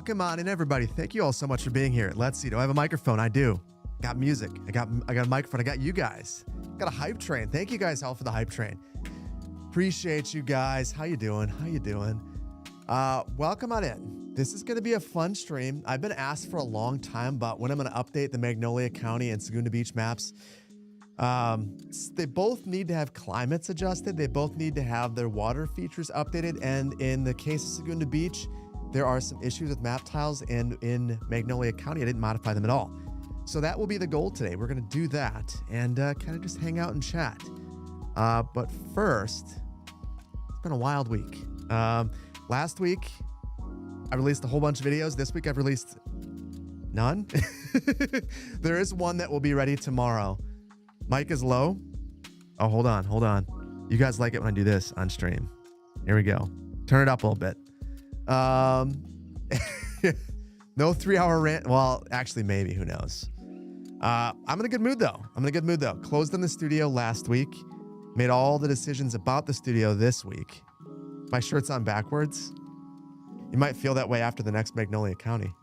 Welcome on in, everybody. Thank you all so much for being here. Let's see. Do I have a microphone? I do. Got music. I got a microphone. I got you guys. Got a hype train. Thank you guys all for the hype train. Appreciate you guys. How you doing? How you doing? Welcome on in. This is going to be a fun stream. I've been asked for a long time about when I'm going to update the Magnolia County and Segunda Beach maps. They both need to have climates adjusted. They both need to have their water features updated. And in the case of Segunda Beach, there are some issues with map tiles, and in Magnolia County, I didn't modify them at all. So that will be the goal today. We're going to do that and kind of just hang out and chat. But first, it's been a wild week. Last week, I released a whole bunch of videos. This week, I've released none. There is one that will be ready tomorrow. Mic is low. Oh, hold on. You guys like it when I do this on stream. Here we go. Turn it up a little bit. No 3-hour rant. Well, actually, maybe. Who knows? I'm in a good mood, though. Closed in the studio last week. Made all the decisions about the studio this week. My shirt's on backwards. You might feel that way after the next Magnolia County.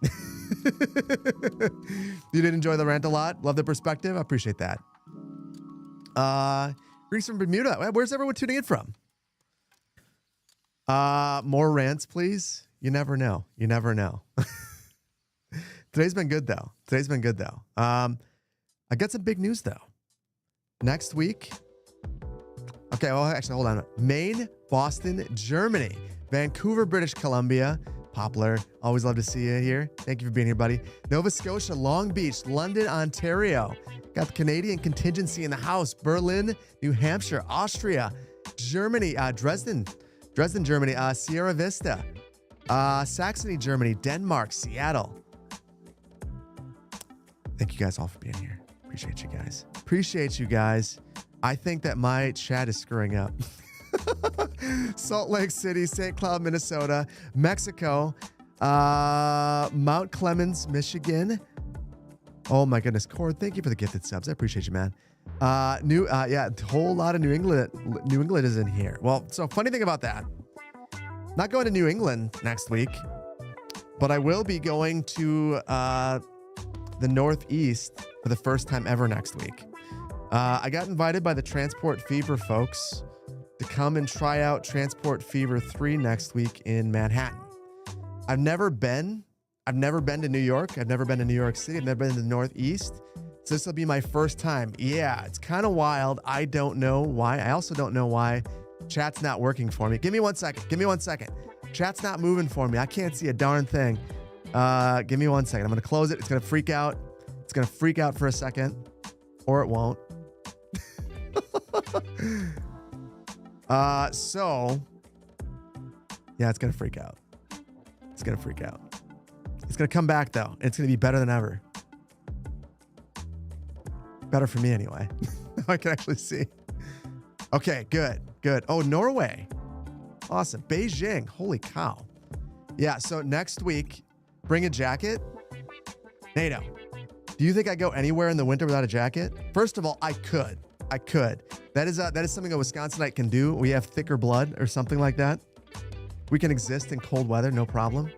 You did enjoy the rant a lot. Love the perspective. I appreciate that. Greece from Bermuda. Where's everyone tuning in from? More rants, please. You never know. Today's been good, though. I got some big news, though. Next week. Okay, well, actually, hold on. Maine, Boston, Germany, Vancouver, British Columbia. Poplar, always love to see you here. Thank you for being here, buddy. Nova Scotia, Long Beach, London, Ontario. Got the Canadian contingency in the house. Berlin, New Hampshire, Austria, Germany, Dresden, Germany, Sierra Vista, Saxony, Germany, Denmark, Seattle. Thank you guys all for being here. Appreciate you guys. I think that my chat is screwing up. Salt Lake City, St. Cloud, Minnesota, Mexico, Mount Clemens, Michigan. Oh my goodness, Cord, thank you for the gifted subs. I appreciate you, man. A whole lot of New England is in here. Well, so funny thing about that, not going to New England next week, but I will be going to the Northeast for the first time ever next week. I got invited by the Transport Fever folks to come and try out Transport Fever 3 next week in Manhattan. I've never been to New York. I've never been to New York City. I've never been to the Northeast. So this will be my first time. Yeah, it's kind of wild. I don't know why. I also don't know why chat's not working for me. Give me 1 second. Chat's not moving for me. I can't see a darn thing. Give me 1 second. I'm going to close it. It's going to freak out. It's going to freak out for a second. Or it won't. Yeah, it's going to freak out. It's going to come back, though. It's going to be better than ever. Better for me, anyway. I can actually see. Okay, good. Oh, Norway. Awesome. Beijing. Holy cow. Yeah, so next week, bring a jacket. NATO, do you think I go anywhere in the winter without a jacket? First of all, I could. That is something a Wisconsinite can do. We have thicker blood or something like that. We can exist in cold weather, no problem.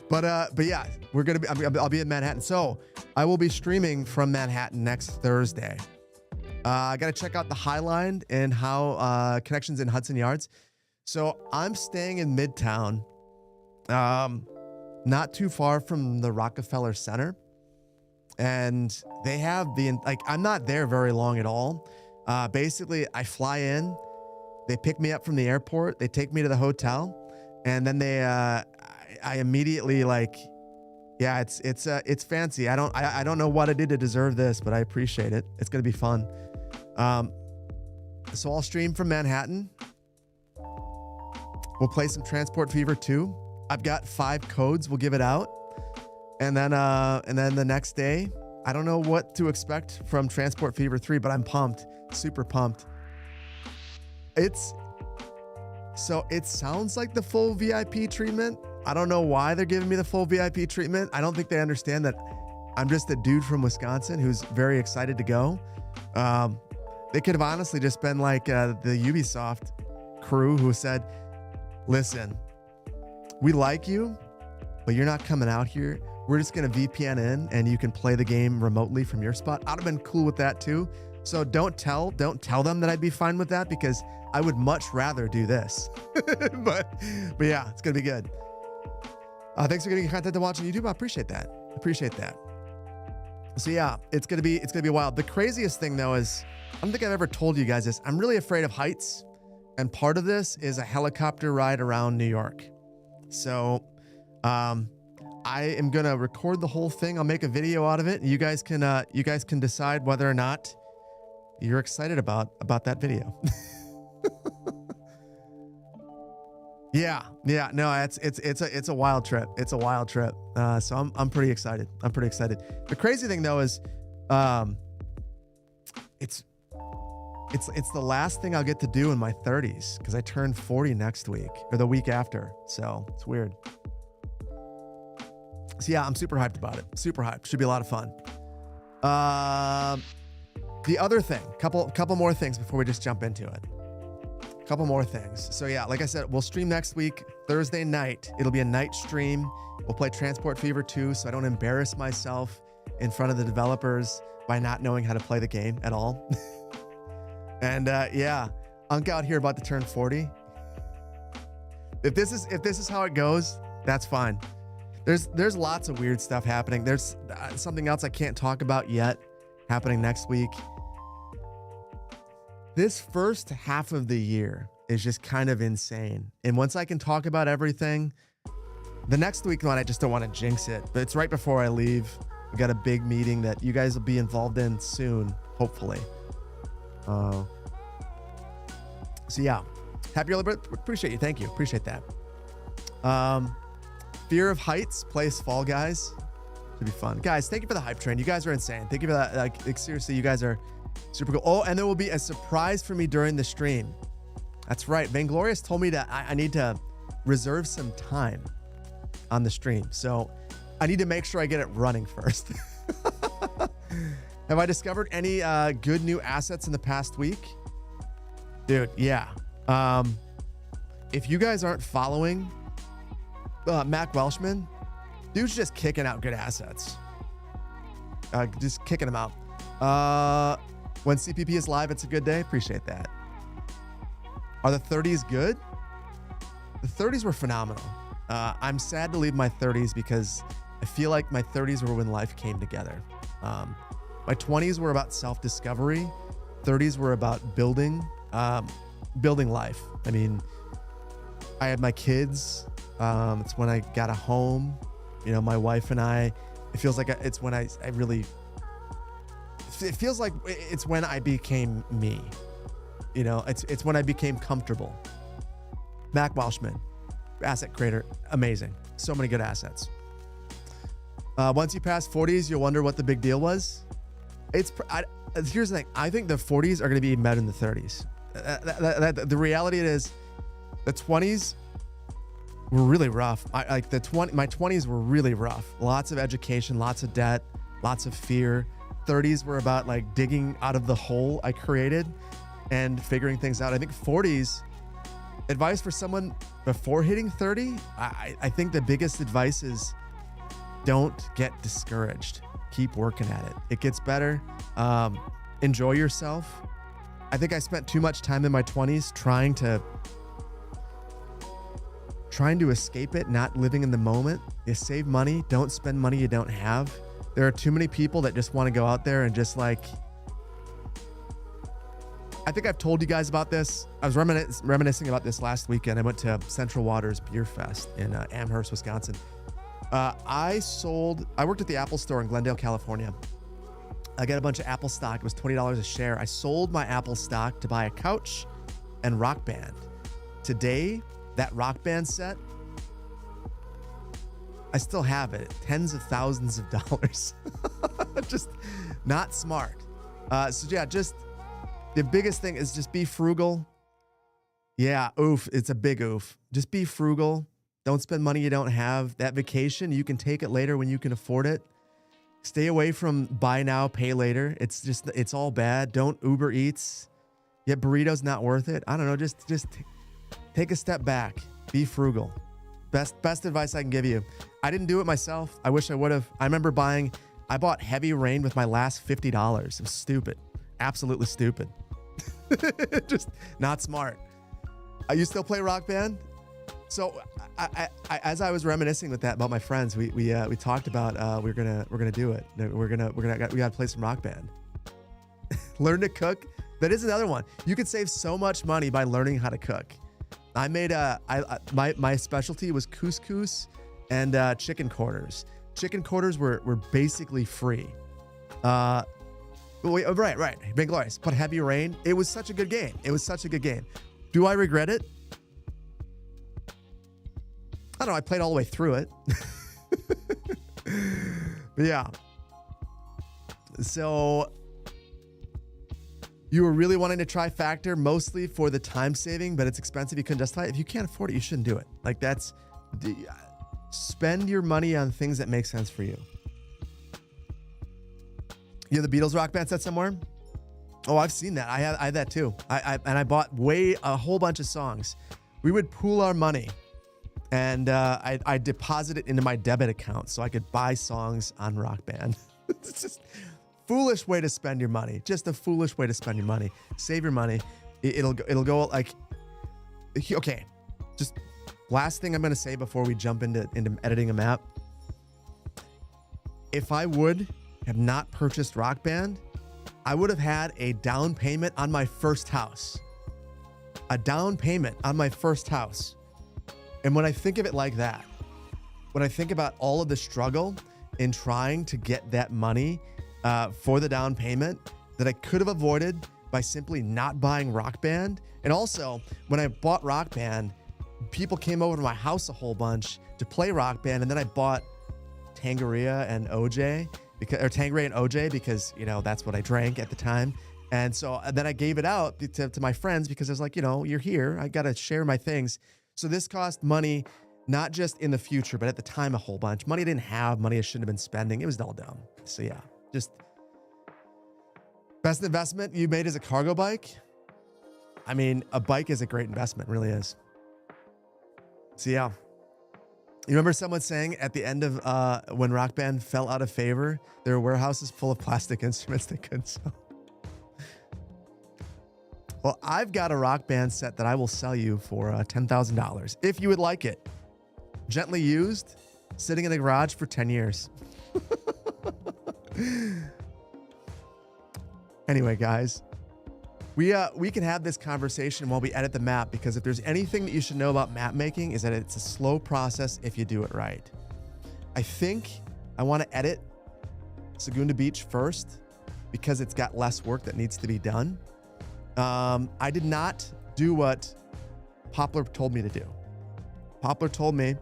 But yeah, I'll be in Manhattan. So I will be streaming from Manhattan next Thursday. I got to check out the High Line and how connections in Hudson Yards. So I'm staying in Midtown, not too far from the Rockefeller Center. And they have I'm not there very long at all. Basically, I fly in, they pick me up from the airport, they take me to the hotel, and then I immediately it's fancy. I don't know what I did to deserve this, but I appreciate it. It's gonna be fun. So I'll stream from Manhattan. We'll play some Transport Fever 2. I've got 5 codes. We'll give it out. And then the next day, I don't know what to expect from Transport Fever 3, but I'm pumped. Super pumped. It sounds like the full VIP treatment. I don't know why they're giving me the full VIP treatment. I don't think they understand that I'm just a dude from Wisconsin who's very excited to go. They could have honestly just been like the Ubisoft crew who said, listen, we like you, but you're not coming out here. We're just going to VPN in and you can play the game remotely from your spot. I'd have been cool with that too. So don't tell them that I'd be fine with that, because I would much rather do this. but yeah, it's going to be good. Thanks for getting content to watch on YouTube. I appreciate that. So yeah, it's going to be wild. The craziest thing though is, I don't think I've ever told you guys this. I'm really afraid of heights. And part of this is a helicopter ride around New York. So, I am going to record the whole thing. I'll make a video out of it. And you guys can decide whether or not you're excited about that video. Yeah. No, it's a wild trip. It's a wild trip. So I'm pretty excited. The crazy thing though is, it's the last thing I'll get to do in my 30s, because I turn 40 next week or the week after. So it's weird. So yeah, I'm super hyped about it. Super hyped. Should be a lot of fun. The other thing, couple more things before we just jump into it. Couple more things. So yeah, like I said, we'll stream next week, Thursday night. It'll be a night stream. We'll play Transport Fever 2, so I don't embarrass myself in front of the developers by not knowing how to play the game at all. And yeah, Unk out here about to turn 40. If this is how it goes, that's fine. There's lots of weird stuff happening. There's something else I can't talk about yet happening next week. This first half of the year is just kind of insane. And once I can talk about everything, the next week one, I just don't want to jinx it. But it's right before I leave. We got a big meeting that you guys will be involved in soon, hopefully. So yeah, happy early birthday. Appreciate you. Thank you. Appreciate that. Fear of heights plays Fall Guys. It'll be fun. Guys, thank you for the hype train. You guys are insane. Thank you for that. Like seriously, you guys are super cool. Oh, and there will be a surprise for me during the stream. That's right. Vainglorious told me that I need to reserve some time on the stream. So I need to make sure I get it running first. Have I discovered any good new assets in the past week? Dude, yeah. If you guys aren't following Mac Welshman, dude's just kicking out good assets. Just kicking them out. When CPP is live, it's a good day. Appreciate that. Are the 30s good? The 30s were phenomenal. I'm sad to leave my 30s because I feel like my 30s were when life came together. My 20s were about self-discovery. 30s were about building life. I mean, I had my kids. It's when I got a home. You know, my wife and I. It feels like it's when I really. It feels like it's when I became me. You know, it's when I became comfortable. Mac Welshman, asset creator, amazing. So many good assets. Once you pass 40s, you'll wonder what the big deal was. Here's the thing. I think the 40s are going to be met in the 30s. The reality is, the 20s were really rough. My 20s were really rough. Lots of education, lots of debt, lots of fear. 30s were about like digging out of the hole I created and figuring things out. I think 40s, advice for someone before hitting 30, I think the biggest advice is don't get discouraged. Keep working at it. It gets better. Enjoy yourself. I think I spent too much time in my 20s trying to escape it, not living in the moment. You save money. Don't spend money you don't have. There are too many people that just want to go out there and just like, I think I've told you guys about this. I was reminiscing about this last weekend. I went to Central Waters Beer Fest in Amherst, Wisconsin. I worked at the Apple store in Glendale, California. I got a bunch of Apple stock. It was $20 a share. I sold my Apple stock to buy a couch and Rock Band. Today, that Rock Band set, I still have it. Tens of thousands of dollars. Just not smart. So yeah, just the biggest thing is just be frugal. Yeah, oof. It's a big oof. Just be frugal. Don't spend money you don't have. That vacation, you can take it later when you can afford it. Stay away from buy now, pay later. It's all bad. Don't Uber Eats. Yeah, burritos not worth it. I don't know. Just take a step back. Be frugal. Best advice I can give you. I didn't do it myself. I wish I would have. I bought Heavy Rain with my last $50. It was stupid. Absolutely stupid. Just not smart. You still play Rock Band? So I as I was reminiscing with that about my friends, we talked about we're gonna do it. We gotta play some Rock Band. Learn to cook. That is another one. You could save so much money by learning how to cook. I made my specialty was couscous and chicken quarters. Chicken quarters were basically free. Right. Magnolia. But Heavy Rain. It was such a good game. Do I regret it? I don't know. I played all the way through it. But yeah. So you were really wanting to try Factor mostly for the time saving, but it's expensive. You couldn't justify it. If you can't afford it, you shouldn't do it. Like spend your money on things that make sense for you. You have the Beatles Rock Band set somewhere? Oh, I've seen that. I have that too. I bought a whole bunch of songs. We would pool our money, and I deposit it into my debit account so I could buy songs on Rock Band. It's just foolish way to spend your money. Just a foolish way to spend your money. Save your money. It'll go like, okay. Just last thing I'm gonna say before we jump into editing a map. If I would have not purchased Rock Band, I would have had a down payment on my first house. A down payment on my first house. And when I think of it like that, when I think about all of the struggle in trying to get that money for the down payment that I could have avoided by simply not buying Rock Band. And also, when I bought Rock Band, people came over to my house a whole bunch to play Rock Band, and then I bought Tanqueray and OJ because, you know, that's what I drank at the time. And so then I gave it out to my friends because I was like, you know, you're here. I got to share my things. So this cost money, not just in the future, but at the time a whole bunch. Money I didn't have, money I shouldn't have been spending. It was all dumb. So yeah, just best investment you made is a cargo bike. I mean, a bike is a great investment, it really is. So yeah. You remember someone saying at the end of when Rock Band fell out of favor, there were warehouses full of plastic instruments they couldn't sell. Well, I've got a Rock Band set that I will sell you for $10,000 if you would like it. Gently used, sitting in the garage for 10 years. Anyway, guys, we can have this conversation while we edit the map, because if there's anything that you should know about map making is that it's a slow process if you do it right. I think I want to edit Segunda Beach first because it's got less work that needs to be done. I did not do what Poplar told me to do. Poplar told me,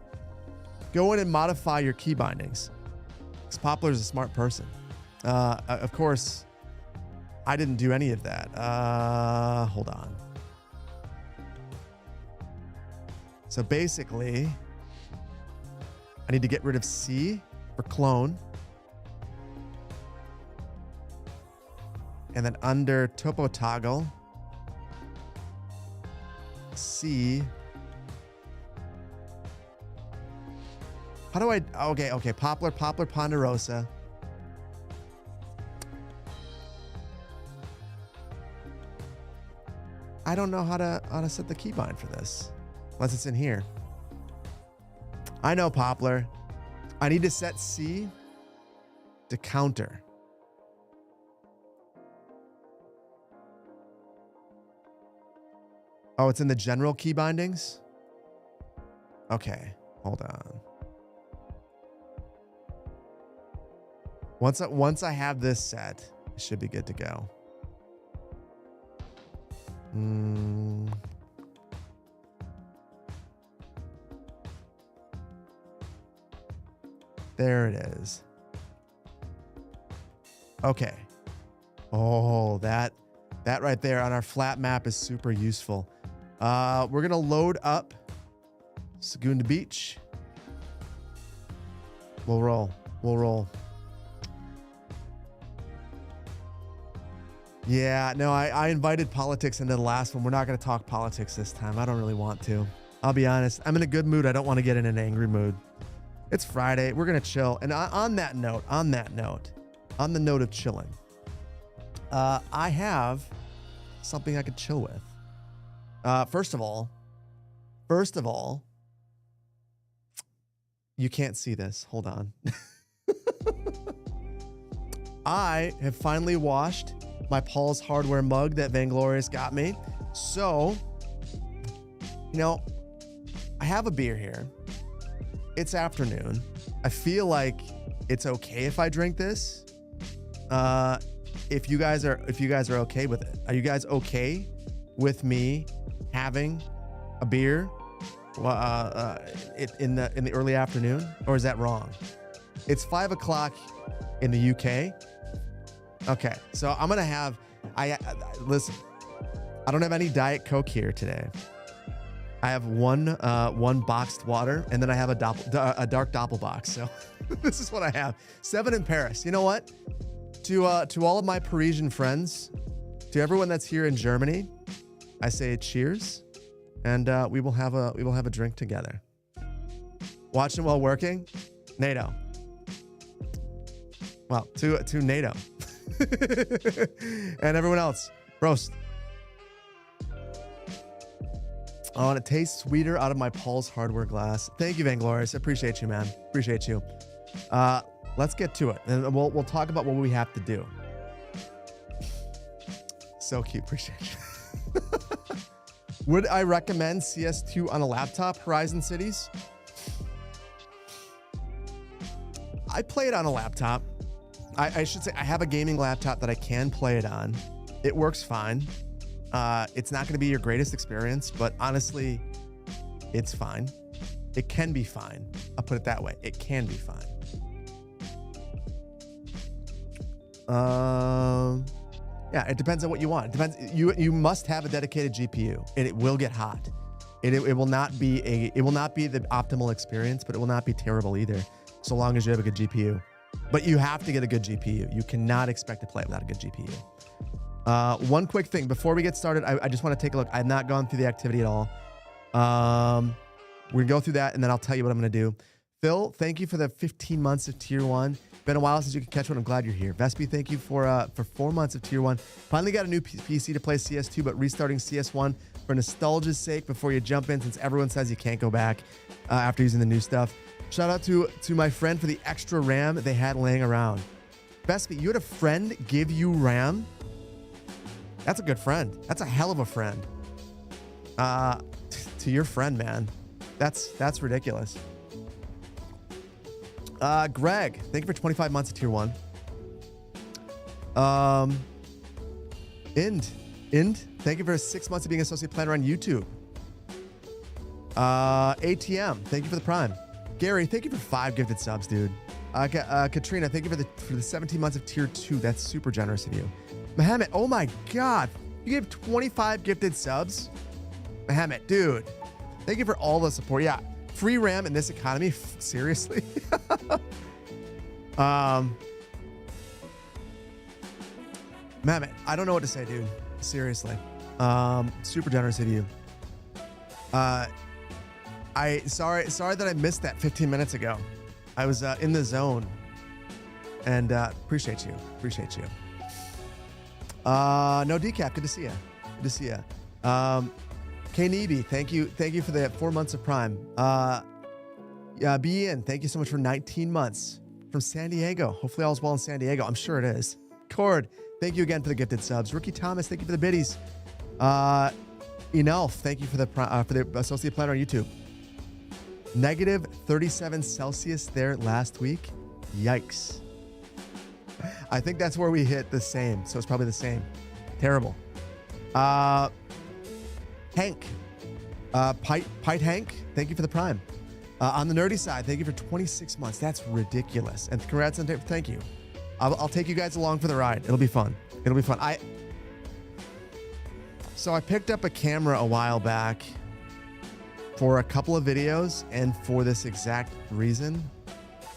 go in and modify your key bindings. Because Poplar is a smart person. Of course, I didn't do any of that. Hold on. So basically, I need to get rid of C for clone. And then under topo toggle, C. How do I, okay, Poplar, Ponderosa. I don't know how to set the keybind for this, unless it's in here. I know, Poplar. I need to set C to counter. Oh, it's in the general key bindings? Okay, hold on. Once I have this set, it should be good to go. There it is. Okay. Oh, that right there on our flat map is super useful. We're gonna load up Segunda Beach. We'll roll. Yeah, no, I invited politics into the last one. We're not going to talk politics this time. I don't really want to. I'll be honest. I'm in a good mood. I don't want to get in an angry mood. It's Friday. We're going to chill. And on the note of chilling, I have something I could chill with. First of all, you can't see this. Hold on. I have finally washed my Paul's Hardware mug that Vainglorious got me. So, I have a beer here. It's afternoon. I feel like it's okay if I drink this. If you guys are okay with it. Are you guys okay with me having a beer in the early afternoon, or is that wrong? It's 5 o'clock in the UK. Okay, so I'm gonna have. Listen. I don't have any Diet Coke here today. I have one boxed water, and then I have a dark Doppelbox. So this is what I have. 7 in Paris. You know what? To all of my Parisian friends, to everyone that's here in Germany, I say cheers, and we will have a drink together. Watching while working, NATO. Well, to NATO. And everyone else, roast. Oh, and it tastes sweeter out of my Paul's Hardware glass. Thank you, Vainglorious. I appreciate you, man. Appreciate you. Let's get to it, and we'll talk about what we have to do. So cute. Appreciate you. Would I recommend CS2 on a laptop, Horizon Cities? I play it on a laptop. I should say I have a gaming laptop that I can play it on. It works fine. It's not going to be your greatest experience, but honestly, it's fine. It can be fine. I'll put it that way. It can be fine. Yeah, it depends on what you want. It depends. You must have a dedicated GPU, and it will get hot. It will not be the optimal experience, but it will not be terrible either, so long as you have a good GPU. But you have to get a good GPU. You cannot expect to play it without a good GPU. One quick thing before we get started, I just want to take a look. I've not gone through the activity at all. We're gonna go through that, and then I'll tell you what I'm gonna do. Phil, thank you for the 15 months of Tier 1. Been a while since you could catch one. I'm glad you're here. Vespi, thank you for 4 months of Tier 1. Finally got a new PC to play CS2, but restarting CS1 for nostalgia's sake before you jump in, since everyone says you can't go back after using the new stuff. Shout out to my friend for the extra RAM they had laying around. Vespi, you had a friend give you RAM? That's a good friend. That's a hell of a friend. To your friend, man. That's ridiculous. Greg, thank you for 25 months of Tier 1. Ind, thank you for 6 months of being associate planner on YouTube. ATM, thank you for the Prime. Gary, thank you for 5 gifted subs, dude. Katrina, thank you for the 17 months of Tier 2. That's super generous of you. Mohammed, oh my God, you gave 25 gifted subs? Mohammed, dude, thank you for all the support. Yeah, free RAM in this economy, seriously? Mohammed, I don't know what to say, dude. Seriously. Super generous of you. Sorry that I missed that 15 minutes ago. I was in the zone, and appreciate you. No decap. Good to see you. K-Neeby, thank you for the 4 months of Prime. Be in. Thank you so much for 19 months from San Diego. Hopefully all's well in San Diego. I'm sure it is. Cord, thank you again for the gifted subs. Ricky Thomas, thank you for the biddies. Enelf, thank you for the associate planner on YouTube. Negative 37 Celsius there last week. Yikes. I think that's where we hit the same. So it's probably the same. Terrible. Hank. Pite Hank, thank you for the Prime. On the nerdy side, thank you for 26 months. That's ridiculous. And congrats and thank you. I'll take you guys along for the ride. It'll be fun. So I picked up a camera a while back for a couple of videos, and for this exact reason.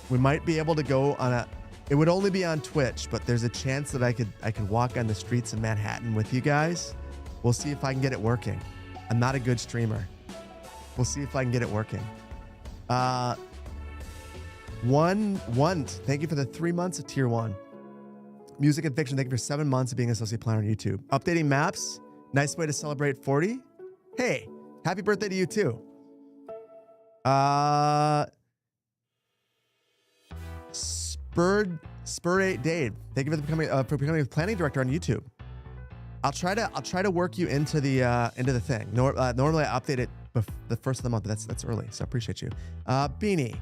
We might be able to go on it would only be on Twitch, but there's a chance that I could walk on the streets of Manhattan with you guys. We'll see if I can get it working. I'm not a good streamer. We'll see if I can get it working. Thank you for the 3 months of tier 1. Music and fiction, thank you for 7 months of being associate planner on YouTube. Updating maps, nice way to celebrate 40. Hey, happy birthday to you too. Spur 8 Dave, thank you for becoming a planning director on YouTube. I'll try to work you into the thing. Normally I update it the first of the month, but that's early, so I appreciate you. Beanie,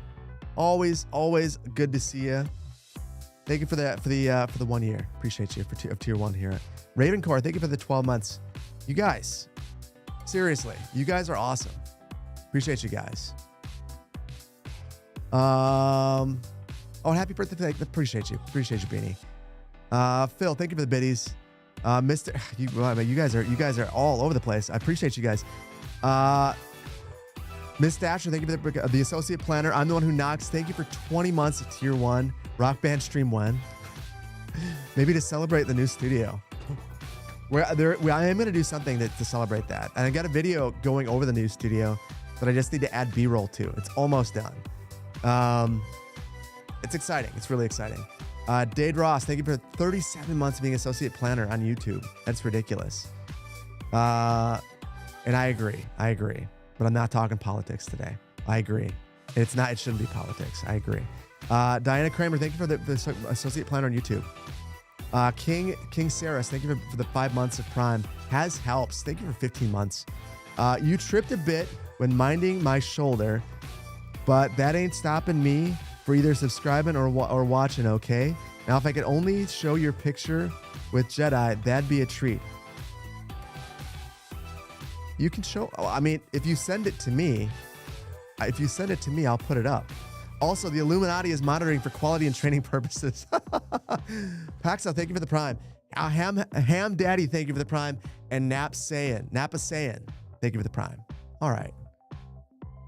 always good to see you. Thank you for the 1 year. Appreciate you for tier 1 here. Ravencore, thank you for the 12 months. You guys, seriously, you guys are awesome. Appreciate you guys. Oh, happy birthday! Appreciate you, Beanie. Phil, thank you for the biddies. Mr. You guys are all over the place. I appreciate you guys. Miss Dasher, thank you for the associate planner. I'm the one who knocks. Thank you for 20 months of tier 1. Rock band stream when? Maybe to celebrate the new studio. I am going to do something to celebrate that. And I got a video going over the new studio that I just need to add B-roll to. It's almost done. It's exciting. It's really exciting. Dade Ross, thank you for 37 months of being associate planner on YouTube. That's ridiculous. And I agree. But I'm not talking politics today. I agree. It shouldn't be politics. I agree. Diana Kramer, thank you for the associate planner on YouTube. King Saris, thank you for the 5 months of Prime. Has helps. Thank you for 15 months. You tripped a bit when minding my shoulder, but that ain't stopping me for either subscribing or watching, okay? Now, if I could only show your picture with Jedi, that'd be a treat. You can show, I mean, if you send it to me, I'll put it up. Also, the Illuminati is monitoring for quality and training purposes. Paxo, thank you for the Prime. Ham Daddy, thank you for the Prime. And Napa Sayin, thank you for the Prime. All right.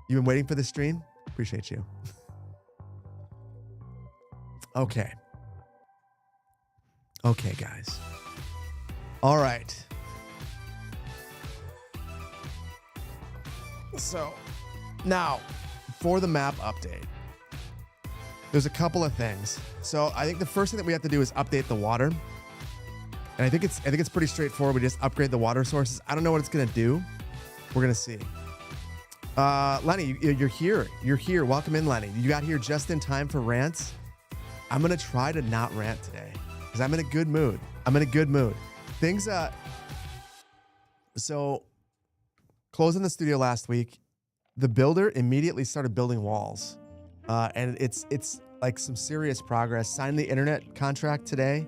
You've been waiting for this stream? Appreciate you. Okay. Okay, guys. All right. So, now, for the map update, there's a couple of things. So, I think the first thing that we have to do is update the water. And I think it's pretty straightforward. We just upgrade the water sources. I don't know what it's going to do. We're going to see. Lenny, you're here. You're here. Welcome in, Lenny. You got here just in time for rants. I'm going to try to not rant today because I'm in a good mood. Things, so closing the studio last week, the builder immediately started building walls. And it's like some serious progress. Signed the internet contract today.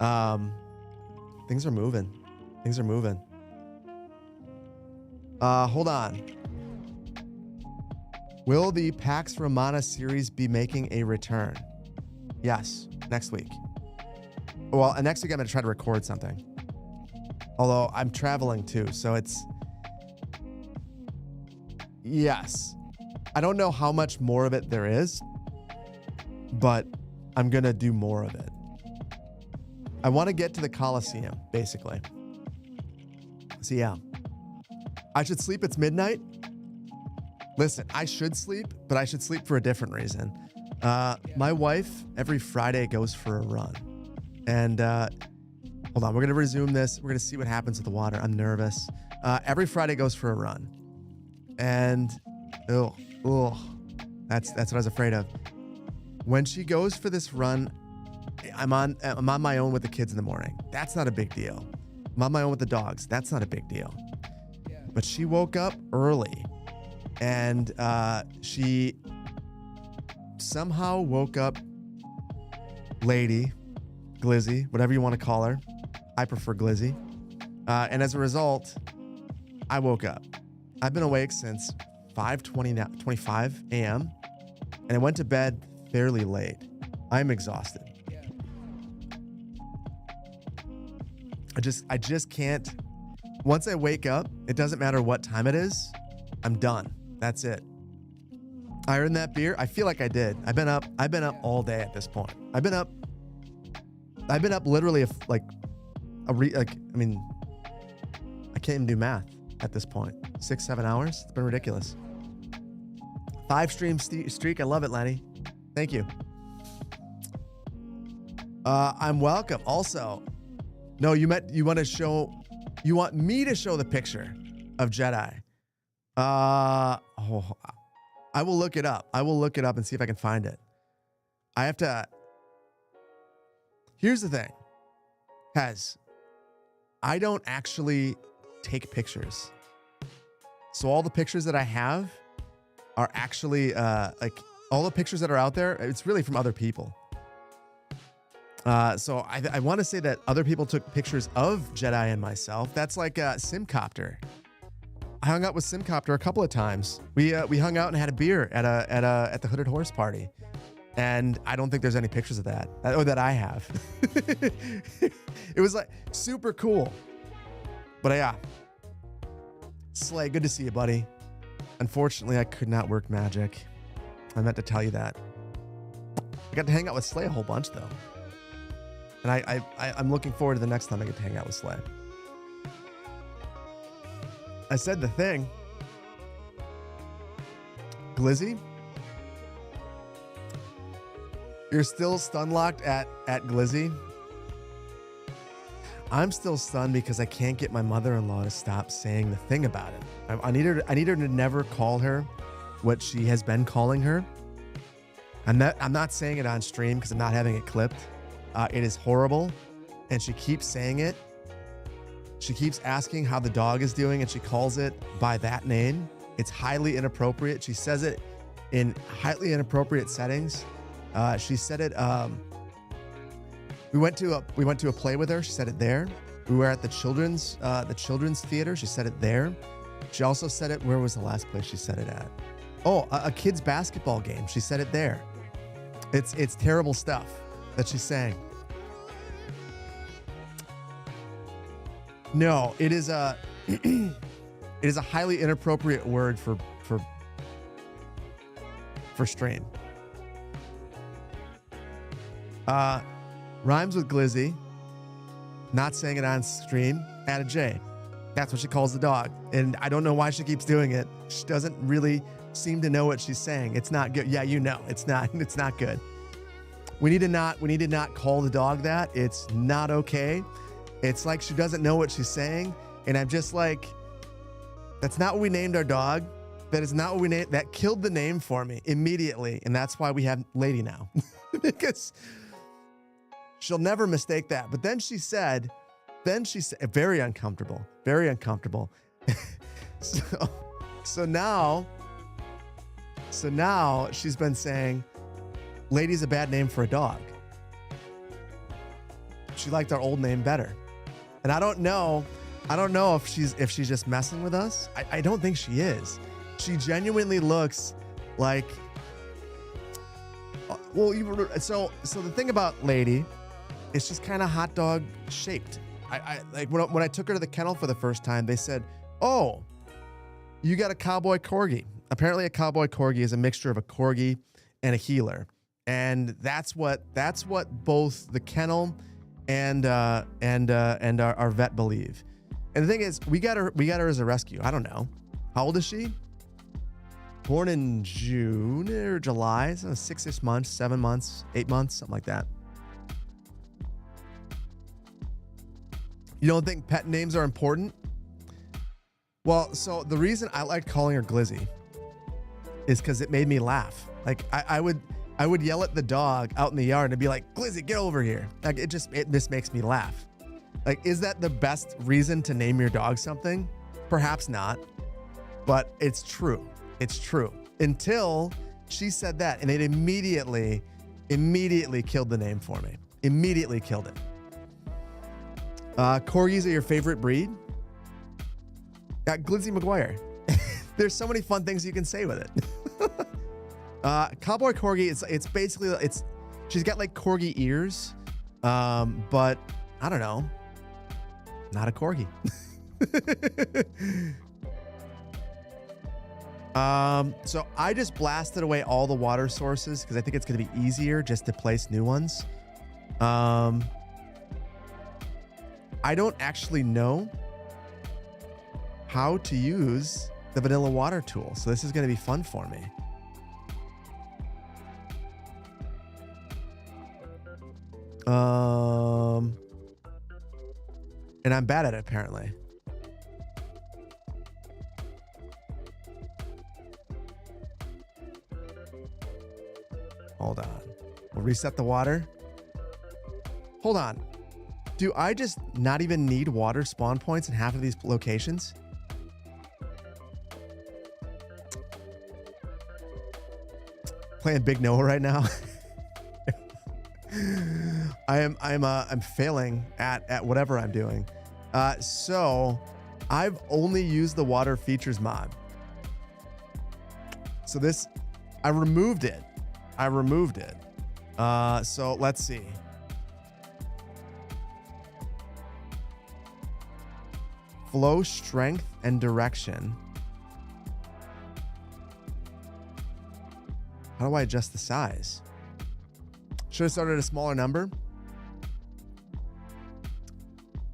Things are moving. Hold on. Will the Pax Romana series be making a return? Yes, next week. Well, and next week I'm going to try to record something. Although I'm traveling too, so it's... Yes. I don't know how much more of it there is, but I'm going to do more of it. I want to get to the Coliseum, basically. So yeah. I should sleep. It's midnight. Listen, I should sleep, but I should sleep for a different reason. My wife every Friday goes for a run. And hold on, we're going to resume this. We're going to see what happens with the water. I'm nervous. Every Friday goes for a run. And that's what I was afraid of. When she goes for this run, I'm on my own with the kids in the morning. That's not a big deal. I'm on my own with the dogs. That's not a big deal. But she woke up early, and she somehow woke up Lady, Glizzy, whatever you want to call her. I prefer Glizzy. And as a result, I woke up. I've been awake since 5:25 a.m. and I went to bed fairly late. I'm exhausted. I just can't. Once I wake up, it doesn't matter what time it is. I'm done. That's it. I earned that beer. I feel like I did. I've been up all day at this point. I've been up literally I can't even do math at this point. 6-7 hours. It's been ridiculous. 5 stream streak. I love it, Lenny. Thank you. I'm welcome. Also, no, you want me to show the picture of Jedi. I will look it up. I will look it up and see if I can find it. I have to. Here's the thing, Hez. I don't actually take pictures. So all the pictures that I have are actually like all the pictures that are out there, it's really from other people. So I want to say that other people took pictures of Jedi and myself. That's like Simcopter. I hung out with Simcopter a couple of times. We hung out and had a beer at the Hooded Horse party. And I don't think there's any pictures of that, or that I have. It was like super cool. But yeah. Slay, good to see you, buddy. Unfortunately, I could not work magic. I meant to tell you that. I got to hang out with Slay a whole bunch, though. And I'm looking forward to the next time I get to hang out with Slay. I said the thing. Glizzy? You're still stun locked at Glizzy? I'm still stunned because I can't get my mother-in-law to stop saying the thing about it. I need her to never call her what she has been calling her. I'm not saying it on stream because I'm not having it clipped. It is horrible, and she keeps saying it. She keeps asking how the dog is doing, and she calls it by that name. It's highly inappropriate. She says it in highly inappropriate settings. She said it. We went to a play with her. She said it there. We were at the children's theater. She said it there. She also said it. Where was the last place she said it at? Oh, a kid's basketball game. She said it there. It's terrible stuff that she's saying. No, it is a highly inappropriate word for stream. Rhymes with Glizzy. Not saying it on stream. Add a J. That's what she calls the dog. And I don't know why she keeps doing it. She doesn't really seem to know what she's saying. It's not good. Yeah, you know. It's not good. We need to not call the dog that. It's not okay. It's like she doesn't know what she's saying. And I'm just like, that's not what we named our dog. That is not what we named. That killed the name for me immediately. And that's why we have Lady now. Because she'll never mistake that. But then she said, very uncomfortable. So now she's been saying, Lady's a bad name for a dog. She liked our old name better. And I don't know if she's just messing with us. I don't think she is. She genuinely looks like, so the thing about Lady is she's kind of hot dog shaped. I like when I took her to the kennel for the first time, they said, "Oh, you got a cowboy corgi." Apparently, a cowboy corgi is a mixture of a corgi and a heeler, and that's what both the kennel and our vet believe. And the thing is, we got her as a rescue. I don't know, how old is she? Born in June or July, so 6-ish months, 7 months, 8 months, something like that. You don't think pet names are important? Well, so the reason I liked calling her Glizzy is because it made me laugh. Like I would yell at the dog out in the yard and be like, Glizzy, get over here. Like it just makes me laugh. Like, is that the best reason to name your dog something? Perhaps not, but it's true. It's true. Until she said that, and it immediately killed the name for me. Immediately killed it. Corgis are your favorite breed? Glizzy McGuire. There's so many fun things you can say with it. Cowboy Corgi, it's basically, she's got like Corgi ears, but I don't know. Not a Corgi. So I just blasted away all the water sources because I think it's going to be easier just to place new ones. I don't actually know how to use the vanilla water tool, so this is going to be fun for me. And I'm bad at it, apparently. Hold on. We'll reset the water. Hold on. Do I just not even need water spawn points in half of these locations? Playing Big Noah right now. I'm failing at whatever I'm doing. So I've only used the water features mod. So this, I removed it. So let's see. Flow, strength, and direction. How do I adjust the size? Should have started at a smaller number.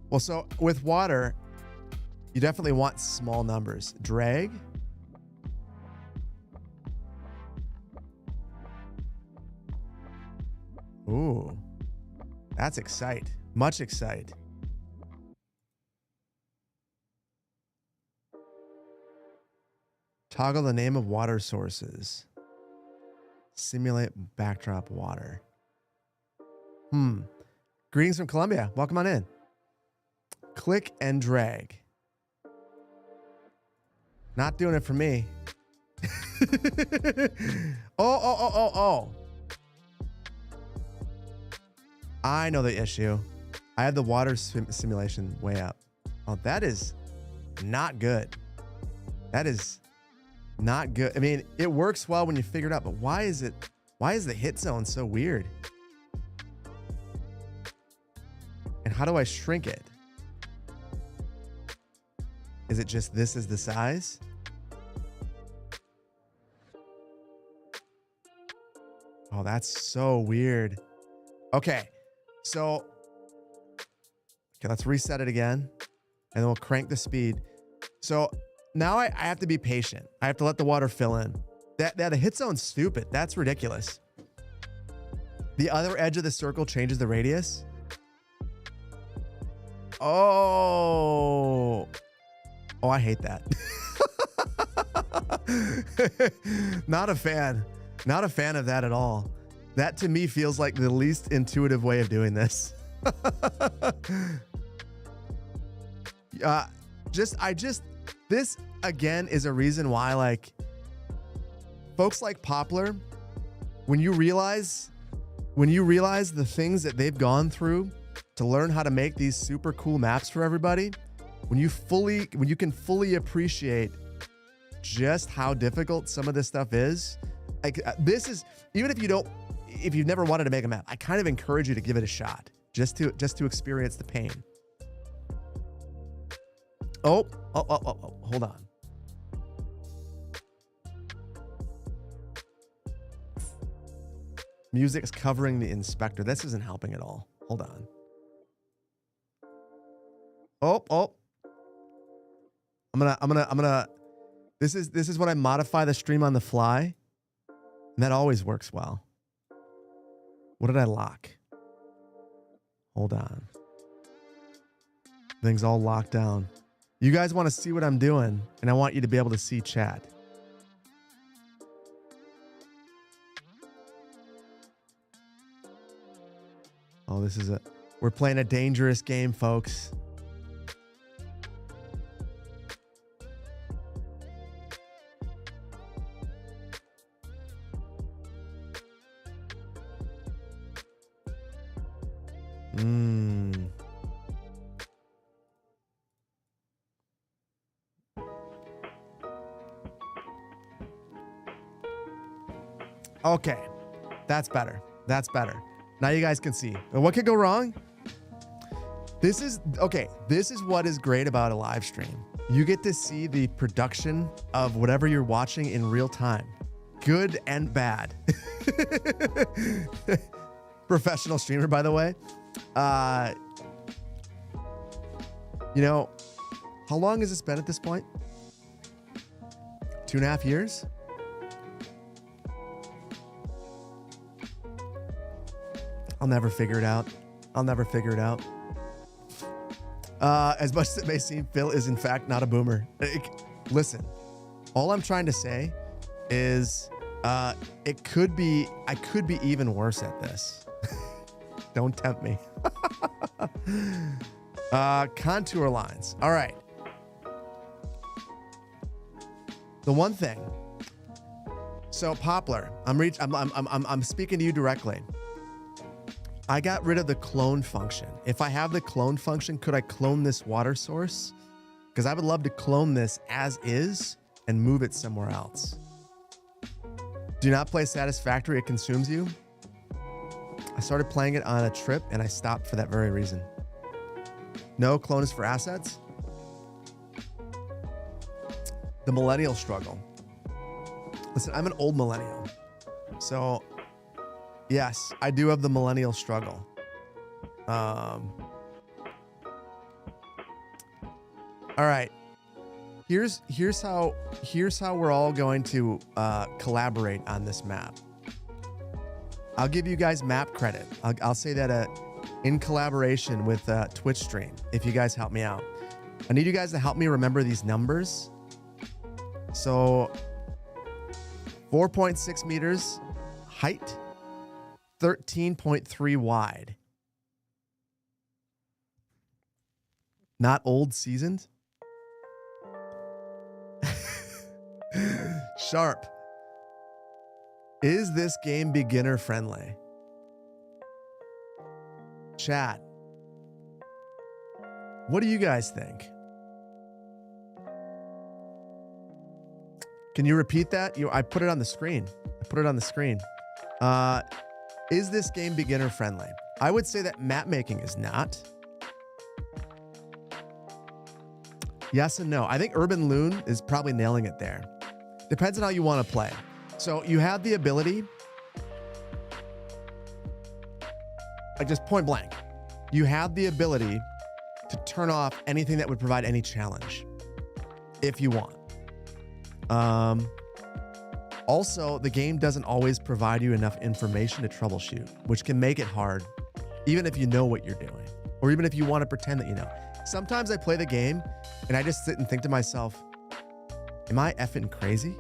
Well, so with water, you definitely want small numbers. Drag. Ooh, that's excite. Much excite. Toggle the name of water sources. Simulate backdrop water. Greetings from Colombia. Welcome on in. Click and drag. Not doing it for me. Oh. I know the issue. I have the water simulation way up. Oh, that is not good. That is not good. I mean, it works well when you figure it out, but why is the hit zone so weird? And how do I shrink it? Is it just this is the size? Oh, that's so weird. Okay, let's reset it again, and then we'll crank the speed. So now I have to be patient. I have to let the water fill in. That hit zone's stupid. That's ridiculous. The other edge of the circle changes the radius. Oh, I hate that. Not a fan. Not a fan of that at all. That to me feels like the least intuitive way of doing this. This again is a reason why, like, folks like Poplar, when you realize the things that they've gone through to learn how to make these super cool maps for everybody, when you can fully appreciate just how difficult some of this stuff is, like, this is, even if you've never wanted to make a map, I kind of encourage you to give it a shot just to experience the pain. Oh, hold on. Music's covering the inspector. This isn't helping at all. Hold on. Oh. I'm gonna this is when I modify the stream on the fly. And that always works well. What did I lock? Hold on. Things all locked down. You guys want to see what I'm doing, and I want you to be able to see chat. Oh, we're playing a dangerous game, folks. Okay, that's better. Now you guys can see. What could go wrong? This is what is great about a live stream. You get to see the production of whatever you're watching in real time. Good and bad. Professional streamer, by the way. How long has this been at this point? 2.5 years? A I'll never figure it out. I'll never figure it out. As much as it may seem, Phil is in fact not a boomer. Listen, all I'm trying to say is it could be, I could be even worse at this. Don't tempt me. Contour lines. All right. The one thing. So Poplar, I'm speaking to you directly. I got rid of the clone function. If I have the clone function, could I clone this water source? Because I would love to clone this as is and move it somewhere else. Do not play Satisfactory, it consumes you. I started playing it on a trip and I stopped for that very reason. No, clone is for assets. The millennial struggle. Listen, I'm an old millennial. So yes, I do have the millennial struggle. All right. Here's how we're all going to collaborate on this map. I'll give you guys map credit. I'll say that in collaboration with Twitch stream, if you guys help me out. I need you guys to help me remember these numbers. So 4.6 meters height, 13.3 wide. Not old, seasoned. Sharp. Is this game beginner friendly? Chat. What do you guys think? Can you repeat that? I put it on the screen. Is this game beginner friendly? I would say that map making is not. Yes and no. I think Urban Loon is probably nailing it there. Depends on how you want to play. So you have the ability, like just point blank, you have the ability to turn off anything that would provide any challenge if you want. Also, the game doesn't always provide you enough information to troubleshoot, which can make it hard, even if you know what you're doing, or even if you want to pretend that you know. Sometimes I play the game and I just sit and think to myself, am I effing crazy?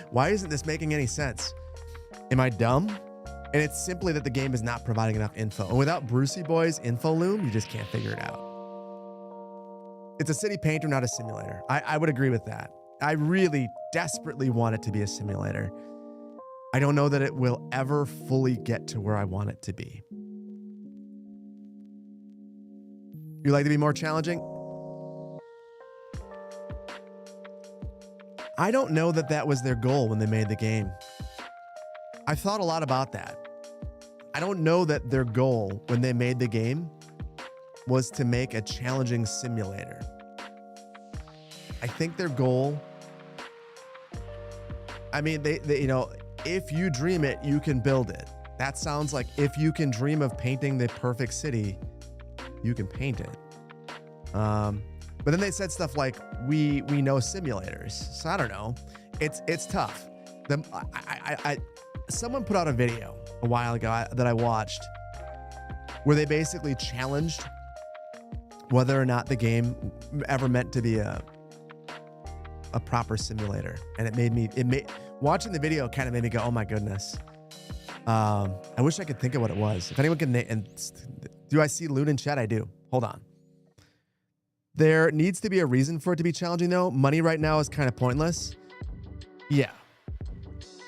Why isn't this making any sense? Am I dumb? And it's simply that the game is not providing enough info. And without Brucey Boy's info loom, you just can't figure it out. It's a city painter, not a simulator. I would agree with that. I really desperately want it to be a simulator. I don't know that it will ever fully get to where I want it to be. You like to be more challenging? I don't know that that was their goal when they made the game. I thought a lot about that. I don't know that their goal when they made the game was to make a challenging simulator. I think their goal, I mean, they you know, if you dream it, you can build it. That sounds like if you can dream of painting the perfect city, you can paint it. But then they said stuff like, we know simulators. So I don't know. It's tough. Someone put out a video a while ago that I watched where they basically challenged whether or not the game ever meant to be a proper simulator. And it made watching the video kind of made me go, oh my goodness. I wish I could think of what it was. If anyone can, and do I see Loon in chat? I do. Hold on. There needs to be a reason for it to be challenging though. Money right now is kind of pointless. Yeah,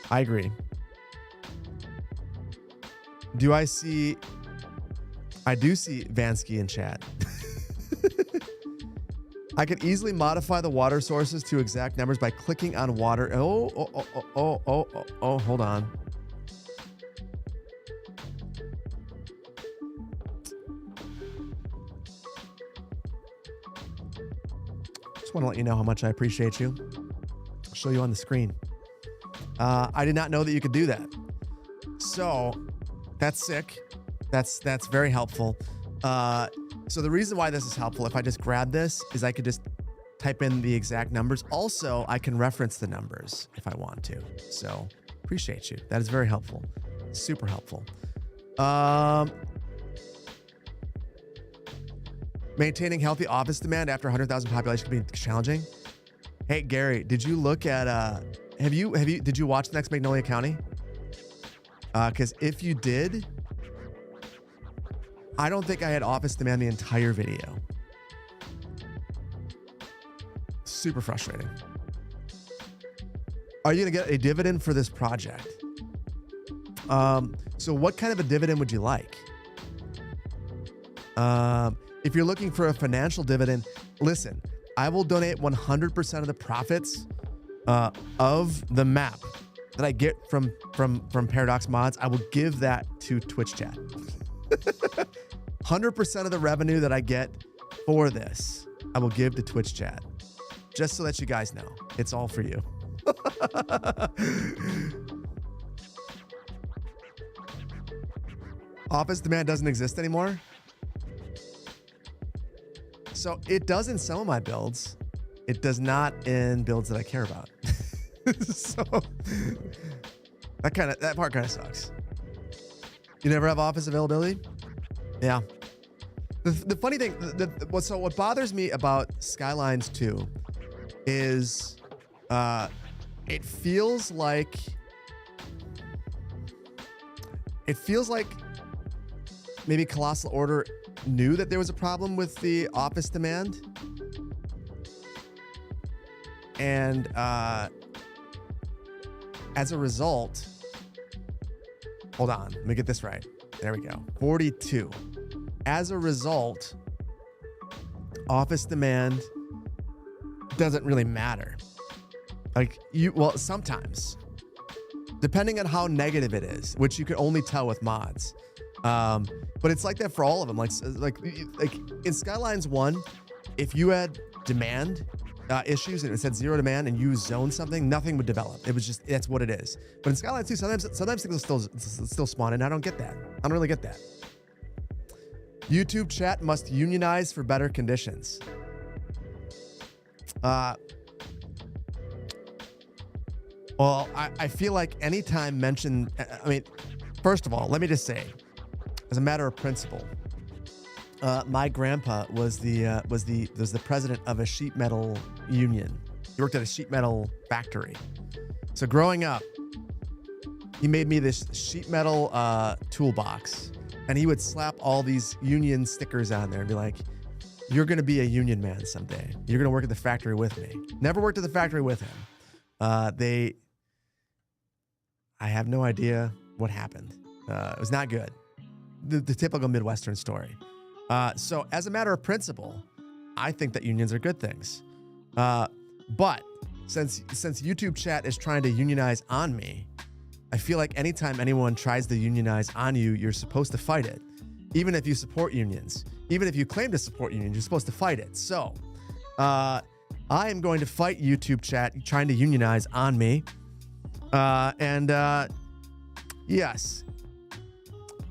I agree. Do I see? I do see Vansky in chat. I could easily modify the water sources to exact numbers by clicking on water. Oh, hold on. Just want to let you know how much I appreciate you. I'll show you on the screen. I did not know that you could do that. So that's sick. That's very helpful. So the reason why this is helpful, if I just grab this, is I could just type in the exact numbers. Also, I can reference the numbers if I want to. So appreciate you. That is very helpful. Super helpful. Maintaining healthy office demand after 100,000 population can be challenging. Hey, Gary, did you look at, did you watch the next Magnolia County? Because if you did, I don't think I had office demand the entire video. Super frustrating. Are you going to get a dividend for this project? So what kind of a dividend would you like? If you're looking for a financial dividend, listen, I will donate 100% of the profits of the map that I get from Paradox Mods. I will give that to Twitch chat. 100% of the revenue that I get for this, I will give to Twitch chat. Just so that you guys know, it's all for you. Office demand doesn't exist anymore. So it does in some of my builds. It does not in builds that I care about. So that part kind of sucks. You never have office availability? Yeah. The funny thing, so what bothers me about Skylines 2 is it feels like maybe Colossal Order knew that there was a problem with the office demand, and as a result, hold on, let me get this right. There we go. 42. As a result, office demand doesn't really matter. Well, sometimes, depending on how negative it is, which you can only tell with mods. But it's like that for all of them. Like in Skylines 1, if you had demand issues and it said 0 demand and you zone something, nothing would develop. It was just, that's what it is. But in Skylines 2, sometimes things will still spawn, and I don't get that. I don't really get that. YouTube chat must unionize for better conditions. Well, I feel like anytime mention, first of all, let me just say, as a matter of principle, my grandpa was the president of a sheet metal union. He worked at a sheet metal factory. So growing up, he made me this sheet metal toolbox, and he would slap all these union stickers on there and be like, "You're going to be a union man someday. You're going to work at the factory with me." Never worked at the factory with him. I have no idea what happened. It was not good. The typical Midwestern story. So as a matter of principle, I think that unions are good things. But since YouTube chat is trying to unionize on me, I feel like anytime anyone tries to unionize on you, you're supposed to fight it. Even if you support unions, even if you claim to support unions, you're supposed to fight it. So I am going to fight YouTube chat trying to unionize on me. Yes,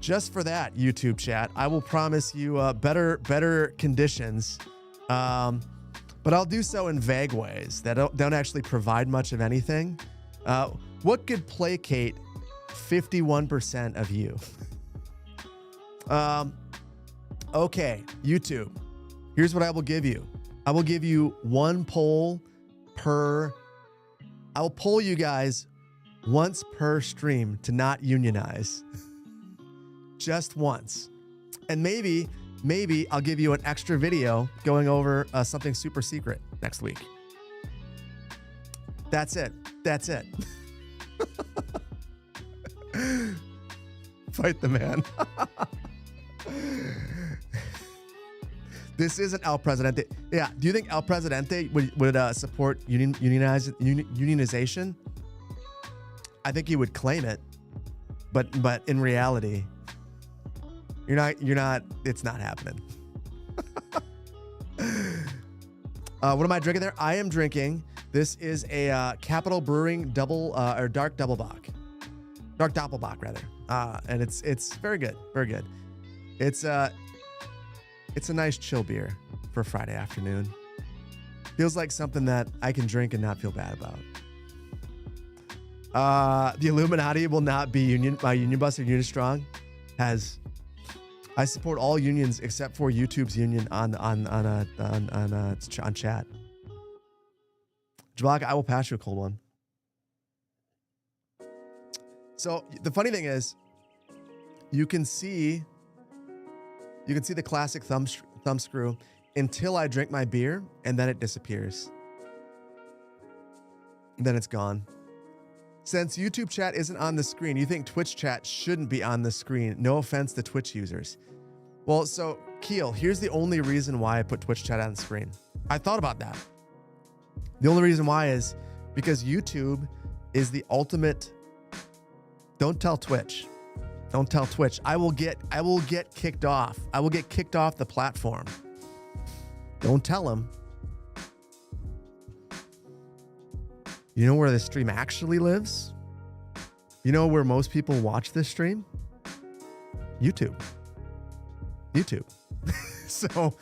just for that, YouTube chat, I will promise you better conditions, but I'll do so in vague ways that don't actually provide much of anything. What could placate 51% of you? Okay, YouTube, here's what I will give you. I will give you one poll per. I will poll you guys once per stream to not unionize. Just once. And maybe I'll give you an extra video going over something super secret next week. That's it. Fight the man. This isn't El Presidente. Yeah, do you think El Presidente would support unionization? I think he would claim it, but in reality, you're not. It's not happening. What am I drinking there? I am drinking. This is a Capital Brewing or dark doppelbock rather, and it's very good, very good. It's a nice chill beer for a Friday afternoon. Feels like something that I can drink and not feel bad about. The Illuminati will not be union buster, Unistrong. I support all unions except for YouTube's union on chat. Jablaka, I will pass you a cold one. So the funny thing is, you can see the classic thumb screw until I drink my beer, and then it disappears. Then it's gone. Since YouTube chat isn't on the screen, you think Twitch chat shouldn't be on the screen. No offense to Twitch users. Well, so Keel, here's the only reason why I put Twitch chat on the screen. I thought about that. The only reason why is because YouTube is the ultimate. Don't tell Twitch. Don't tell Twitch. I will get kicked off. I will get kicked off the platform. Don't tell them. You know where the stream actually lives? You know where most people watch this stream? YouTube. So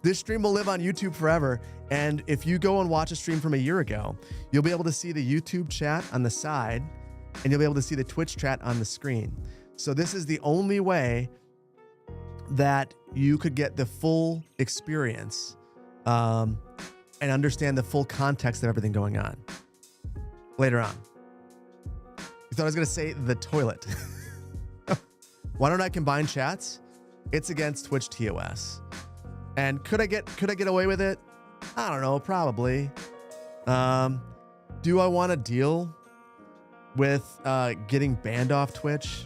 this stream will live on YouTube forever. And if you go and watch a stream from a year ago, you'll be able to see the YouTube chat on the side, and you'll be able to see the Twitch chat on the screen. So this is the only way that you could get the full experience and understand the full context of everything going on. Later on. You thought I was going to say the toilet. Why don't I combine chats? It's against Twitch TOS. And could I get away with it? I don't know, probably. Do I want to deal with getting banned off Twitch?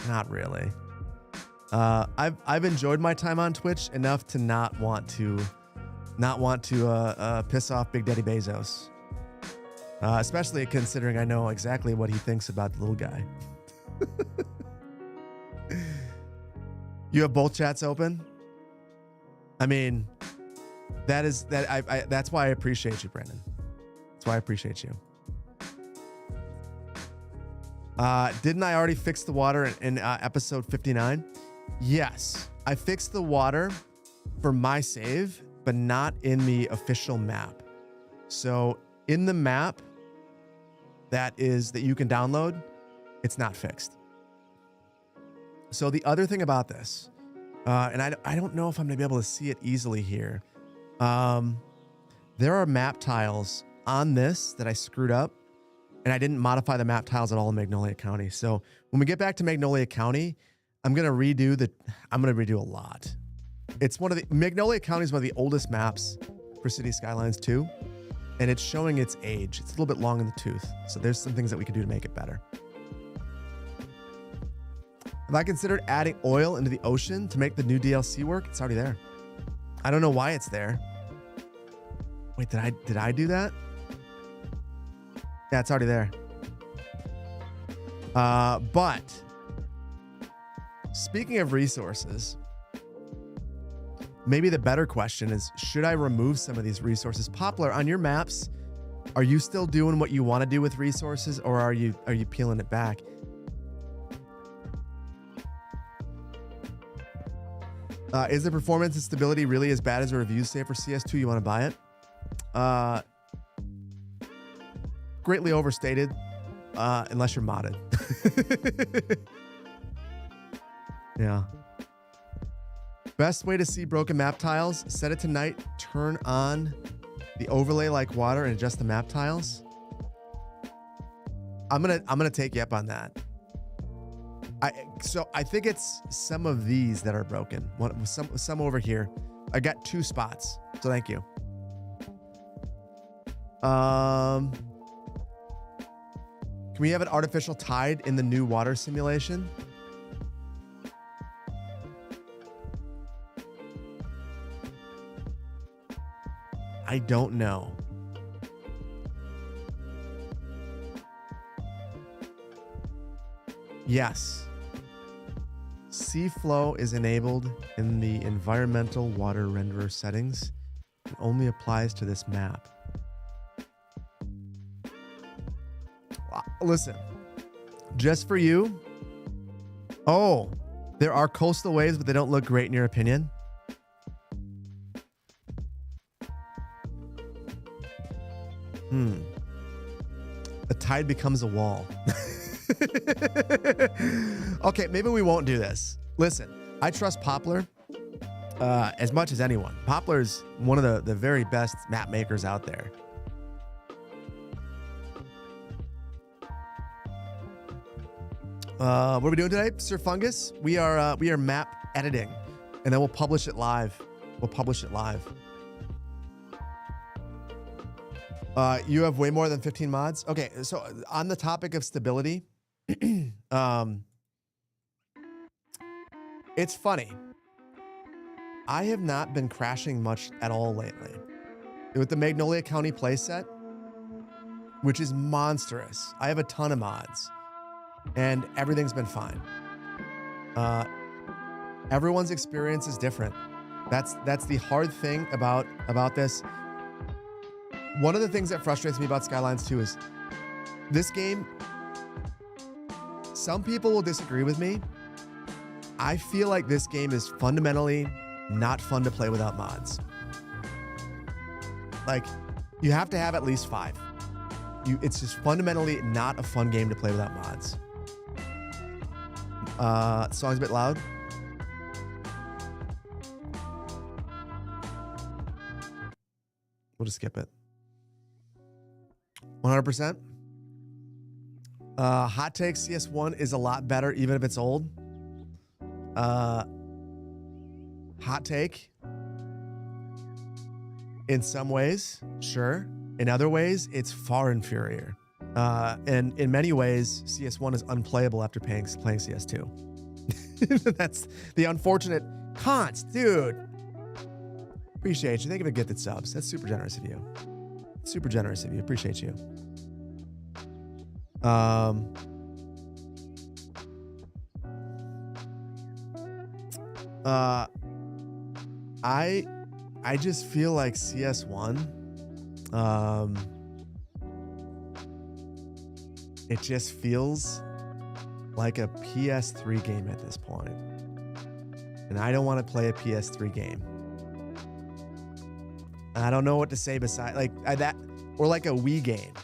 Not really. I've enjoyed my time on Twitch enough to not want to piss off Big Daddy Bezos. Especially considering I know exactly what he thinks about the little guy. You have both chats open? I mean, that's why I appreciate you, Brandon. That's why I appreciate you. Didn't I already fix the water in episode 59? Yes, I fixed the water for my save, but not in the official map. So in the map that you can download, it's not fixed. So the other thing about this, and I don't know if I'm gonna be able to see it easily here. There are map tiles on this that I screwed up, and I didn't modify the map tiles at all in Magnolia County. So when we get back to Magnolia County, I'm gonna redo a lot. Magnolia County is one of the oldest maps for City Skylines 2. And it's showing its age. It's a little bit long in the tooth. So there's some things that we can do to make it better. Have I considered adding oil into the ocean to make the new DLC work? It's already there. I don't know why it's there. Wait, did I do that? Yeah, it's already there. But speaking of resources, maybe the better question is, should I remove some of these resources? Poplar, on your maps, are you still doing what you want to do with resources, or are you peeling it back? Is the performance and stability really as bad as the reviews say for CS2? You want to buy it? Greatly overstated, unless you're modded. Yeah. Best way to see broken map tiles, set it to night, turn on the overlay like water, and adjust the map tiles. I'm gonna take you up on that. I think it's some of these that are broken. Some over here. I got 2 spots, so thank you. Can we have an artificial tide in the new water simulation? I don't know. Yes. Sea flow is enabled in the environmental water renderer settings. It only applies to this map. Listen, just for you. Oh, there are coastal waves, but they don't look great in your opinion. A tide becomes a wall. Okay, maybe we won't do this. Listen, I trust Poplar as much as anyone. Poplar's one of the very best map makers out there. What are we doing today, Sir Fungus? We are map editing, and then we'll publish it live. You have way more than 15 mods. Okay, so on the topic of stability, it's funny. I have not been crashing much at all lately. With the Magnolia County playset, which is monstrous. I have a ton of mods, and everything's been fine. Everyone's experience is different. That's the hard thing about this. One of the things that frustrates me about Skylines 2 is this game, some people will disagree with me. I feel like this game is fundamentally not fun to play without mods. Like, you have to have at least 5. It's just fundamentally not a fun game to play without mods. Song's a bit loud. We'll just skip it. 100%. Hot take, CS1 is a lot better even if it's old. Hot take. In some ways, sure. In other ways, it's far inferior. And in many ways, CS1 is unplayable after playing CS2. That's the unfortunate cons, dude. Appreciate you. Thank you for gifted subs. That's super generous of you. Super generous of you. Appreciate you. I just feel like CS1, it just feels like a PS3 game at this point. And I don't want to play a PS3 game. I don't know what to say besides that, or like a Wii game.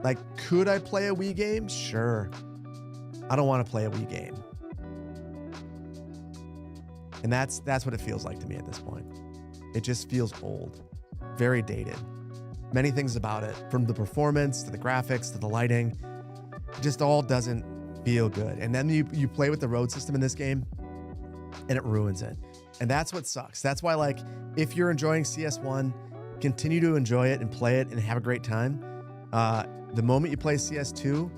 Like, could I play a Wii game? Sure. I don't want to play a Wii game. And that's what it feels like to me at this point. It just feels old, very dated. Many things about it, from the performance to the graphics to the lighting, it just all doesn't feel good. And then you play with the road system in this game, and it ruins it. And that's what sucks. That's why, like, if you're enjoying CS1, continue to enjoy it and play it and have a great time. The moment you play CS2,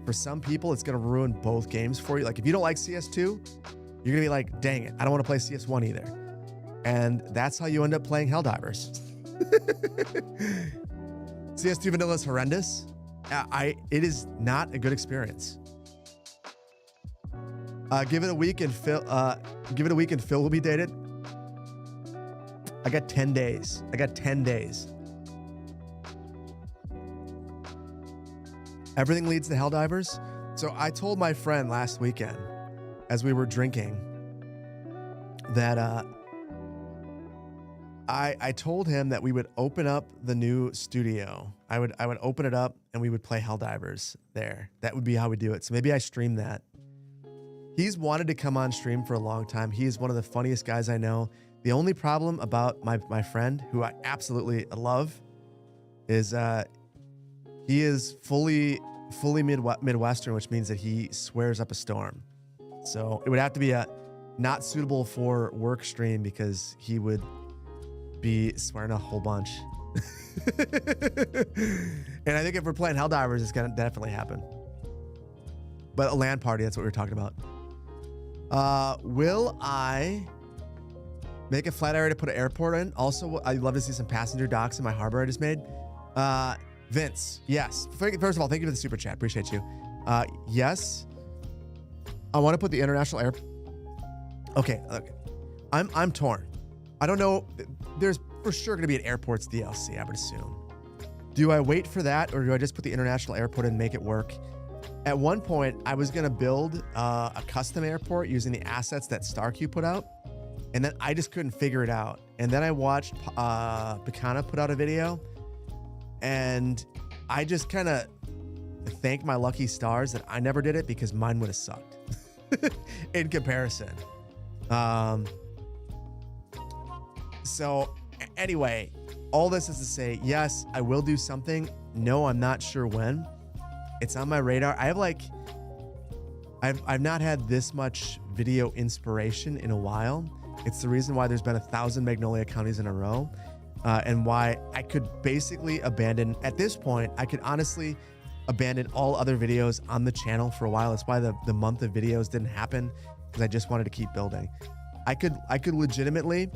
for some people, it's going to ruin both games for you. Like, if you don't like CS2, you're going to be like, dang it, I don't want to play CS1 either. And that's how you end up playing Helldivers. CS2 vanilla is horrendous. It is not a good experience. Give it a week and Phil will be dated. I got 10 days. Everything leads to Helldivers. So I told my friend last weekend, as we were drinking, that I told him that we would open up the new studio. I would open it up and we would play Helldivers there. That would be how we do it. So maybe I stream that. He's wanted to come on stream for a long time. He is one of the funniest guys I know. The only problem about my friend, who I absolutely love, is he is fully Midwestern, which means that he swears up a storm. So it would have to be a not suitable for work stream because he would be swearing a whole bunch. And I think if we're playing Helldivers, it's gonna definitely happen. But a LAN party, that's what we were talking about. Will I make a flat area to put an airport in? Also, I'd love to see some passenger docks in my harbor I just made. Vince, yes. First of all, thank you for the super chat. Appreciate you. Yes. I want to put the international air. Okay. I'm torn. I don't know. There's for sure going to be an airports DLC, I would assume. Do I wait for that, or do I just put the international airport in and make it work? At one point, I was going to build a custom airport using the assets that StarQ put out, and then I just couldn't figure it out. And then I watched Picana put out a video, and I just kind of thank my lucky stars that I never did it because mine would have sucked in comparison. So anyway, all this is to say, yes, I will do something. No, I'm not sure when. It's on my radar. I have like, I've not had this much video inspiration in a while. It's the reason why there's been 1,000 Magnolia counties in a row, and why I could basically abandon, at this point, I could honestly abandon all other videos on the channel for a while. That's why the month of videos didn't happen, because I just wanted to keep building. I could legitimately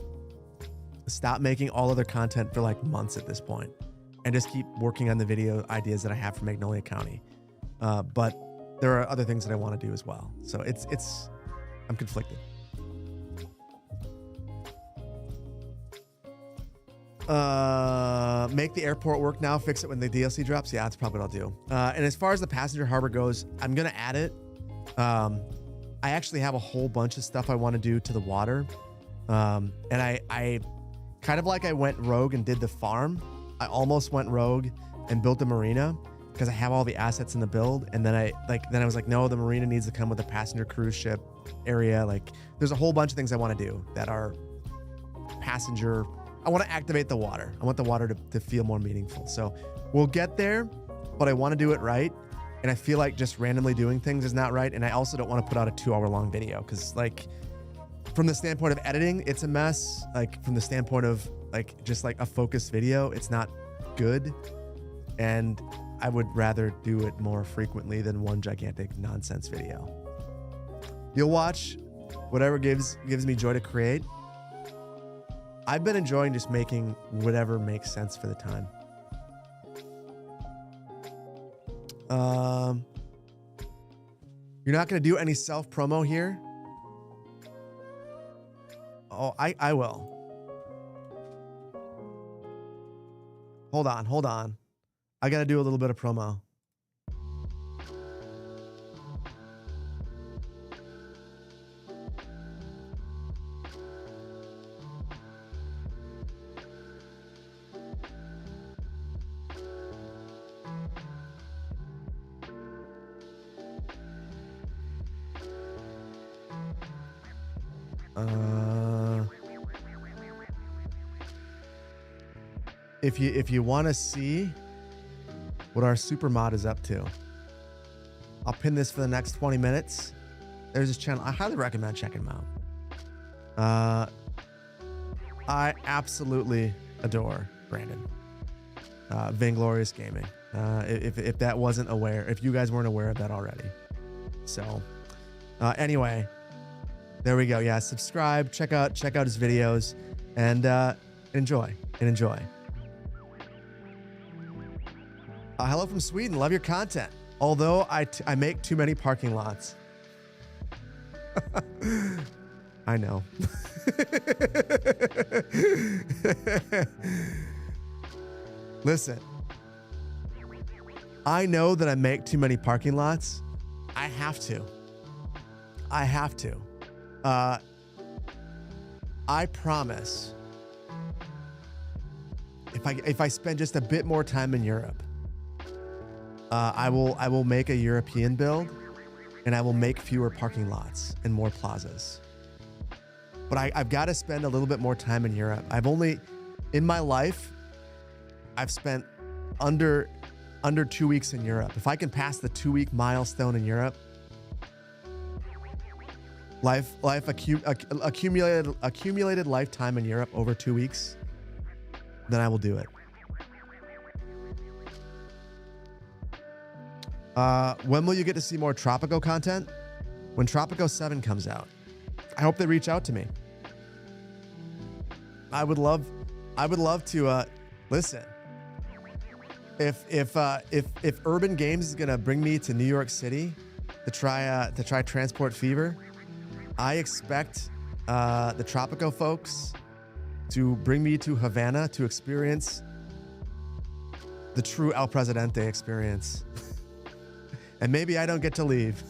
stop making all other content for like months at this point and just keep working on the video ideas that I have for Magnolia County. But there are other things that I want to do as well. So I'm conflicted. Make the airport work now, fix it when the DLC drops. Yeah, that's probably what I'll do. And as far as the passenger harbor goes, I'm going to add it. I actually have a whole bunch of stuff I want to do to the water. And I kind of like I went rogue and did the farm. I almost went rogue and built a marina because I have all the assets in the build. And then I was like, no, the marina needs to come with a passenger cruise ship area. Like there's a whole bunch of things I want to do that are passenger. I want to activate the water. I want the water to feel more meaningful. So we'll get there, but I want to do it right. And I feel like just randomly doing things is not right. And I also don't want to put out a 2-hour-long video because like from the standpoint of editing, it's a mess. Like from the standpoint of like just like a focused video, it's not good. And I would rather do it more frequently than one gigantic nonsense video. You'll watch whatever gives me joy to create. I've been enjoying just making whatever makes sense for the time. You're not going to do any self promo here? Oh, I will. Hold on. I got to do a little bit of promo. If you want to see what our super mod is up to, I'll pin this for the next 20 minutes. There's this channel. I highly recommend checking him out. I absolutely adore Brandon. Vainglorious Gaming. If that wasn't aware, if you guys weren't aware of that already. So anyway, there we go. Yeah, subscribe, check out his videos, and enjoy. Hello from Sweden. Love your content. Although I make too many parking lots. I know. Listen. I know that I make too many parking lots. I have to. I promise. If I spend just a bit more time in Europe, I will make a European build, and I will make fewer parking lots and more plazas. But I've got to spend a little bit more time in Europe. In my life, I've spent under 2 weeks in Europe. If I can pass the 2-week milestone in Europe, accumulated lifetime in Europe over 2 weeks, then I will do it. When will you get to see more Tropico content? When Tropico 7 comes out. I hope they reach out to me. I would love to listen. If Urban Games is gonna bring me to New York City to try Transport Fever, I expect the Tropico folks to bring me to Havana to experience the true El Presidente experience. And maybe I don't get to leave.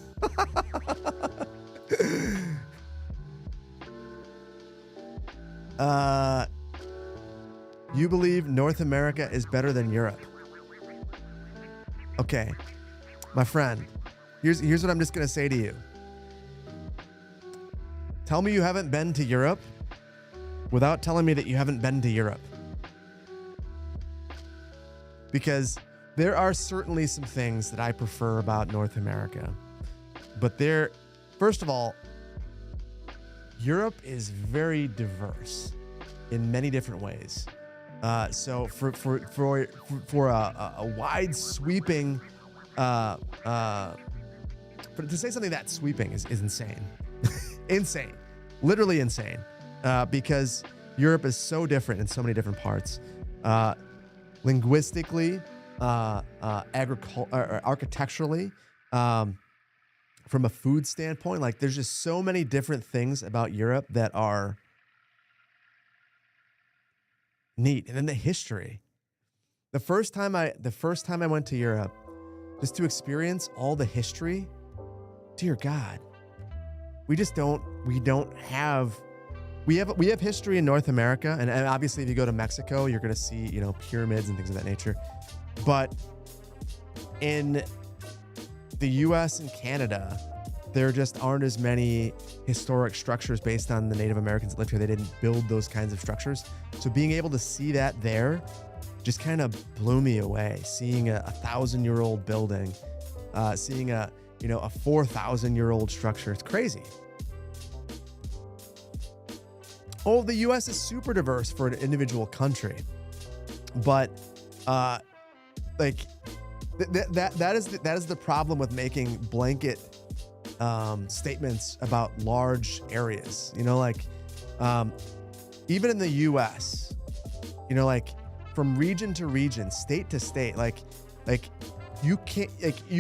You believe North America is better than Europe? Okay. My friend, here's what I'm just going to say to you. Tell me you haven't been to Europe without telling me that you haven't been to Europe. Because there are certainly some things that I prefer about North America. But first of all, Europe is very diverse in many different ways. So for a wide sweeping, to say something that sweeping is insane. Insane. Literally insane. Because Europe is so different in so many different parts. Linguistically, architecturally, from a food standpoint, like there's just so many different things about Europe that are neat. And then the history. The first time I went to Europe, just to experience all the history, dear God, we have history in North America, and obviously if you go to Mexico, you're going to see, pyramids and things of that nature. But in the US and Canada, there just aren't as many historic structures based on the Native Americans that lived here. They didn't build those kinds of structures. So being able to see that there just kind of blew me away. Seeing a 1,000-year-old building, seeing a 4,000-year-old structure. It's crazy. Oh, the U.S. is super diverse for an individual country, but that is the problem with making blanket statements about large areas. Even in the U.S., from region to region, state to state, you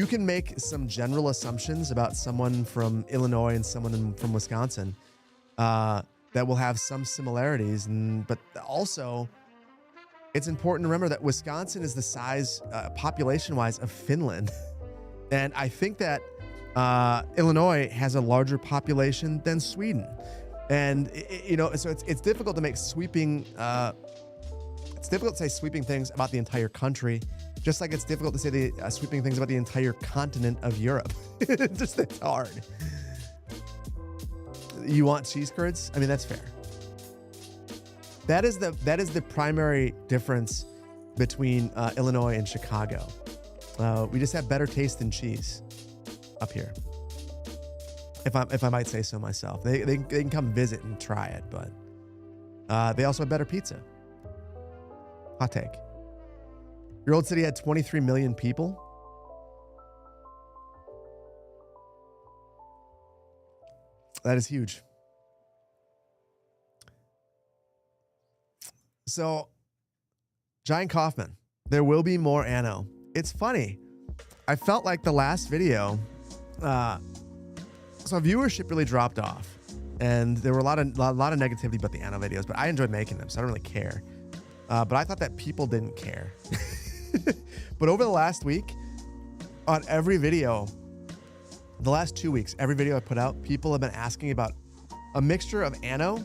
can make some general assumptions about someone from Illinois and someone from Wisconsin. That will have some similarities, but also it's important to remember that Wisconsin is the size, population-wise, of Finland, and I think that Illinois has a larger population than Sweden, and so it's difficult to make sweeping. It's difficult to say sweeping things about the entire country, just like it's difficult to say the sweeping things about the entire continent of Europe. It's hard. You want cheese curds? I mean, that's fair. That is the primary difference between Illinois and Chicago. We just have better taste in cheese up here, if I might say so myself. They can come visit and try it, but they also have better pizza. Hot take. Your old city had 23 million people. That is huge. So, Giant Kaufman, there will be more Anno. It's funny. I felt like the last video, so viewership really dropped off, and there were a lot of negativity about the Anno videos. But I enjoyed making them, so I don't really care. But I thought that people didn't care. But over the last week, on every video. The last 2 weeks, every video I put out, people have been asking about a mixture of Anno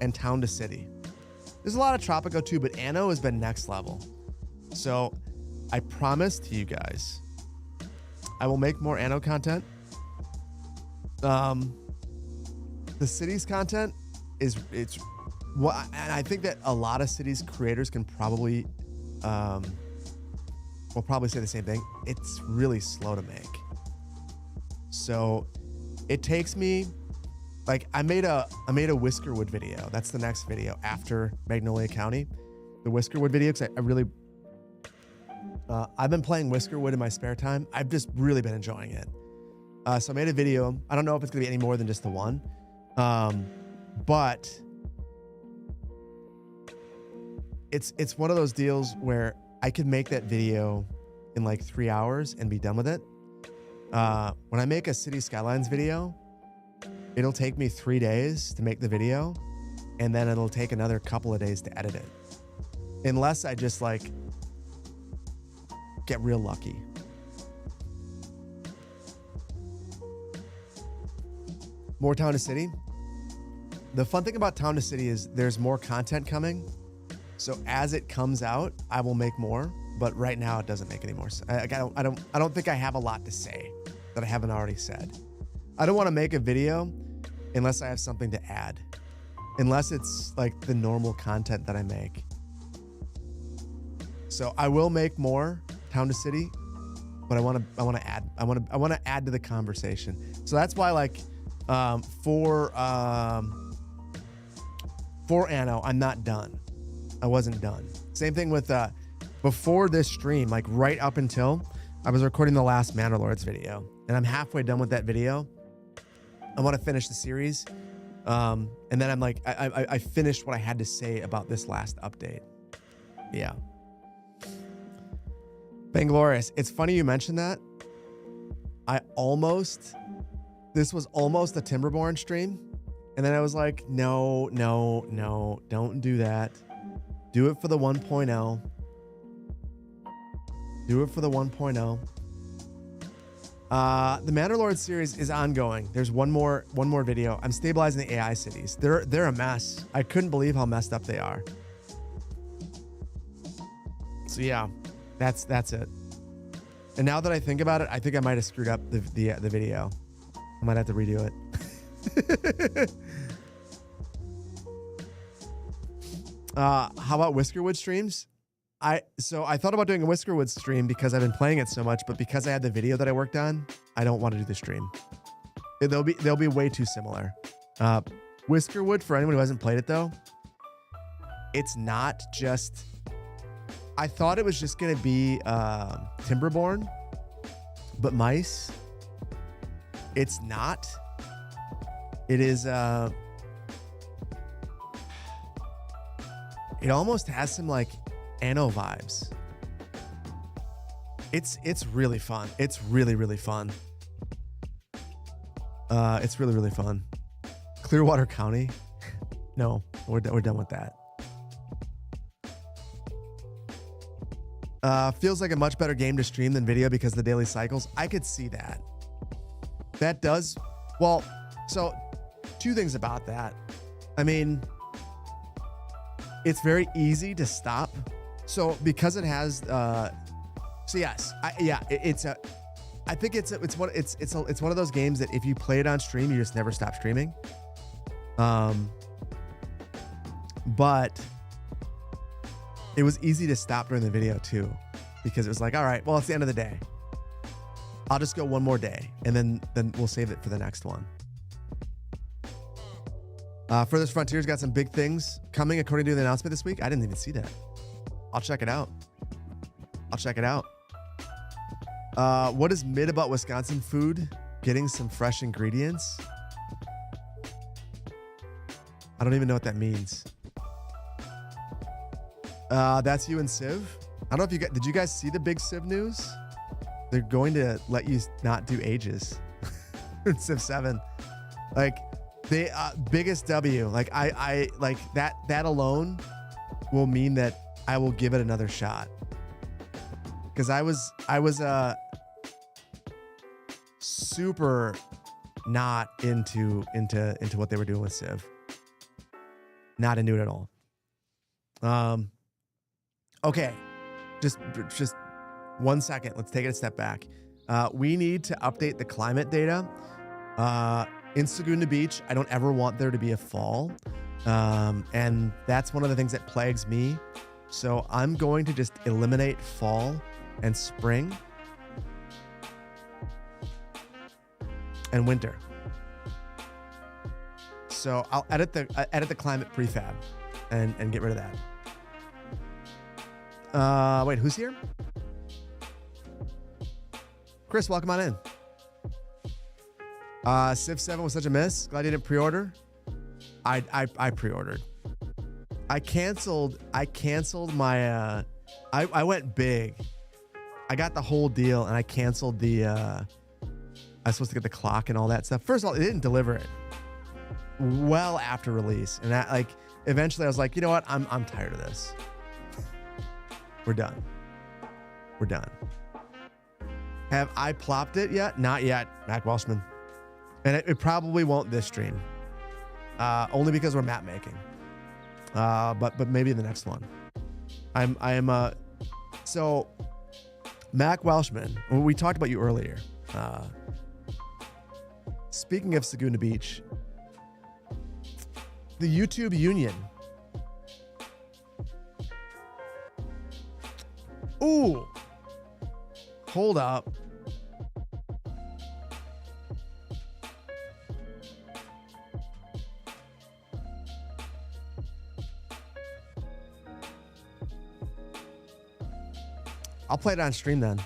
and Town to City. There's a lot of Tropico too, but Anno has been next level. So I promise to you guys, I will make more Anno content. The cities content and I think that a lot of cities creators can probably, will probably say the same thing. It's really slow to make. So it takes me, I made a Whiskerwood video. That's the next video after Magnolia County, the Whiskerwood video. Cause I really, I've been playing Whiskerwood in my spare time. I've just really been enjoying it. So I made a video. I don't know if it's gonna be any more than just the one. But it's one of those deals where I could make that video in 3 hours and be done with it. When I make a City Skylines video, it'll take me 3 days to make the video, and then it'll take another couple of days to edit it. Unless I just get real lucky. More Town to City. The fun thing about Town to City is there's more content coming. So as it comes out, I will make more. but right now it doesn't make any more sense. I don't think I have a lot to say that I haven't already said. I don't want to make a video unless I have something to add, unless it's like the normal content that I make. So I will make more Town to City, but I want to add to the conversation. So that's why, like, for Anno, I'm not done. I wasn't done. Same thing with before this stream, like right up until I was recording the last Mandalords video, and I'm halfway done with that video. I want to finish the series, and then I'm like, I finished what I had to say about this last update. Yeah. Banglorious. It's funny you mentioned that. This was almost a Timberborn stream. And then I was like, no, don't do that. Do it for the 1.0. Do it for the 1.0. The Mandalorian series is ongoing. There's one more video. I'm stabilizing the AI cities. They're a mess. I couldn't believe how messed up they are. So yeah, that's it. And now that I think about it, I think I might have screwed up the video. I might have to redo it. How about Whiskerwood streams? I thought about doing a Whiskerwood stream because I've been playing it so much, but because I had the video that I worked on, I don't want to do the stream. They'll be way too similar. Whiskerwood, for anyone who hasn't played it though, it's not just. I thought it was just gonna be Timberborn, but mice. It's not. It is. It almost has some like Anno vibes. It's really fun. It's really fun. It's really fun. Clearwater County. No, we're done with that. Feels like a much better game to stream than video because of the daily cycles. I could see that. That does. Well, so two things about that. I mean, it's very easy to stop. So because it has, so yes, I think it's one of those games that if you play it on stream, you just never stop streaming. But it was easy to stop during the video too, because it was like, all right, well, it's the end of the day. I'll just go one more day, and then we'll save it for the next one. Furthest Frontier's got some big things coming according to the announcement this week. I didn't even see that. I'll check it out. What is mid about Wisconsin food? Getting some fresh ingredients? I don't even know what that means. That's you and Civ. I don't know if did you guys see the big Civ news? They're going to let you not do ages in Civ 7. Like, the biggest W. Like, I like that alone will mean that I will give it another shot. Because I was super not into what they were doing with Civ. Not into it at all. Okay, just 1 second. Let's take it a step back. We need to update the climate data. In Segunda Beach, I don't ever want there to be a fall. And that's one of the things that plagues me. So I'm going to just eliminate fall and spring and winter. So I'll edit the climate prefab and get rid of that. Wait, who's here? Chris, welcome on in. Civ 7 was such a miss. Glad you didn't pre-order. I pre-ordered. I canceled my I went big. I got the whole deal and I canceled the I was supposed to get the clock and all that stuff. First of all, it didn't deliver it well after release. And that, like, eventually I was like, you know what? I'm tired of this. We're done. Have I plopped it yet? Not yet, Mac Welshman. And it probably won't this stream. Only because we're map making. But maybe the next one. So, Mac Welshman, we talked about you earlier. Speaking of Segunda Beach, the YouTube Union. Ooh. Hold up. I'll play it on stream then.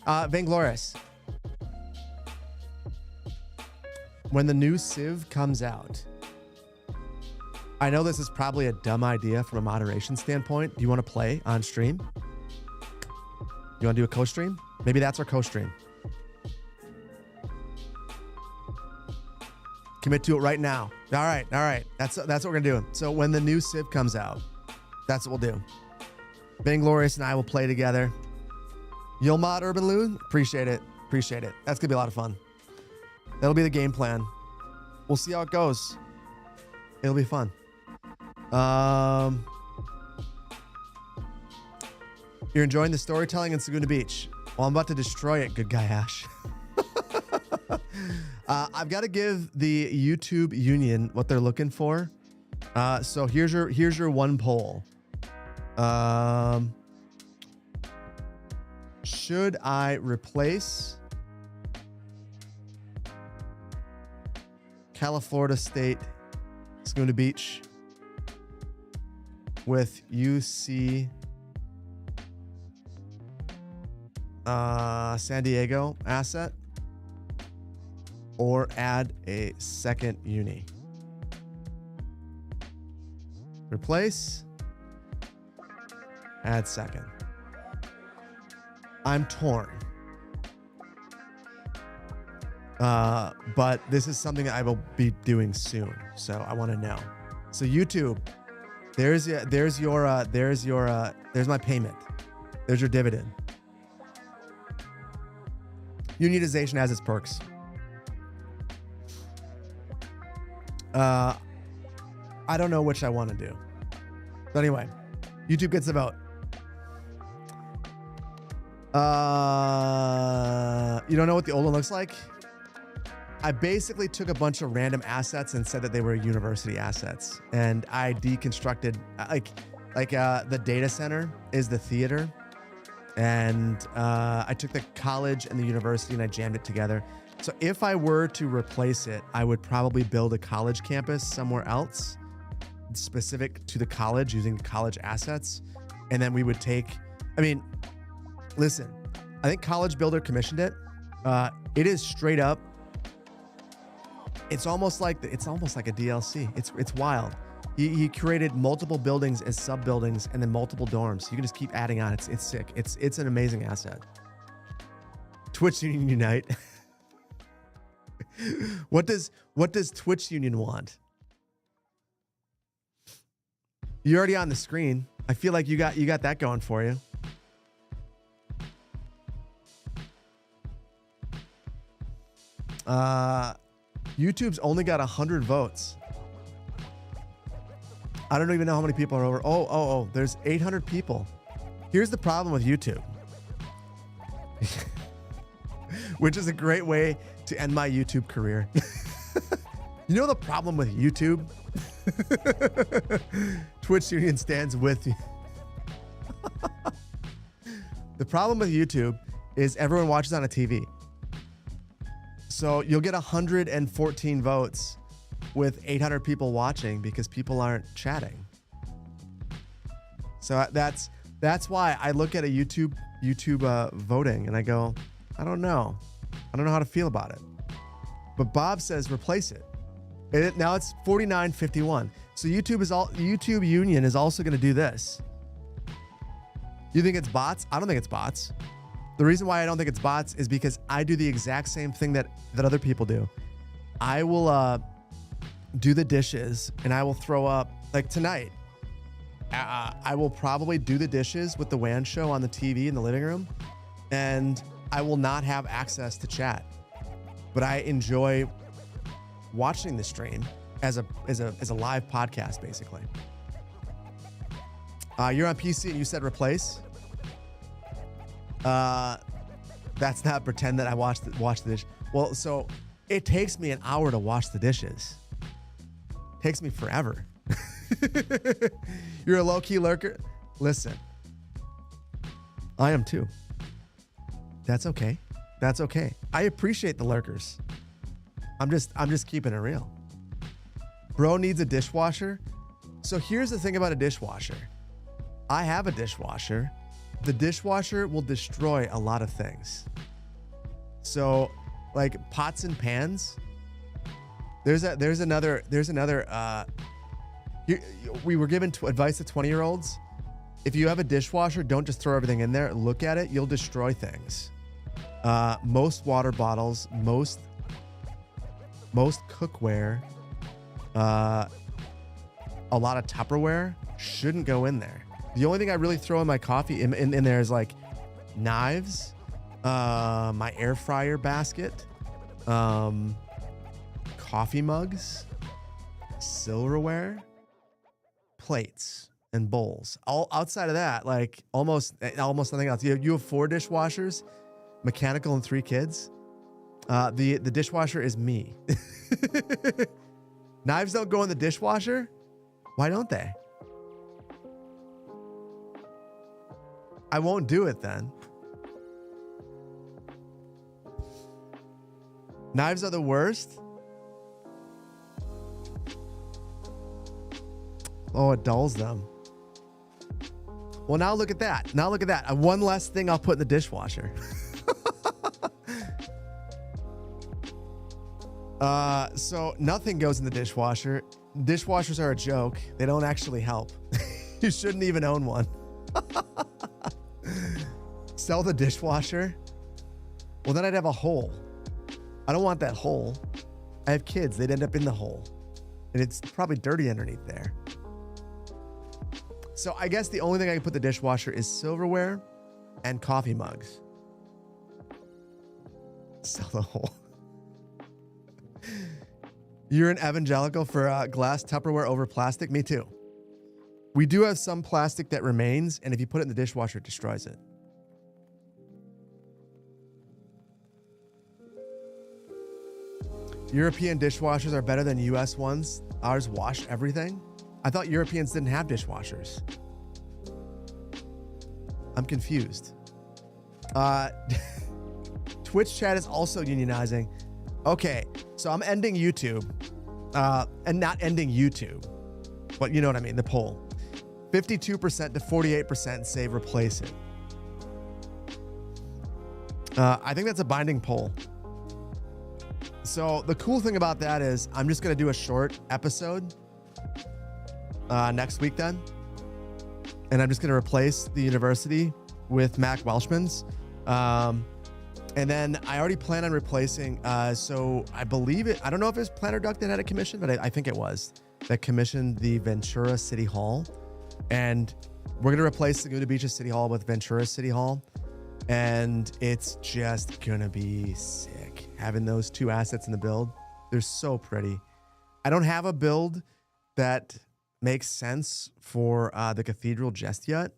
Vainglorious. When the new Civ comes out, I know this is probably a dumb idea from a moderation standpoint. Do you want to play on stream? You want to do a co-stream? Maybe that's our co-stream. Commit to it right now. All right. That's what we're gonna do. So when the new Civ comes out, that's what we'll do. Vainglorious and I will play together. You'll mod Urban Loon? Appreciate it. That's gonna be a lot of fun. That'll be the game plan. We'll see how it goes. It'll be fun. You're enjoying the storytelling in Segunda Beach. Well, I'm about to destroy it, good guy Ash. I've got to give the YouTube Union what they're looking for. So here's your one poll. Should I replace California State Segunda Beach with UC San Diego asset, or add a second uni? Replace, add second. I'm torn. But this is something I will be doing soon, so I want to know. So YouTube, there's my payment. There's your dividend. Unionization has its perks. I don't know which I want to do. But anyway, YouTube gets the vote. You don't know what the old one looks like? I basically took a bunch of random assets and said that they were university assets, and I deconstructed the data center is the theater, and I took the college and the university and I jammed it together. So if I were to replace it, I would probably build a college campus somewhere else specific to the college using the college assets, and then we would take. I mean, listen, I think College Builder commissioned it. It is straight up. It's almost like a DLC. It's wild. He created multiple buildings as sub buildings and then multiple dorms. You can just keep adding on. It's sick. It's an amazing asset. Twitch Union Unite. What does Twitch Union want? You're already on the screen. I feel like you got that going for you. YouTube's only got 100 votes. I don't even know how many people are over. Oh, there's 800 people. Here's the problem with YouTube. Which is a great way to end my YouTube career. You know the problem with YouTube? Twitch Union stands with you. The problem with YouTube is everyone watches on a TV. So you'll get 114 votes with 800 people watching because people aren't chatting. So that's why I look at a YouTube voting and I go, I don't know how to feel about it. But Bob says replace it. Now it's 49-51. So YouTube Union is also going to do this. You think it's bots? I don't think it's bots. The reason why I don't think it's bots is because I do the exact same thing that other people do. I will do the dishes and I will throw up, like tonight, I will probably do the dishes with the WAN show on the TV in the living room, and I will not have access to chat. But I enjoy watching the stream as a live podcast, basically. You're on PC and you said replace. That's not pretend that I wash the dish. Well, so it takes me an hour to wash the dishes. Takes me forever. You're a low-key lurker. Listen, I am too. That's okay. That's okay. I appreciate the lurkers. I'm just keeping it real. Bro needs a dishwasher. So here's the thing about a dishwasher. I have a dishwasher. The dishwasher will destroy a lot of things. So like pots and pans. There's another we were given advice to 20-year-olds. If you have a dishwasher, don't just throw everything in there. Look at it. You'll destroy things. Most water bottles, most cookware, a lot of Tupperware shouldn't go in there. The only thing I really throw in my coffee in there is like knives, my air fryer basket, coffee mugs, silverware, plates, and bowls. All outside of that, like almost nothing else. You have 4 dishwashers, mechanical, and 3 kids. The dishwasher is me. Knives don't go in the dishwasher. Why don't they? I won't do it then. Knives are the worst. Oh, it dulls them. Well, now look at that. Now look at that. One less thing I'll put in the dishwasher. So nothing goes in the dishwasher. Dishwashers are a joke. They don't actually help. You shouldn't even own one. Sell the dishwasher? Well, then I'd have a hole. I don't want that hole. I have kids. They'd end up in the hole. And it's probably dirty underneath there. So I guess the only thing I can put in the dishwasher is silverware and coffee mugs. Sell the hole. You're an evangelical for glass Tupperware over plastic? Me too. We do have some plastic that remains, and if you put it in the dishwasher, it destroys it. European dishwashers are better than US ones. Ours wash everything. I thought Europeans didn't have dishwashers. I'm confused. Twitch chat is also unionizing. Okay, so I'm ending YouTube. And not ending YouTube. But you know what I mean, the poll. 52% to 48% say replace it. I think that's a binding poll. So the cool thing about that is I'm just going to do a short episode next week then. And I'm just going to replace the university with Mac Welshman's. And then I already plan on replacing, so I believe it, I don't know if it's Planner Duck that had a commission, but I think it was, that commissioned the Ventura City Hall. And we're going to replace Segunda Beach's City Hall with Ventura City Hall. And it's just going to be sick having those 2 assets in the build. They're so pretty. I don't have a build that makes sense for the cathedral just yet,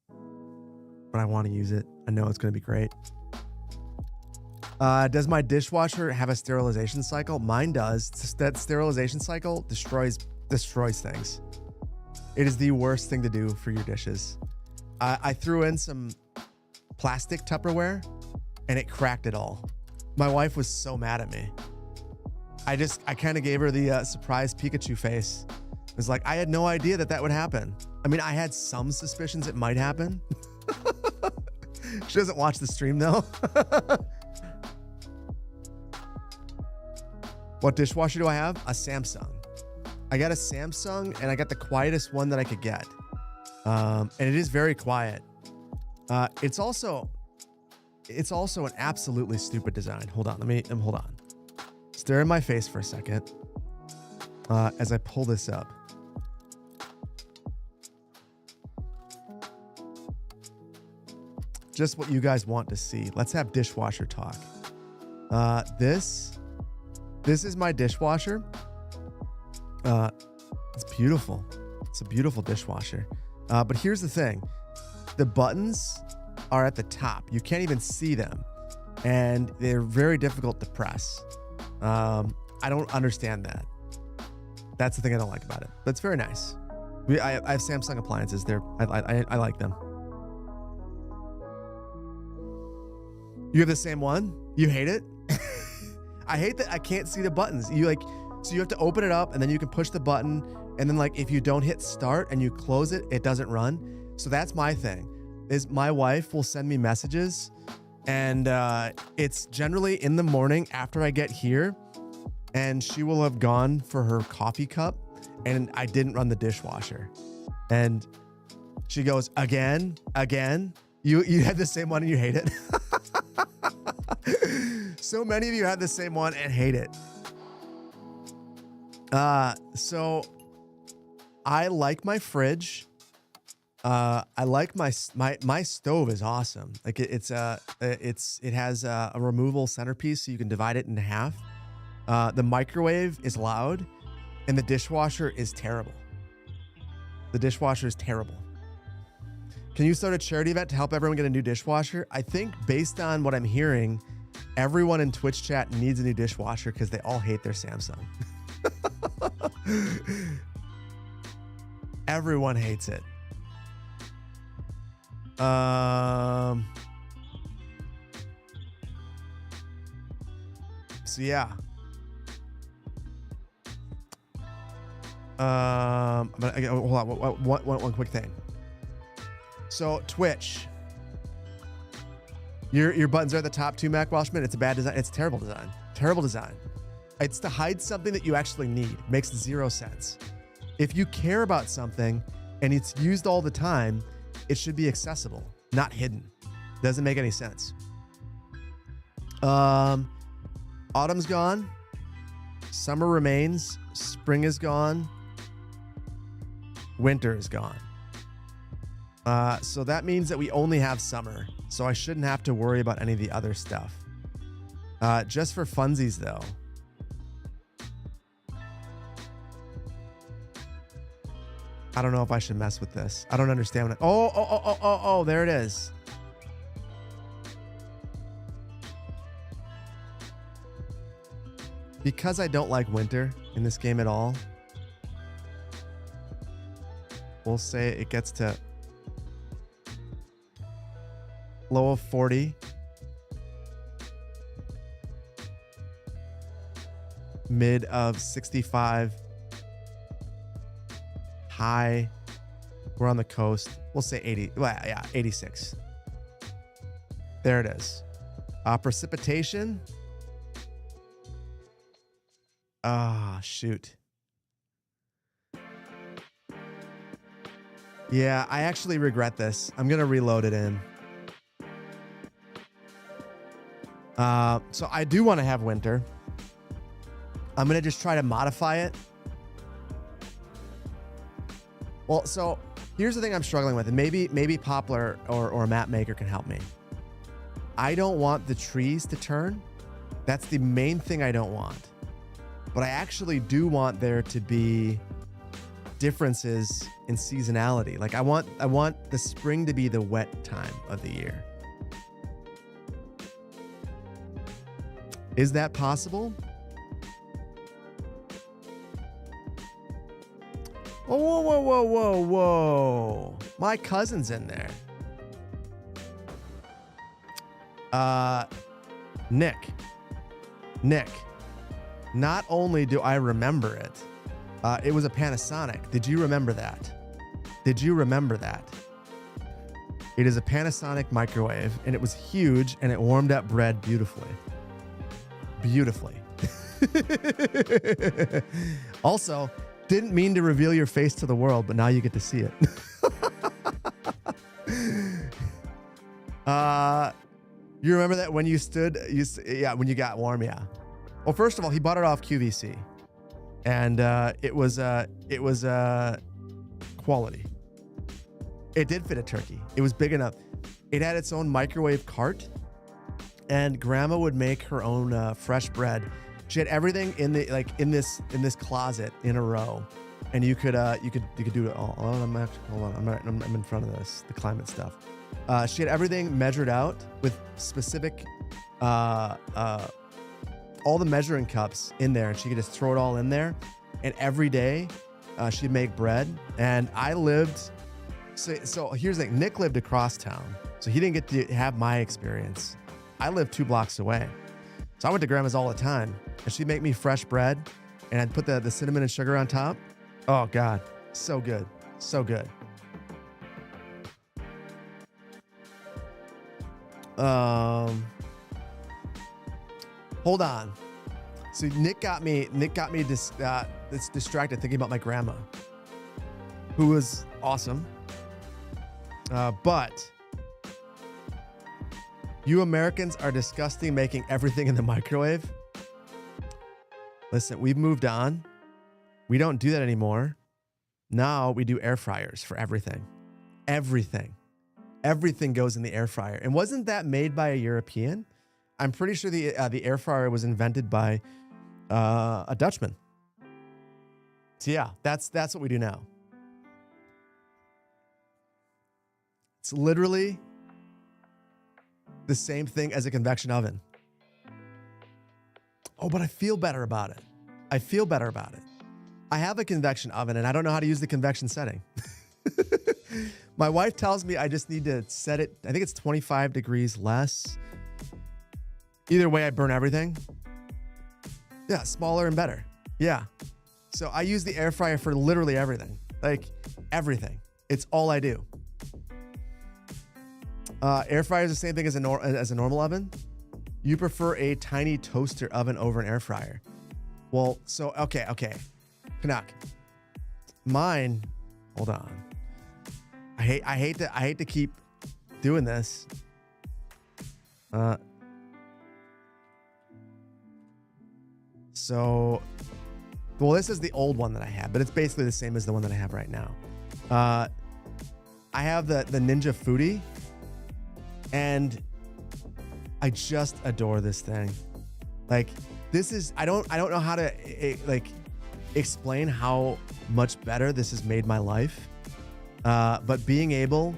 but I want to use it. I know it's going to be great. Does my dishwasher have a sterilization cycle? Mine does. That sterilization cycle destroys things. It is the worst thing to do for your dishes. I threw in some plastic Tupperware and it cracked it all. My wife was so mad at me. I kind of gave her the surprise Pikachu face. It was like, I had no idea that would happen. I mean, I had some suspicions it might happen. She doesn't watch the stream though. What dishwasher do I have? A Samsung. I got a Samsung and I got the quietest one that I could get. And it is very quiet. It's also an absolutely stupid design. Hold on, hold on. Stare in my face for a second as I pull this up. Just what you guys want to see. Let's have dishwasher talk. This is my dishwasher. It's beautiful. It's a beautiful dishwasher. But here's the thing. The buttons are at the top. You can't even see them. And they're very difficult to press. I don't understand that. That's the thing I don't like about it. But it's very nice. I have Samsung appliances. I like them. You have the same one? You hate it? I hate that I can't see the buttons. So you have to open it up and then you can push the button. And then like if you don't hit start and you close it, it doesn't run. So that's my thing. Is my wife will send me messages and it's generally in the morning after I get here and she will have gone for her coffee cup and I didn't run the dishwasher. And she goes, again? You had the same one and you hate it? So many of you have the same one and hate it. So I like my fridge. I like my stove is awesome. Like it has a removable centerpiece so you can divide it in half. The microwave is loud and the dishwasher is terrible. The dishwasher is terrible. Can you start a charity event to help everyone get a new dishwasher? I think based on what I'm hearing, everyone in Twitch chat needs a new dishwasher because they all hate their Samsung. Everyone hates it. So yeah. But again, hold on. One quick thing. So Twitch, your buttons are at the top too, Mac Welshman. It's a bad design. It's terrible design. Terrible design. It's to hide something that you actually need. Makes zero sense. If you care about something and it's used all the time, it should be accessible, not hidden. Doesn't make any sense. Autumn's gone. Summer remains. Spring is gone. Winter is gone. So that means that we only have summer. So I shouldn't have to worry about any of the other stuff. Just for funsies, though. I don't know if I should mess with this. I don't understand what oh, there it is. Because I don't like winter in this game at all, we'll say it gets to low of 40. Mid of 65. High. We're on the coast. We'll say 80. Well, yeah, 86. There it is. Precipitation. Shoot. Yeah, I actually regret this. I'm going to reload it in. So I do want to have winter. I'm going to just try to modify it. Well, so here's the thing I'm struggling with, and maybe Poplar or a map maker can help me. I don't want the trees to turn. That's the main thing I don't want. But I actually do want there to be differences in seasonality. Like I want the spring to be the wet time of the year. Is that possible? Whoa. My cousin's in there. Nick. Not only do I remember it, it was a Panasonic. Did you remember that? It is a Panasonic microwave, and it was huge, and it warmed up bread beautifully. Also, didn't mean to reveal your face to the world, but now you get to see it. You remember that when you stood, when you got warm, yeah. Well, first of all, he bought it off QVC, and it was quality. It did fit a turkey. It was big enough. It had its own microwave cart, and Grandma would make her own fresh bread. She had everything in this closet in a row, and you could do it all. Hold on, I'm in front of this, the climate stuff. She had everything measured out with specific, all the measuring cups in there, and she could just throw it all in there. And every day, she'd make bread. And I lived. So here's the thing: Nick lived across town, so he didn't get to have my experience. I lived 2 blocks away, so I went to grandma's all the time, and she'd make me fresh bread, and I'd put the cinnamon and sugar on top. Oh God, so good, so good. Hold on. So Nick got me distracted thinking about my grandma, who was awesome. But you Americans are disgusting, making everything in the microwave. Listen, we've moved on. We don't do that anymore. Now we do air fryers for everything. Everything goes in the air fryer. And wasn't that made by a European? I'm pretty sure the air fryer was invented by a Dutchman. So yeah, that's what we do now. It's literally the same thing as a convection oven. Oh, but I feel better about it. I have a convection oven and I don't know how to use the convection setting. My wife tells me I just need to set it. I think it's 25 degrees less. Either way, I burn everything. Yeah, smaller and better. Yeah. So I use the air fryer for literally everything. Like everything. It's all I do. Air fryer is the same thing as a normal oven. You prefer a tiny toaster oven over an air fryer. Well, so okay. Canuck. Mine. Hold on. I hate to keep doing this. So, well, this is the old one that I have, but it's basically the same as the one that I have right now. I have the Ninja Foodie, and I just adore this thing. Like, this is, I don't know how to explain how much better this has made my life. But being able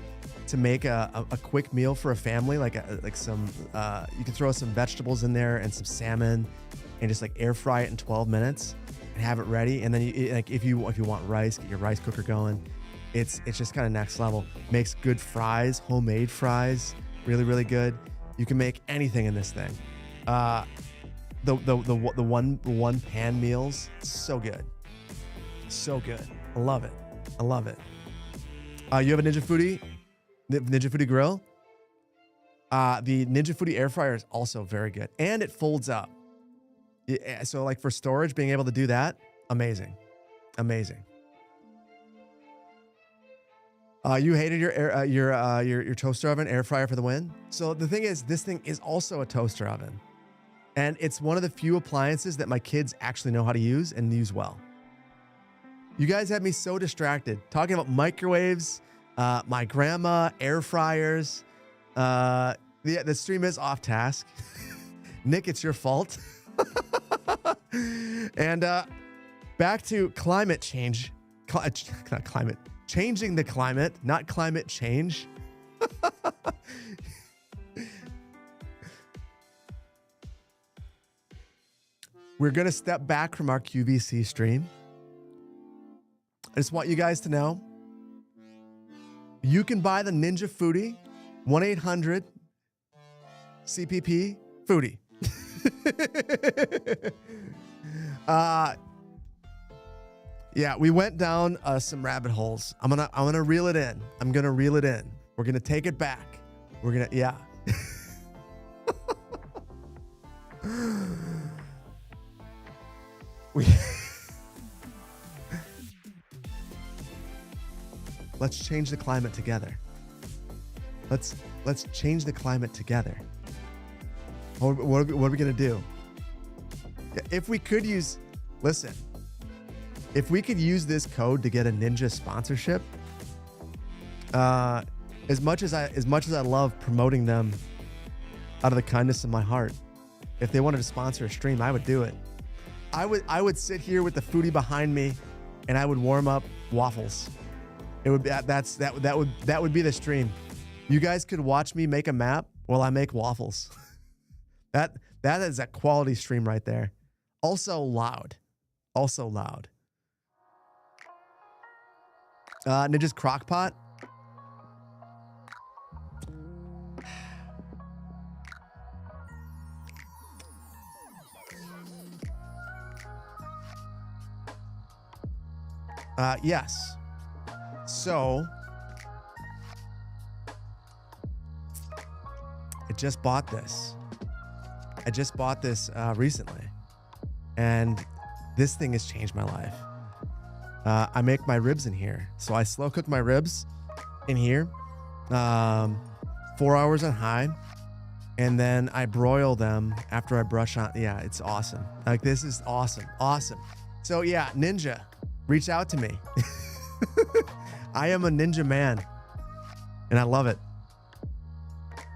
to make a quick meal for a family, like some, you can throw some vegetables in there and some salmon, and just like air fry it in 12 minutes and have it ready. And then if you want rice, get your rice cooker going. It's just kind of next level. Makes good fries, homemade fries, really, really good. You can make anything in this thing. The one pan meals, so good. So good. I love it. You have a Ninja Foodie? The Ninja Foodie grill? The Ninja Foodie air fryer is also very good. And it folds up. Yeah, so like for storage, being able to do that, amazing. You hated your toaster oven, air fryer for the win. So the thing is, this thing is also a toaster oven. And it's one of the few appliances that my kids actually know how to use and use well. You guys had me so distracted talking about microwaves, my grandma, air fryers. The stream is off task. Nick, it's your fault. And back to climate change. Not climate. Changing the climate, not climate change. We're going to step back from our QVC stream. I just want you guys to know, you can buy the Ninja Foodie, 1-800-CPP Foodie. Yeah, we went down some rabbit holes. I'm gonna reel it in. We're gonna take it back. Yeah. Let's change the climate together. Let's change the climate together. What are we gonna do? If we could use this code to get a Ninja sponsorship, as much as I love promoting them out of the kindness of my heart, if they wanted to sponsor a stream, I would do it. I would sit here with the foodie behind me, and I would warm up waffles. It would be that would be the stream. You guys could watch me make a map while I make waffles. That is a quality stream right there. Also loud. Also loud. Ninja's Crockpot. Yes. So I just bought this. Recently, and this thing has changed my life. I make my ribs in here, so I slow cook my ribs in here, 4 hours on high, and then I broil them after I brush on. Yeah, it's awesome. Like, this is awesome. So yeah, Ninja, reach out to me. I am a ninja man, and I love it.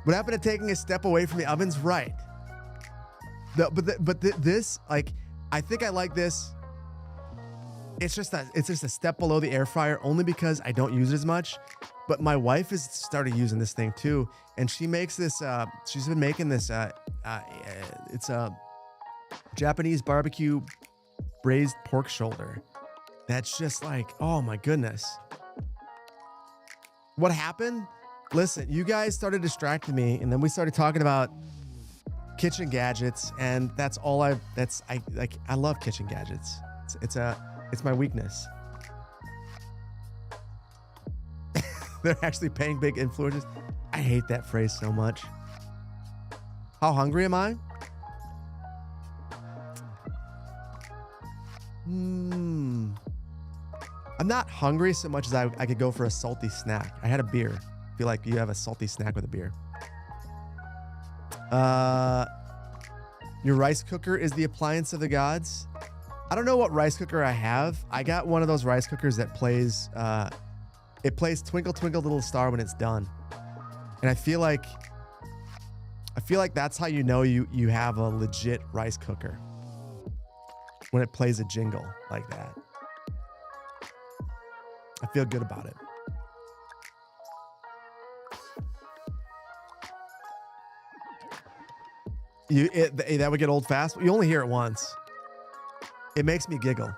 What happened to taking a step away from the ovens? Right. This, like, I think I like this. It's just a step below the air fryer, only because I don't use it as much. But my wife has started using this thing too, and she makes this. She's been making this. It's a Japanese barbecue braised pork shoulder. That's just like, oh my goodness. What happened? Listen, you guys started distracting me, and then we started talking about kitchen gadgets, and that's all I love kitchen gadgets. It's my weakness. They're actually paying big influencers. I hate that phrase so much. How hungry am I? I'm not hungry so much as I could go for a salty snack. I had a beer. I feel like you have a salty snack with a beer. Your rice cooker is the appliance of the gods. I don't know what rice cooker I have. I got one of those rice cookers that plays, it plays Twinkle Twinkle Little Star when it's done. And I feel like that's how you know you have a legit rice cooker. When it plays a jingle like that. I feel good about it. That would get old fast. You only hear it once. It makes me giggle.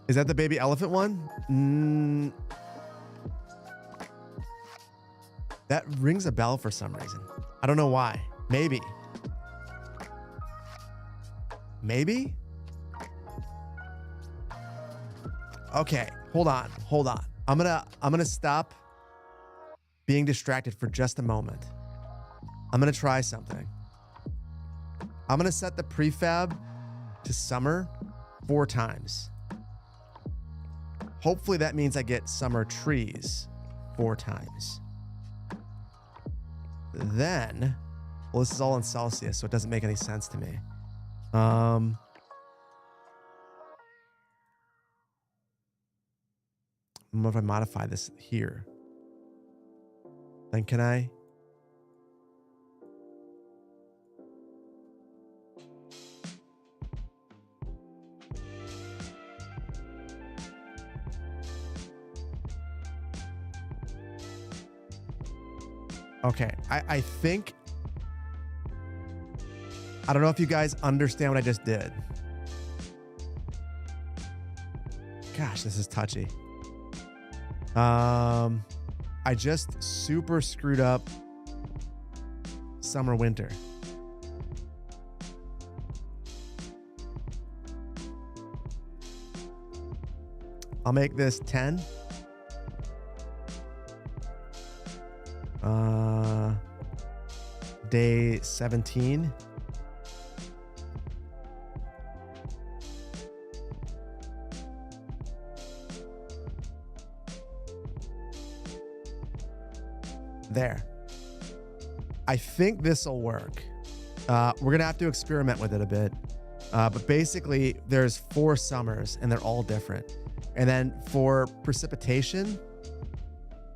Is that the baby elephant one? That rings a bell for some reason. I don't know why. Maybe. Okay, hold on. I'm gonna stop being distracted for just a moment. I'm gonna try something. I'm gonna set the prefab to summer 4 times. Hopefully that means I get summer trees 4 times. Then, well, this is all in Celsius, so it doesn't make any sense to me. What if I modify this here? Then can I? Okay, I think, I don't know if you guys understand what I just did. Gosh, this is touchy. I just super screwed up summer winter. I'll make this 10. Day 17. There. I think this will work. We're going to have to experiment with it a bit. But basically, there's 4 summers, and they're all different. And then for precipitation,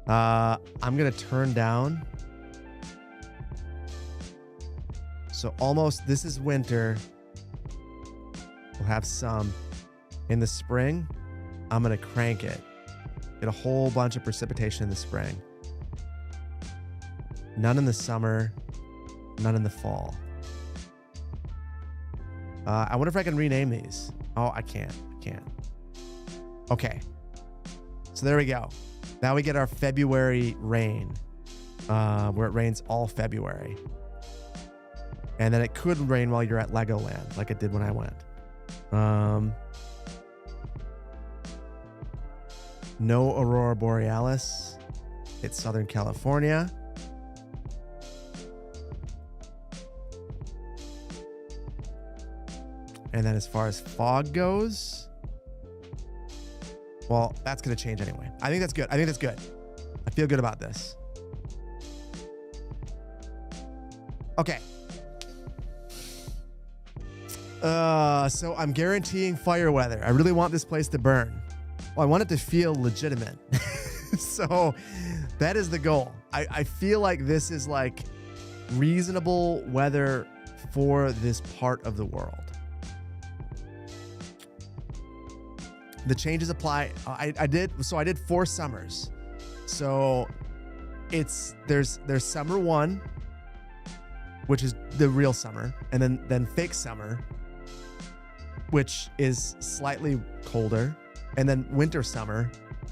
I'm going to turn down So almost, this is winter. We'll have some. In the spring, I'm going to crank it. Get a whole bunch of precipitation in the spring. None in the summer. None in the fall. I wonder if I can rename these. Oh, I can't. Okay. So there we go. Now we get our February rain, where it rains all February. And then it could rain while you're at Legoland, like it did when I went. No Aurora Borealis. It's Southern California. And then as far as fog goes, well, that's going to change anyway. I think that's good. I feel good about this. Okay. So I'm guaranteeing fire weather. I really want this place to burn. Well, I want it to feel legitimate. So that is the goal. I feel like this is like reasonable weather for this part of the world. The changes apply. I did 4 summers. So there's summer 1, which is the real summer, and then fake summer, which is slightly colder, and then winter summer,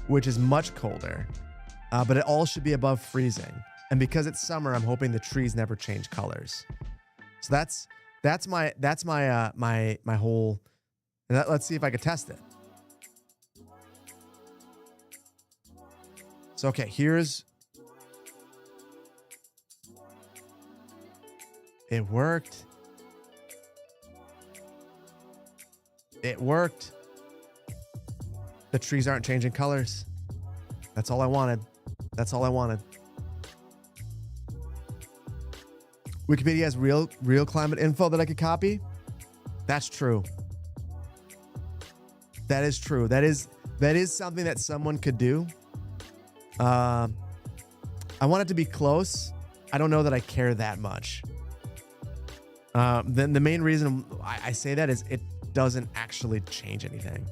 which is much colder. But it all should be above freezing. And because it's summer, I'm hoping the trees never change colors. So that's my whole. Let's see if I can test it. So, okay, it worked. It worked. The trees aren't changing colors. That's all I wanted. Wikipedia has real climate info that I could copy. That's true. That is true. That is something that someone could do. I want it to be close. I don't know that I care that much. Then the main reason I say that is it doesn't actually change anything.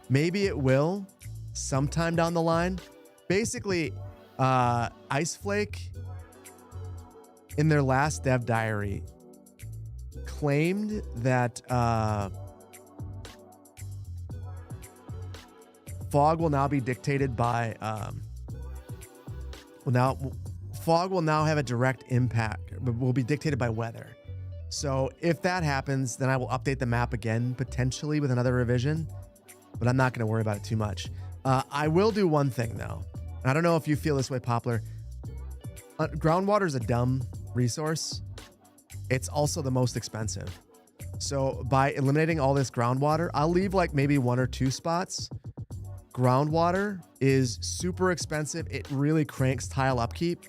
Maybe it will sometime down the line. Basically, Iceflake in their last dev diary claimed that fog will now be dictated by fog will now have a direct impact, but will be dictated by weather. So if that happens, then I will update the map again, potentially with another revision, but I'm not going to worry about it too much. I will do one thing though. I don't know if you feel this way, Poplar. Groundwater is a dumb resource. It's also the most expensive. So by eliminating all this groundwater, I'll leave like maybe 1 or 2 spots. Groundwater is super expensive. It really cranks tile upkeep.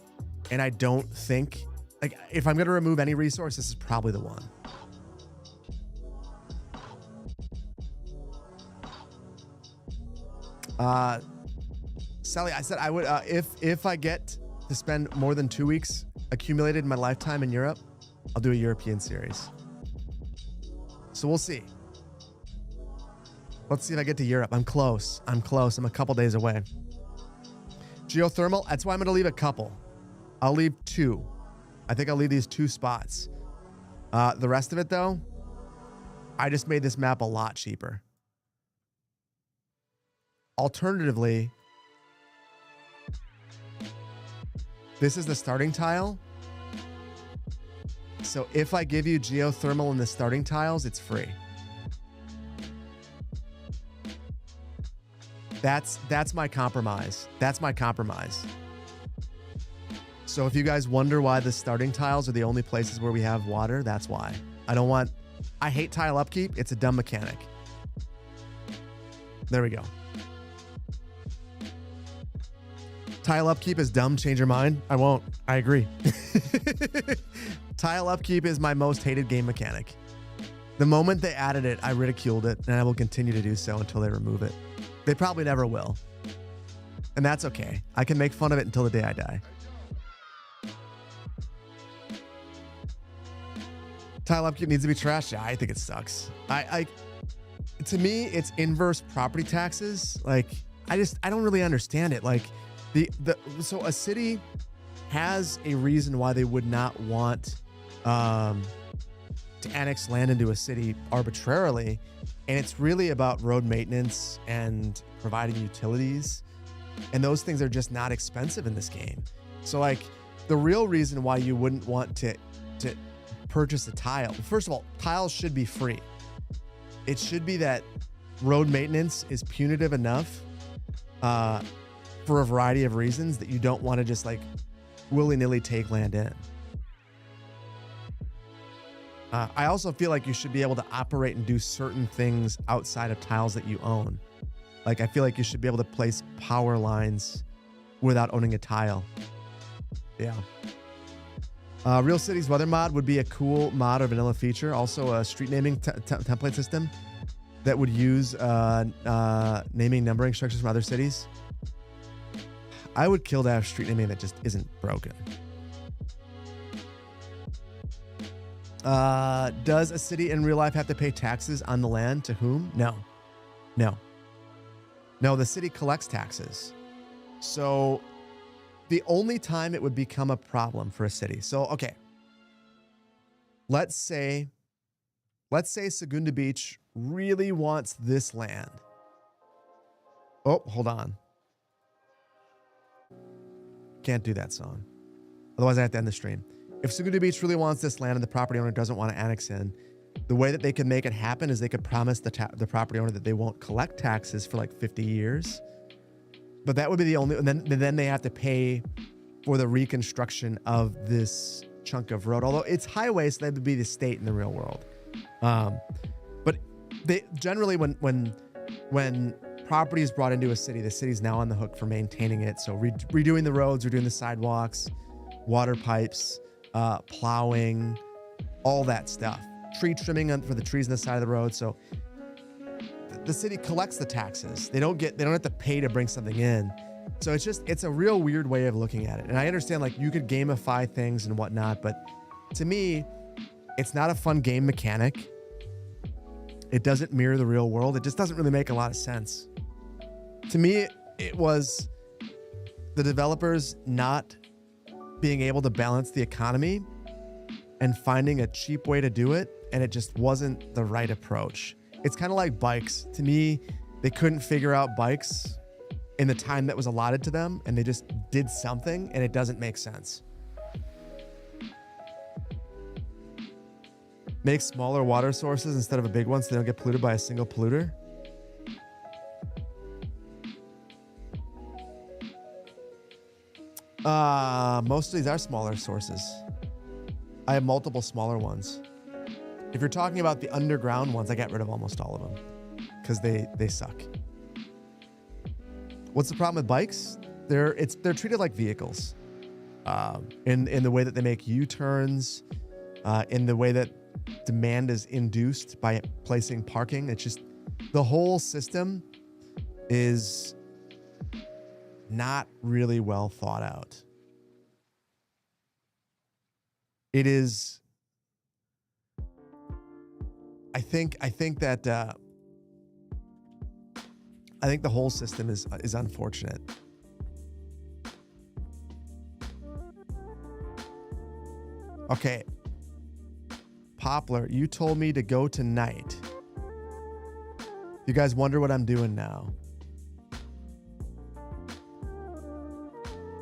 And I don't think, like, if I'm going to remove any resource, this is probably the one. Sally, I said I would, if I get to spend more than 2 weeks accumulated in my lifetime in Europe, I'll do a European series. So we'll see. Let's see if I get to Europe. I'm close. I'm a couple days away. Geothermal, that's why I'm going to leave a couple. I'll leave 2. I think I'll leave these 2 spots. The rest of it, though, I just made this map a lot cheaper. Alternatively, this is the starting tile. So if I give you geothermal in the starting tiles, it's free. That's my compromise. So if you guys wonder why the starting tiles are the only places where we have water, that's why. I hate tile upkeep. It's a dumb mechanic. There we go. Tile upkeep is dumb. Change your mind. I won't. I agree. Tile upkeep is my most hated game mechanic. The moment they added it, I ridiculed it, and I will continue to do so until they remove it. They probably never will. And that's okay. I can make fun of it until the day I die. Tile upkeep needs to be trashed. Yeah, I think it sucks. To me, it's inverse property taxes. Like, I don't really understand it. Like, so a city has a reason why they would not want to annex land into a city arbitrarily, and it's really about road maintenance and providing utilities, and those things are just not expensive in this game. So, like, the real reason why you wouldn't want to purchase a tile, first of all, tiles should be free. It should be that road maintenance is punitive enough for a variety of reasons that you don't want to just like willy-nilly take land in. I also feel like you should be able to operate and do certain things outside of tiles that you own. Like, I feel like you should be able to place power lines without owning a tile. Yeah. Real Cities Weather Mod would be a cool mod or vanilla feature. Also, a street naming template system that would use naming numbering structures from other cities. I would kill to have street naming that just isn't broken. Does a city in real life have to pay taxes on the land? To whom? No. No, the city collects taxes. So the only time it would become a problem for a city. So, okay. Let's say Segunda Beach really wants this land. Oh, hold on. Can't do that song. Otherwise, I have to end the stream. If Segunda Beach really wants this land and the property owner doesn't want to annex in, the way that they could make it happen is they could promise the property owner that they won't collect taxes for like 50 years. But that would be the only, and then they have to pay for the reconstruction of this chunk of road. Although it's highways, so that would be the state in the real world. But they generally, when property is brought into a city, the city's now on the hook for maintaining it. So redoing the roads, redoing the sidewalks, water pipes, plowing, all that stuff. Tree trimming for the trees on the side of the road. So the city collects the taxes. They don't have to pay to bring something in. So it's a real weird way of looking at it. And I understand, like, you could gamify things and whatnot, but to me, it's not a fun game mechanic. It doesn't mirror the real world. It just doesn't really make a lot of sense. To me, it was the developers not being able to balance the economy and finding a cheap way to do it, and it just wasn't the right approach. It's kind of like bikes. To me, they couldn't figure out bikes in the time that was allotted to them, and they just did something, and it doesn't make sense. Make smaller water sources instead of a big one so they don't get polluted by a single polluter. Most of these are smaller sources. I have multiple smaller ones. If you're talking about the underground ones, I got rid of almost all of them because they suck. What's the problem with bikes? They're treated like vehicles, in the way that they make U-turns, in the way that demand is induced by placing parking. It's just the whole system is not really well thought out. It is. I think that the whole system is unfortunate. Okay. Poplar, you told me to go tonight. You guys wonder what I'm doing now.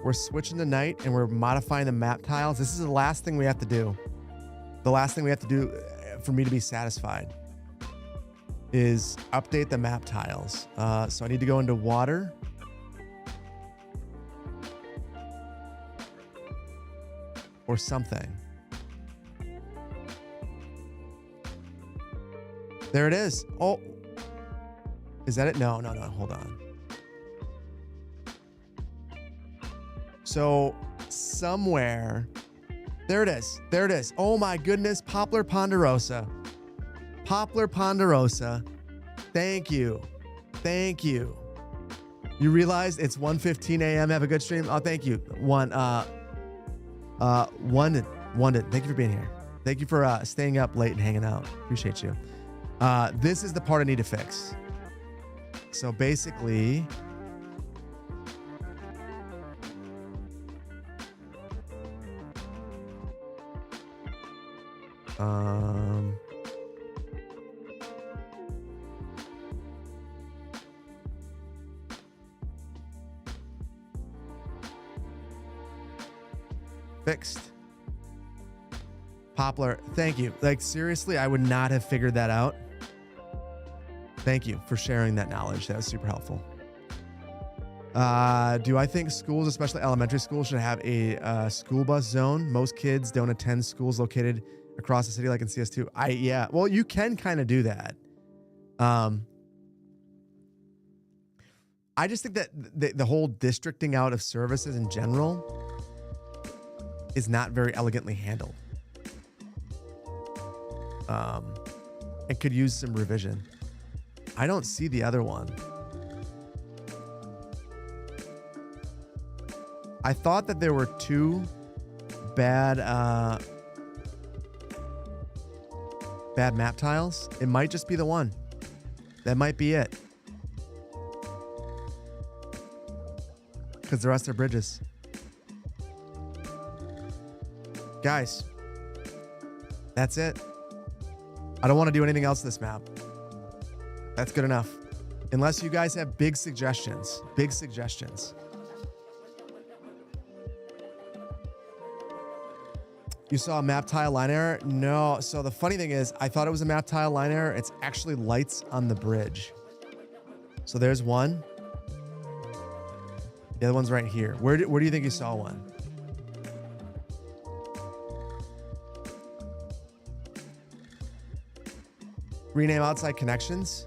We're switching to night and we're modifying the map tiles. This is the last thing we have to do. The last thing we have to do for me to be satisfied is update the map tiles. So I need to go into water. Or something. There it is. Oh, is that it? No, hold on. So somewhere, there it is. Oh my goodness, Poplar Ponderosa. Poplar Ponderosa. Thank you. You realize it's 1:15 a.m. Have a good stream. Oh, thank you. Thank you for being here. Thank you for staying up late and hanging out. Appreciate you. This is the part I need to fix. So basically, fixed. Poplar, thank you. Like, seriously, I would not have figured that out. Thank you for sharing that knowledge. That was super helpful. Do I think schools, especially elementary schools, should have a school bus zone? Most kids don't attend schools located across the city like in CS2. Yeah. Well, you can kind of do that. I just think that the whole districting out of services in general is not very elegantly handled. And could use some revision. I don't see the other one. I thought that there were two bad map tiles. It might just be the one. That might be it. Because the rest are bridges. Guys, that's it. I don't want to do anything else this map. That's good enough. Unless you guys have big suggestions. Big suggestions. You saw a map tile line error? No. So the funny thing is, I thought it was a map tile line error. It's actually lights on the bridge. So there's one. The other one's right here. Where do you think you saw one? Rename outside connections.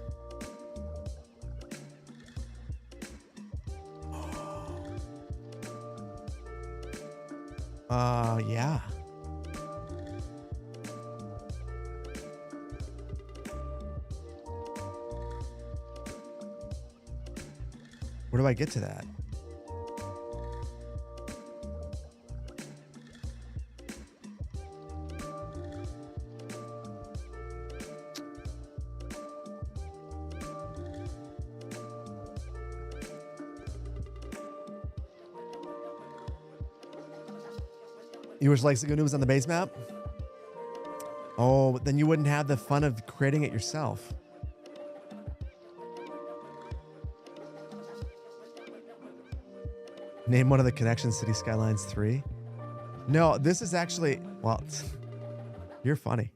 Yeah. Where do I get to that? You wish like Segunda was on the base map? Oh, but then you wouldn't have the fun of creating it yourself. Name one of the connections, City Skylines 3. No, this is actually, well, you're funny.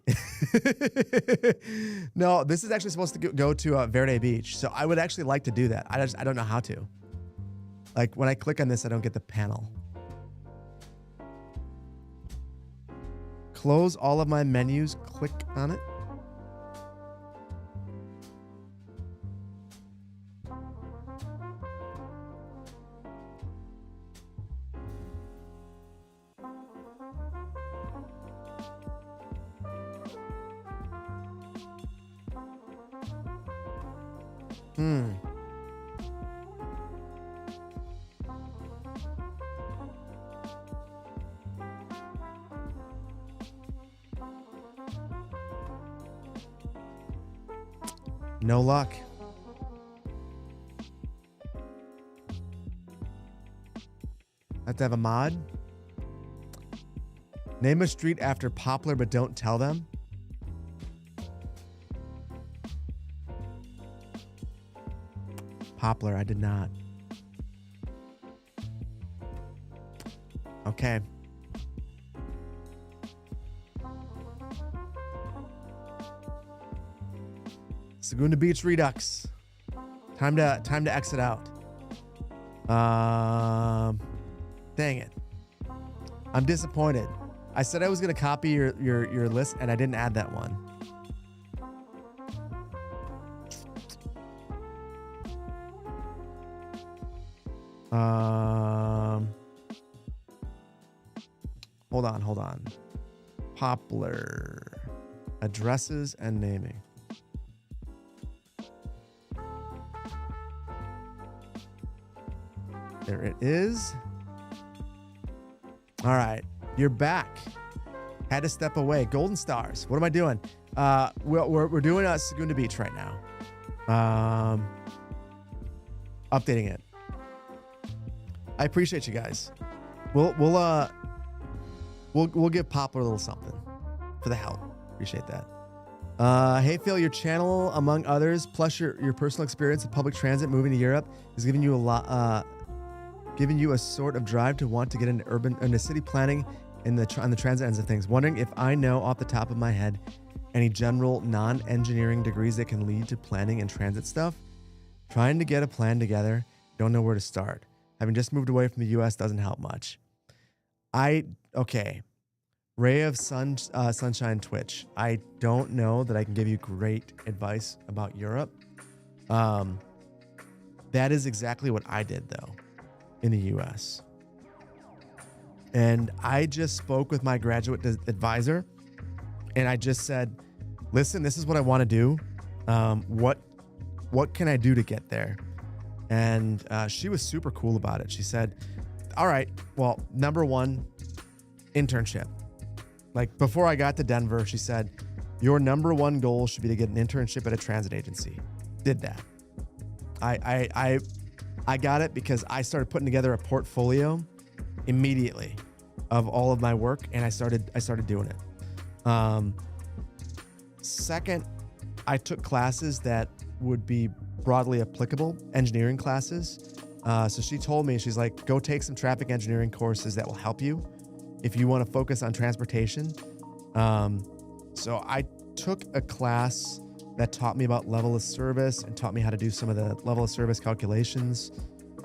No, this is actually supposed to go to Verde Beach. So I would actually like to do that. I don't know how to. Like when I click on this, I don't get the panel. Close all of my menus, click on it. No luck. Have to have a mod. Name a street after Poplar, but don't tell them. Poplar, I did not. Okay. Segunda Beach Redux. Time to exit out. Dang it. I'm disappointed. I said I was gonna copy your list and I didn't add that one. Hold on. Poplar. Addresses and naming. There it is. All right, you're back. Had to step away. Golden stars. What am I doing? We're doing Segunda Beach right now. Updating it. I appreciate you guys. We'll give Pop a little something for the help. Appreciate that. Hey Phil, your channel, among others, plus your personal experience in public transit moving to Europe, is giving you a sort of drive to want to get into city planning on the transit ends of things. Wondering if I know off the top of my head any general non-engineering degrees that can lead to planning and transit stuff. Trying to get a plan together, don't know where to start. Having just moved away from the US doesn't help much. Okay. Ray of Sunshine Twitch. I don't know that I can give you great advice about Europe. That is exactly what I did though in the US. And I just spoke with my graduate advisor and I just said, listen, this is what I want to do. What can I do to get there? And she was super cool about it. She said, all right, well, number one, internship. Like before I got to Denver, she said, your number one goal should be to get an internship at a transit agency. Did that. I got it because I started putting together a portfolio immediately of all of my work, and I started doing it. Second, I took classes that would be broadly applicable, engineering classes. So she told me, she's like, go take some traffic engineering courses that will help you if you want to focus on transportation. So I took a class that taught me about level of service and taught me how to do some of the level of service calculations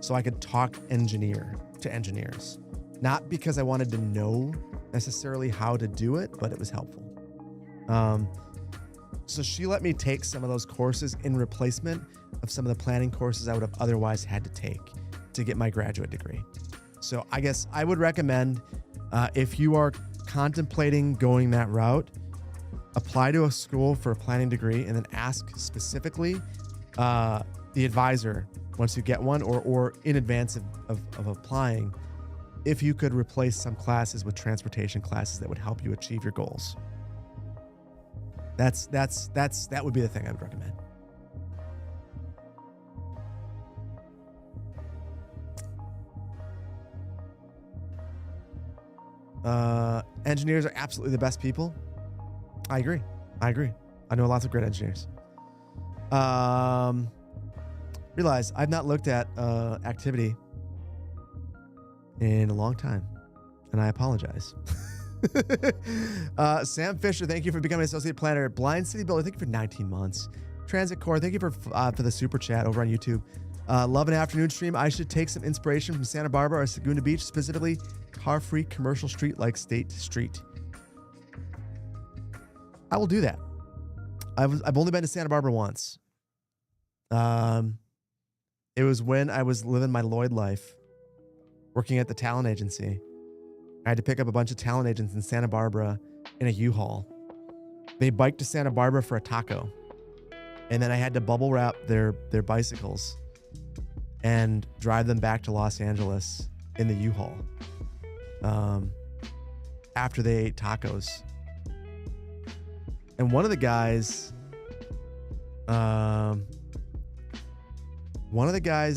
so I could talk engineer to engineers. Not because I wanted to know necessarily how to do it, but it was helpful. So she let me take some of those courses in replacement of some of the planning courses I would have otherwise had to take to get my graduate degree. So I guess I would recommend, if you are contemplating going that route, apply to a school for a planning degree and then ask specifically the advisor once you get one or in advance of applying, if you could replace some classes with transportation classes that would help you achieve your goals. That would be the thing I would recommend. Engineers are absolutely the best people. I agree. I know lots of great engineers. Realize I've not looked at activity in a long time, and I apologize. Sam Fisher, thank you for becoming an associate planner. Blind City Builder, thank you for 19 months. Transit Core, thank you for the super chat over on YouTube. Love an afternoon stream. I should take some inspiration from Santa Barbara or Segunda Beach, specifically car-free commercial street like State Street. I will do that. I've only been to Santa Barbara once. It was when I was living my Lloyd life, working at the talent agency. I had to pick up a bunch of talent agents in Santa Barbara in a U-Haul. They biked to Santa Barbara for a taco. And then I had to bubble wrap their bicycles and drive them back to Los Angeles in the U-Haul. After they ate tacos. And one of the guys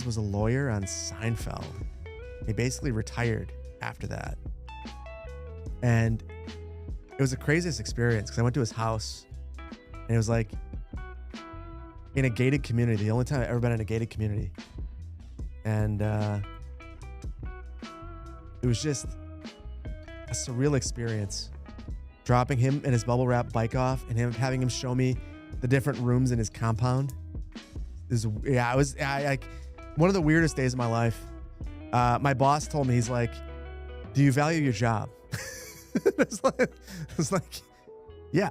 was a lawyer on Seinfeld. He basically retired after that. And it was the craziest experience because I went to his house and it was like in a gated community, the only time I've ever been in a gated community. And it was just a surreal experience. Dropping him and his bubble wrap bike off and having him show me the different rooms in his compound. It was one of the weirdest days of my life. My boss told me, he's like, do you value your job? It's like, yeah.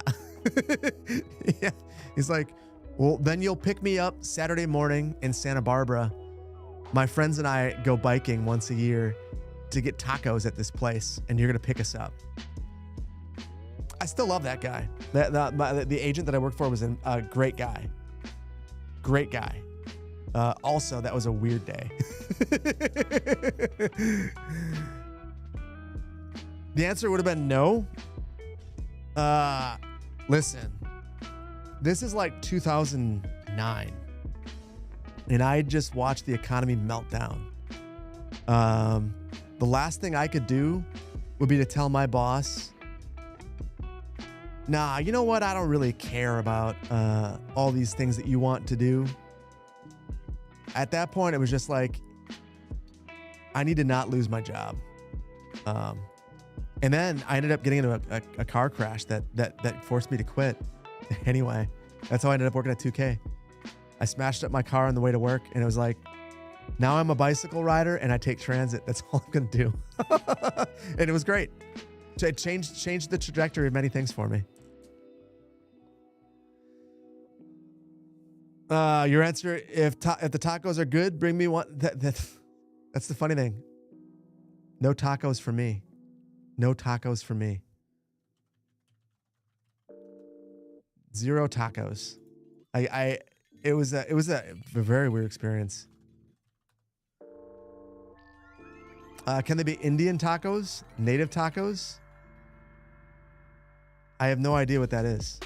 Yeah. He's like, well, then you'll pick me up Saturday morning in Santa Barbara. My friends and I go biking once a year to get tacos at this place, and you're going to pick us up. I still love that guy. The agent that I worked for was a great guy. Great guy. Also, that was a weird day. The answer would have been no, Listen, this is like 2009, and I just watched the economy melt down. The last thing I could do would be to tell my boss, nah, you know what? I don't really care about all these things that you want to do. At that point, it was just like, I need to not lose my job. And then I ended up getting into a car crash that forced me to quit. Anyway, that's how I ended up working at 2K. I smashed up my car on the way to work, and it was like, now I'm a bicycle rider and I take transit. That's all I'm going to do. And it was great. It changed the trajectory of many things for me. Your answer, if the tacos are good, bring me one. That's the funny thing. No tacos for me. No tacos for me. 0 tacos. It was a very weird experience. Can they be Indian tacos? Native tacos? I have no idea what that is.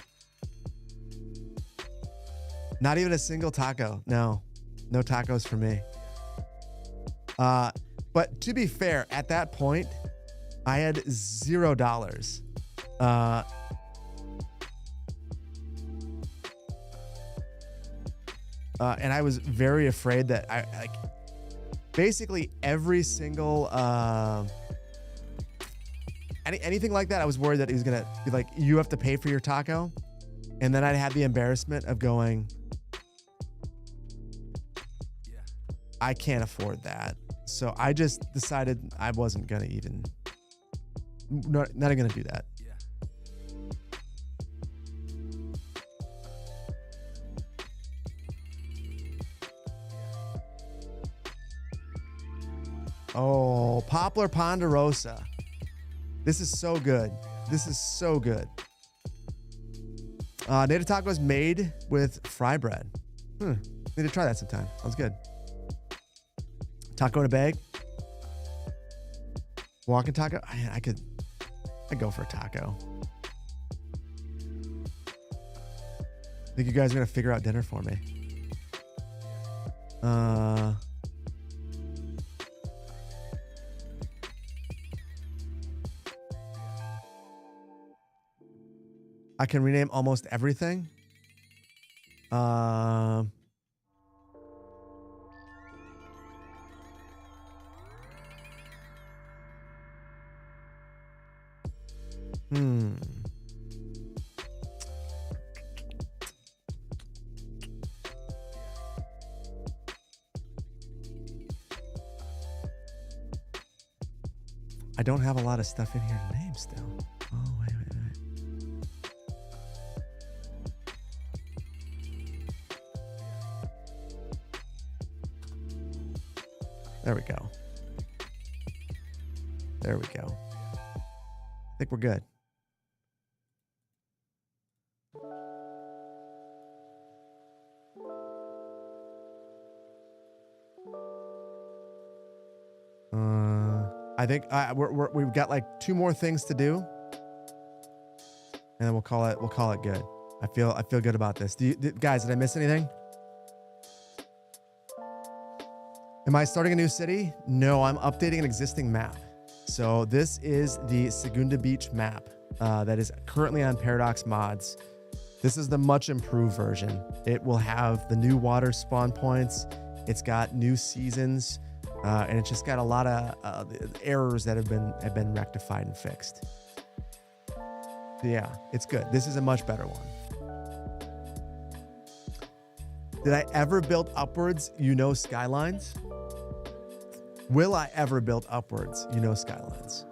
Not even a single taco. No tacos for me. But to be fair, at that point, I had $0. And I was very afraid that basically every single anything like that, I was worried that he was gonna be like, you have to pay for your taco, and then I'd have the embarrassment of going, I can't afford that. So I just decided I wasn't gonna even, not gonna do that. Oh, Poplar Ponderosa. This is so good. This is so good. Native tacos made with fry bread. Need to try that sometime. Sounds good. Taco in a bag. Walking taco. I'd go for a taco. I think you guys are gonna figure out dinner for me. I can rename almost everything. I don't have a lot of stuff in here to name still. Oh, wait. There we go. There we go. I think we're good. I think we've got like 2 more things to do, and then we'll call it good. I feel good about this. Guys, did I miss anything? Am I starting a new city? No, I'm updating an existing map. So this is the Segunda Beach map that is currently on Paradox Mods. This is the much improved version. It will have the new water spawn points. It's got new seasons, and it's just got a lot of errors that have been rectified and fixed. Yeah, it's good. This is a much better one. Did I ever build upwards, skylines? Will I ever build upwards, skylines?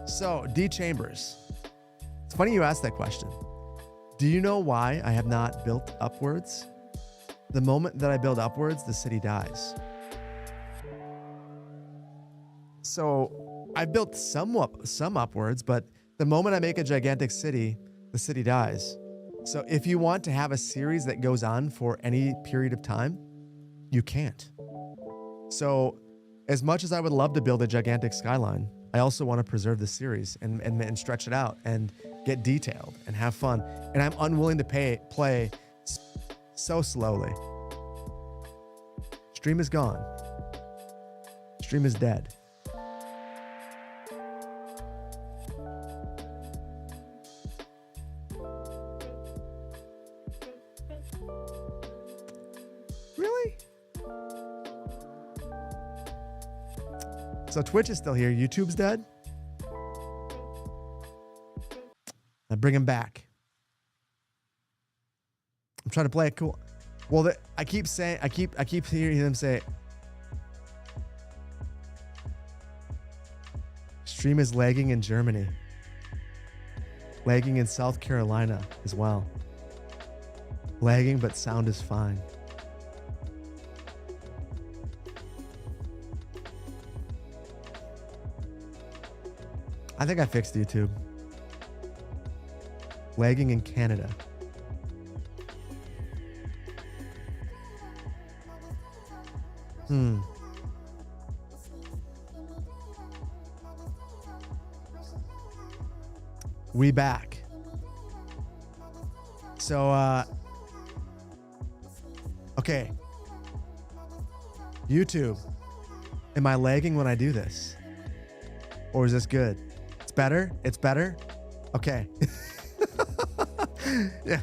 So, D Chambers. It's funny you asked that question. Do you know why I have not built upwards? The moment that I build upwards, the city dies. So, I built some upwards, but the moment I make a gigantic city, the city dies. So if you want to have a series that goes on for any period of time, you can't. So as much as I would love to build a gigantic skyline, I also want to preserve the series and stretch it out and get detailed and have fun. And I'm unwilling to play so slowly. Stream is gone. Stream is dead. Really? So Twitch is still here. YouTube's dead. I bring him back. I'm trying to play it cool. Well, I keep hearing them say, stream is lagging in Germany, lagging in South Carolina as well. Lagging, but sound is fine. I think I fixed YouTube. Lagging in Canada. We back. So, okay. YouTube. Am I lagging when I do this? Or is this good? It's better? It's better? Okay. Yeah.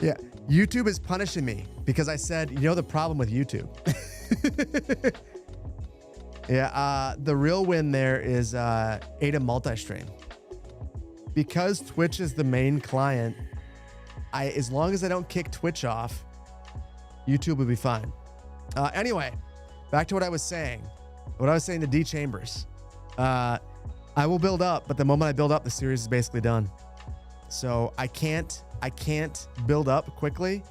Yeah. YouTube is punishing me because I said, you know the problem with YouTube. Yeah, the real win there is Ada multi-stream. Because Twitch is the main client, as long as I don't kick Twitch off, YouTube will be fine. Anyway, back to what I was saying. What I was saying to D Chambers. I will build up, but the moment I build up, the series is basically done. So I can't build up quickly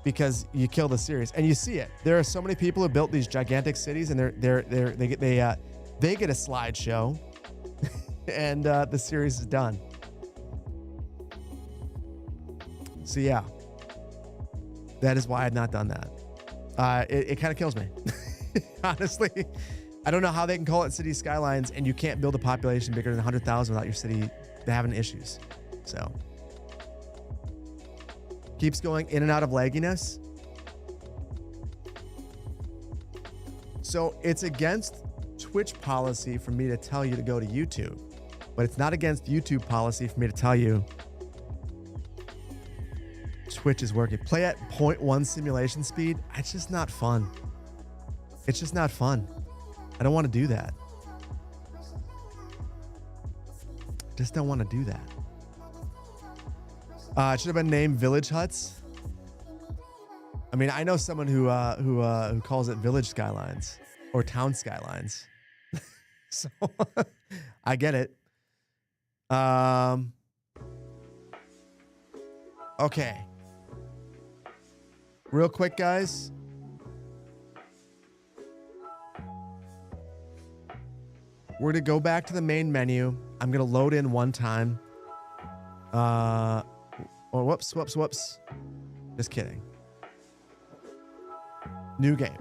because you kill the series, and you see it. There are so many people who built these gigantic cities, and they get a slideshow, and the series is done. So yeah, that is why I've not done that. It kind of kills me, honestly. I don't know how they can call it city skylines, and you can't build a population bigger than 100,000 without your city having issues. So keeps going in and out of lagginess. So it's against Twitch policy for me to tell you to go to YouTube, but it's not against YouTube policy for me to tell you Twitch is working. Play at 0.1 simulation speed. It's just not fun. It's just not fun. I don't want to do that. Just don't want to do that. It should have been named Village Huts. I mean, I know someone who calls it Village Skylines or Town Skylines. So I get it. Okay. Real quick, guys. We're going to go back to the main menu. I'm going to load in one time. Oh, whoops. Just kidding. New game.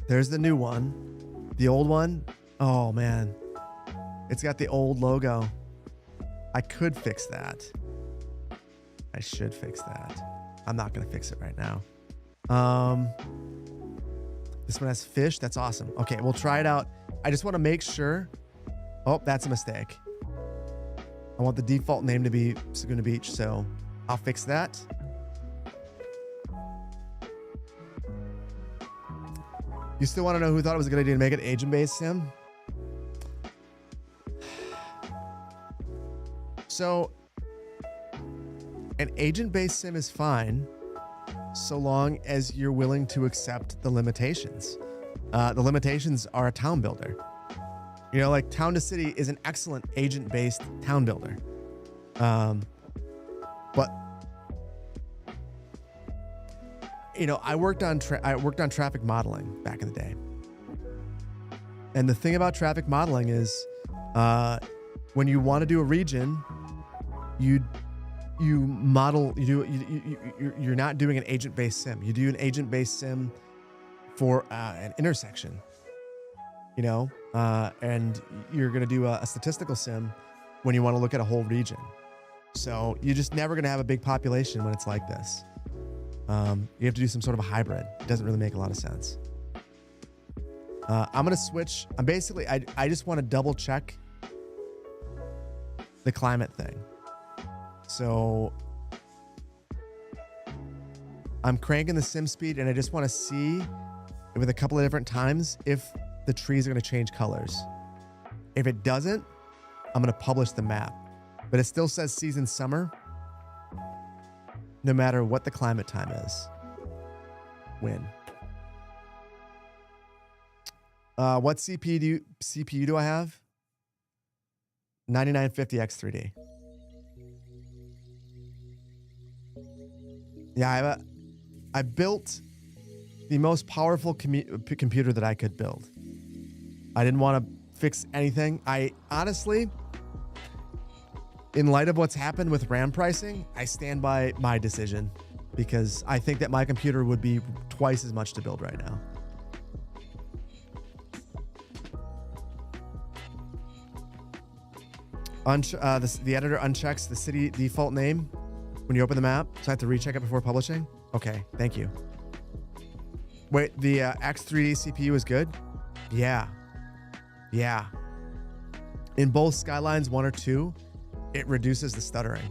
There's the new one. The old one, oh man. It's got the old logo. I could fix that. I should fix that. I'm not gonna fix it right now. This one has fish. That's awesome. Okay, we'll try it out. I just want to make sure. Oh, that's a mistake. I want the default name to be Segunda Beach, so I'll fix that. You still want to know who thought it was a good idea to make it agent-based sim? So, an agent-based sim is fine so long as you're willing to accept the limitations. The limitations are a town builder. You know, like Town to City is an excellent agent-based town builder. But you know, I worked on traffic modeling back in the day. And the thing about traffic modeling is when you want to do a region, you you're not doing an agent-based sim. You do an agent-based sim for an intersection, and you're going to do a statistical sim when you want to look at a whole region. So you're just never going to have a big population when it's like this. You have to do some sort of a hybrid. It doesn't really make a lot of sense. I'm going to switch. I just want to double check the climate thing. So I'm cranking the sim speed, and I just want to see with a couple of different times if the trees are going to change colors. If it doesn't, I'm going to publish the map. But it still says season summer, no matter what the climate time is. Win. What CPU do I have? 9950X3D. Yeah, I built the most powerful computer that I could build. I didn't want to fix anything. I honestly, in light of what's happened with RAM pricing, I stand by my decision because I think that my computer would be twice as much to build right now. The editor unchecks the city default name when you open the map, so I have to recheck it before publishing? Okay, thank you. Wait, the X3D CPU is good? Yeah. Yeah. In both Skylines 1 or 2, it reduces the stuttering,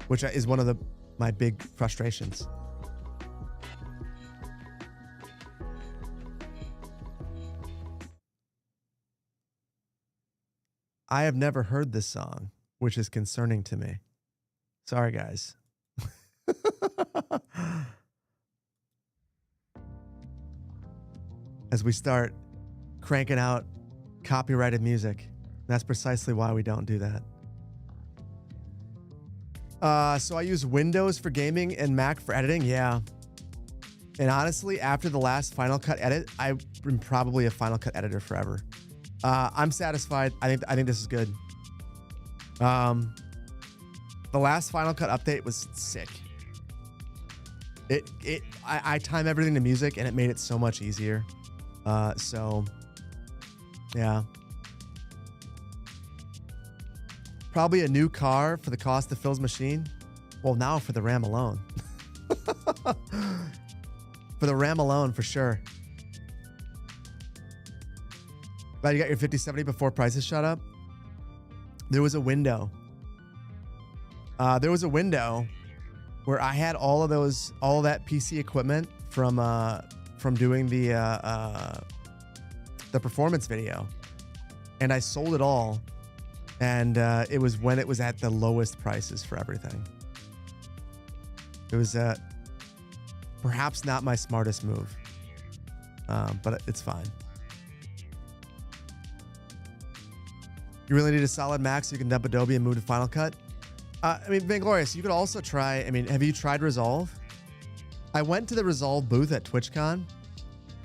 which is one of my big frustrations. I have never heard this song, which is concerning to me. Sorry, guys. As we start cranking out copyrighted music, that's precisely why we don't do that. So I use Windows for gaming and Mac for editing. Yeah. And honestly, after the last Final Cut edit, I've been probably a Final Cut editor forever. I'm satisfied. I think this is good. The last Final Cut update was sick. I time everything to music, and it made it so much easier. So yeah. Probably a new car for the cost of Phil's machine. Well, now for the RAM alone. For the RAM alone, for sure. Glad you got your 5070 before prices shot up. There was a window. There was a window where I had all of that PC equipment from doing the performance video, and I sold it all. And it was when it was at the lowest prices for everything. It was perhaps not my smartest move, but it's fine. You really need a solid Mac so you can dump Adobe and move to Final Cut? Vanglorious, you could also try, have you tried Resolve? I went to the Resolve booth at TwitchCon,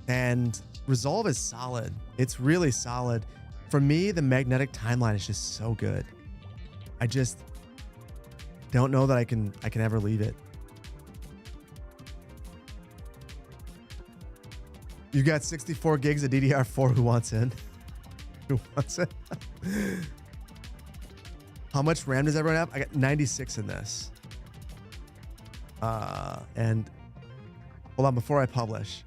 and Resolve is solid. It's really solid. For me, the magnetic timeline is just so good. I just don't know that I can ever leave it. You got 64 gigs of DDR4. Who wants in? Who wants it? How much RAM does everyone have? I got 96 in this. And hold on, before I publish.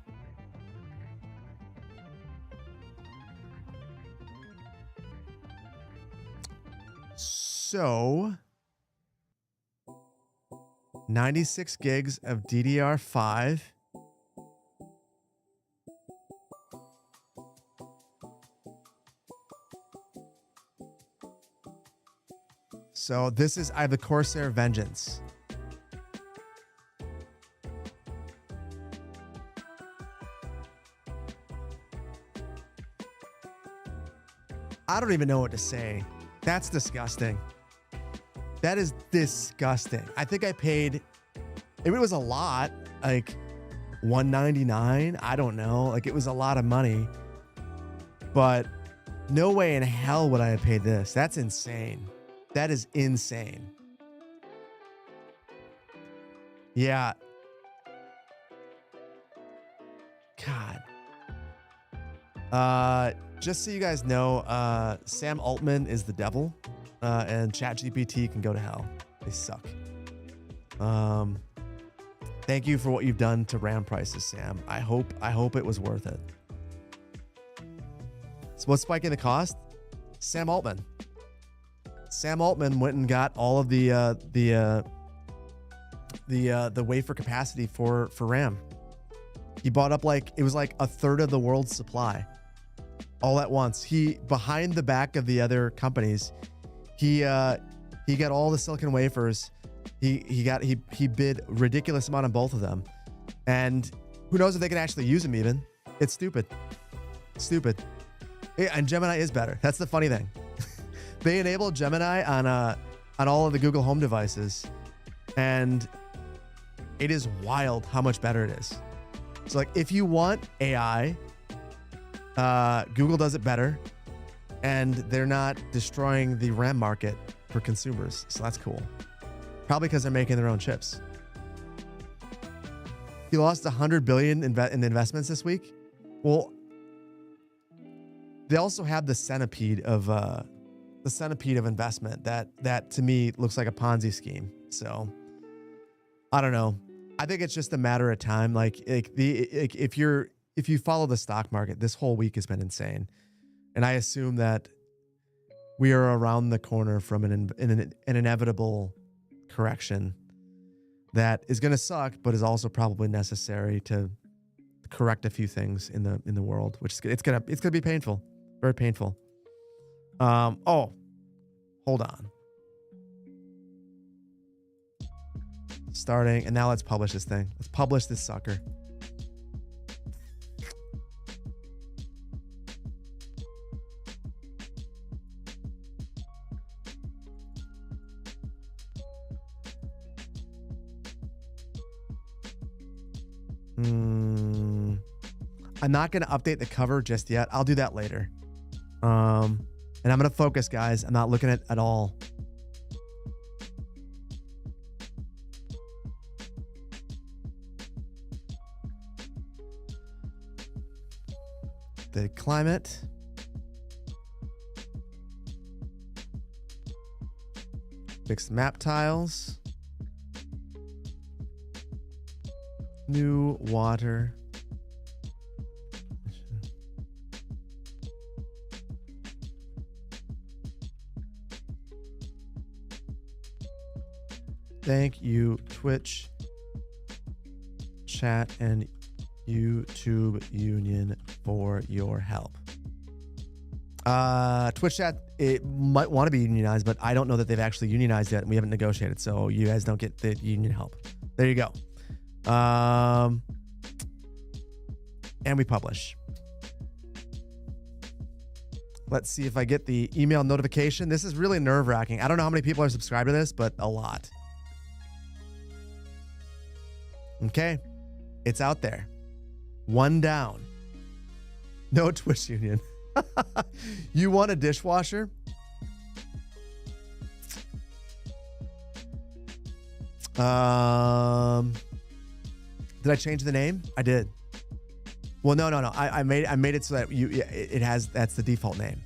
So 96 gigs of DDR5. So this is, I have the Corsair Vengeance. I don't even know what to say. That's disgusting. That is disgusting. I think I paid, if it was a lot, like $199, I don't know. Like it was a lot of money, but no way in hell would I have paid this. That's insane. That is insane. Yeah. God. Just so you guys know, Sam Altman is the devil, and ChatGPT can go to hell. They suck. Thank you for what you've done to RAM prices, Sam. I hope it was worth it. So what's spiking the cost? Sam Altman. Sam Altman went and got all of the wafer capacity for RAM. He bought up it was like a third of the world's supply, all at once. He, behind the back of the other companies, he got all the silicon wafers. He bid ridiculous amount on both of them, and who knows if they can actually use them even. It's stupid. Yeah, and Gemini is better. That's the funny thing. They enabled Gemini on all of the Google Home devices, and it is wild how much better it is. So if you want AI, Google does it better, and they're not destroying the RAM market for consumers. So that's cool. Probably because they're making their own chips. He lost $100 billion in investments this week. Well, they also have the centipede of investment that to me looks like a Ponzi scheme. So I don't know. I think it's just a matter of time. If you follow the stock market, this whole week has been insane, and I assume that we are around the corner from an inevitable correction that is going to suck, but is also probably necessary to correct a few things in the world, which is it's gonna be painful, very painful. Oh, hold on. Starting, and now let's publish this thing. Let's publish this sucker. I'm not going to update the cover just yet. I'll do that later. And I'm going to focus, guys. I'm not looking at all. The climate. Fix map tiles. New water. Thank you, Twitch, chat, and YouTube Union for your help. Twitch chat, it might want to be unionized, but I don't know that they've actually unionized yet, and we haven't negotiated, so you guys don't get the union help. There you go. And we publish. Let's see if I get the email notification. This is really nerve-wracking. I don't know how many people are subscribed to this, but a lot. Okay, it's out there. One down. No Twitch union. You want a dishwasher? Did I change the name? I did. Well, no. I made it so that that's the default name.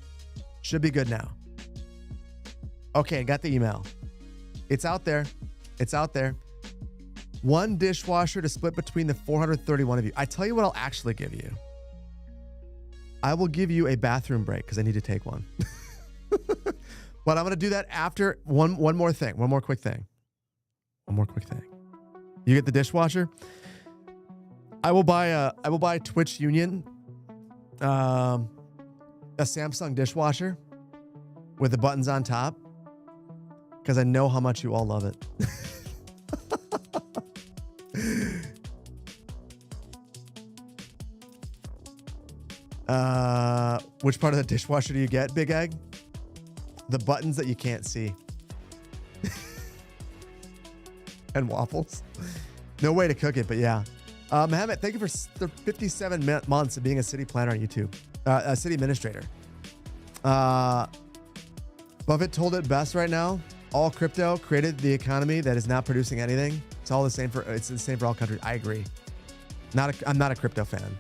Should be good now. Okay, I got the email. It's out there. It's out there. One dishwasher to split between the 431 of you. I tell you what I'll actually give you. I will give you a bathroom break because I need to take one. But I'm going to do that after one more thing. One more quick thing. You get the dishwasher. I will buy Twitch Union a Samsung dishwasher with the buttons on top because I know how much you all love it. Which part of the dishwasher do you get, Big Egg? The buttons that you can't see. And waffles. No way to cook it, but yeah. Mohammed, thank you for the 57 months of being a city planner on YouTube. A city administrator. Buffett told it best right now. All crypto created the economy that is not producing anything. It's all the same it's the same for all countries. I agree. I'm not a crypto fan.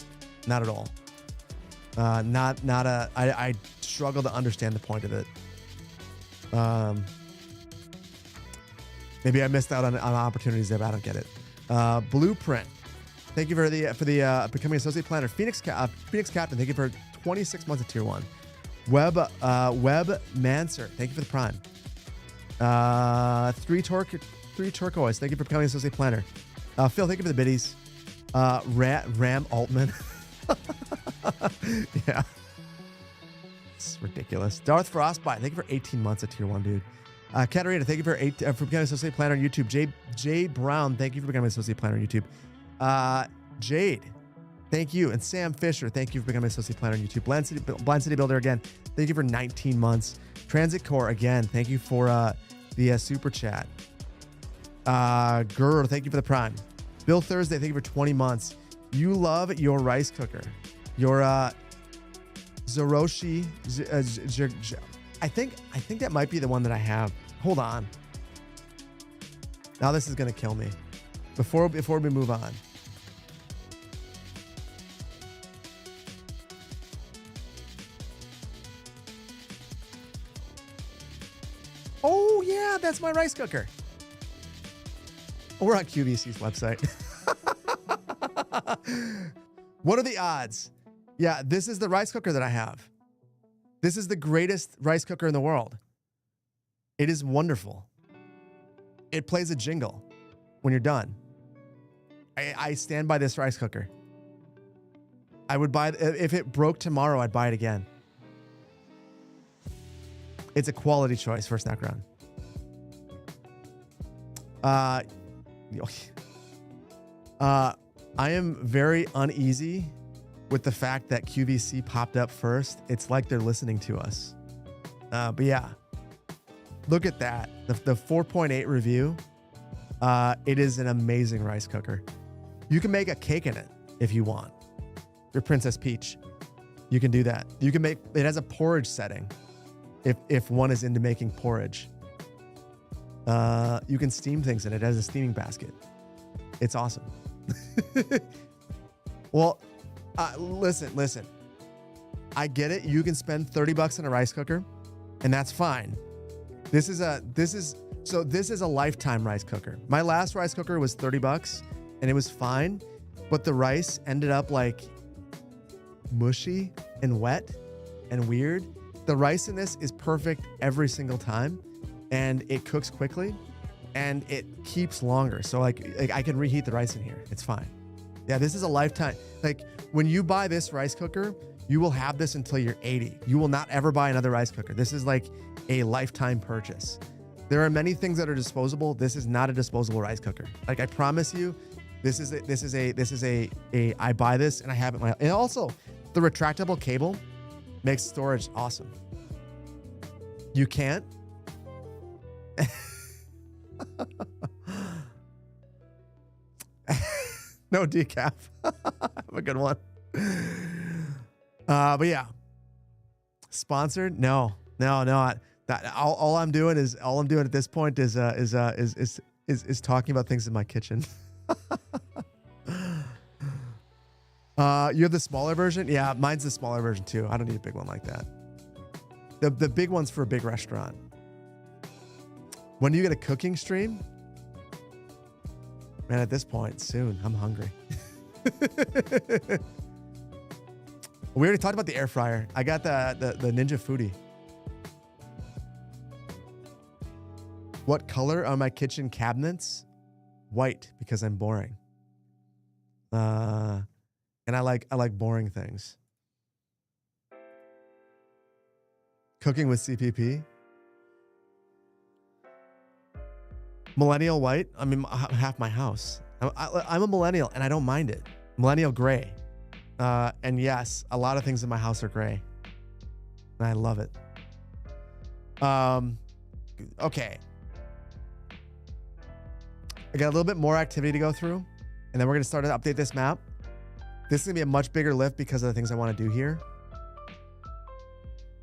Not at all. I struggle to understand the point of it. Maybe I missed out on opportunities there, but I don't get it. Blueprint. Thank you for the becoming associate planner. Phoenix Captain. Thank you for 26 months of tier 1. Web Manser. Thank you for the prime. 3 turquoise. Thank you for becoming associate planner. Phil, thank you for the biddies. Ram Altman. Yeah. It's ridiculous. Darth Frostbite. Thank you for 18 months of tier 1, dude. Katarina, thank you for becoming associate planner on YouTube. J Brown, thank you for becoming associate planner on YouTube. Jade, thank you. And Sam Fisher, thank you for becoming associate planner on YouTube. Blind City Builder again, thank you for 19 months. Transit Core again, thank you for the super chat. Gurr, thank you for the prime. Bill Thursday, thank you for 20 months. You love your rice cooker. Your Zoroshi. I think that might be the one that I have. Hold on. Now this is gonna kill me. Before we move on. Oh yeah, that's my rice cooker. We're on QVC's website. What are the odds? Yeah, this is the rice cooker that I have. This is the greatest rice cooker in the world. It is wonderful. It plays a jingle when you're done. I stand by this rice cooker. I would buy it. If it broke tomorrow, I'd buy it again. It's a quality choice for snack run. I am very uneasy with the fact that QVC popped up first. It's like they're listening to us. But yeah, look at that. The 4.8 review. It is an amazing rice cooker. You can make a cake in it if you want. Your Princess Peach. You can do that. You can make, it has a porridge setting. If one is into making porridge. You can steam things in it. It has a steaming basket. It's awesome. Well, listen. I get it. You can spend $30 on a rice cooker, and that's fine. This is a lifetime rice cooker. My last rice cooker was $30, and it was fine, but the rice ended up like mushy and wet and weird. The rice in this is perfect every single time, and it cooks quickly, and it keeps longer. So like I can reheat the rice in here. It's fine. Yeah, this is a lifetime. Like when you buy this rice cooker, you will have this until you're 80. You will not ever buy another rice cooker. This is like a lifetime purchase. There are many things that are disposable. This is not a disposable rice cooker. Like I promise you, this is a I buy this and I have it. And also the retractable cable makes storage awesome. You can't. No decaf. Have a good one. But yeah, sponsored? No. All I'm doing at this point is talking about things in my kitchen. You have the smaller version? Yeah, mine's the smaller version too. I don't need a big one like that. The big one's for a big restaurant. When do you get a cooking stream? Man, at this point, soon. I'm hungry. We already talked about the air fryer. I got the Ninja Foodie. What color are my kitchen cabinets? White, because I'm boring. And I like boring things. Cooking with CPP. Millennial white. I mean, half my house. I'm a millennial, and I don't mind it. Millennial gray. And yes, a lot of things in my house are gray. And I love it. Okay. I got a little bit more activity to go through, and then we're going to start to update this map. This is going to be a much bigger lift because of the things I want to do here.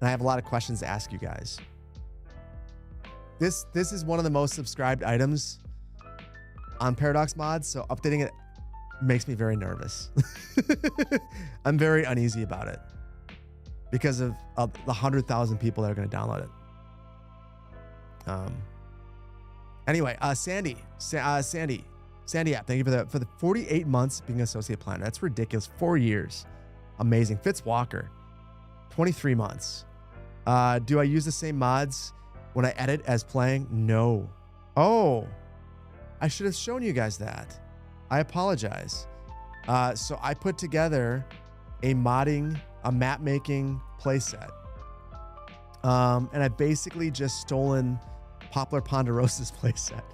And I have a lot of questions to ask you guys. this is one of the most subscribed items on Paradox Mods, so updating it makes me very nervous. I'm very uneasy about it because of the 100,000 people that are going to download it. Anyway, Sandy app, thank you for the 48 months being an associate planner. That's ridiculous. 4 years. Amazing. Fitz Walker, 23 months. Do I use the same mods when I edit as playing? No. Oh, I should have shown you guys that. I apologize. So I put together a map making playset. And I basically just stolen Poplar Ponderosa's playset.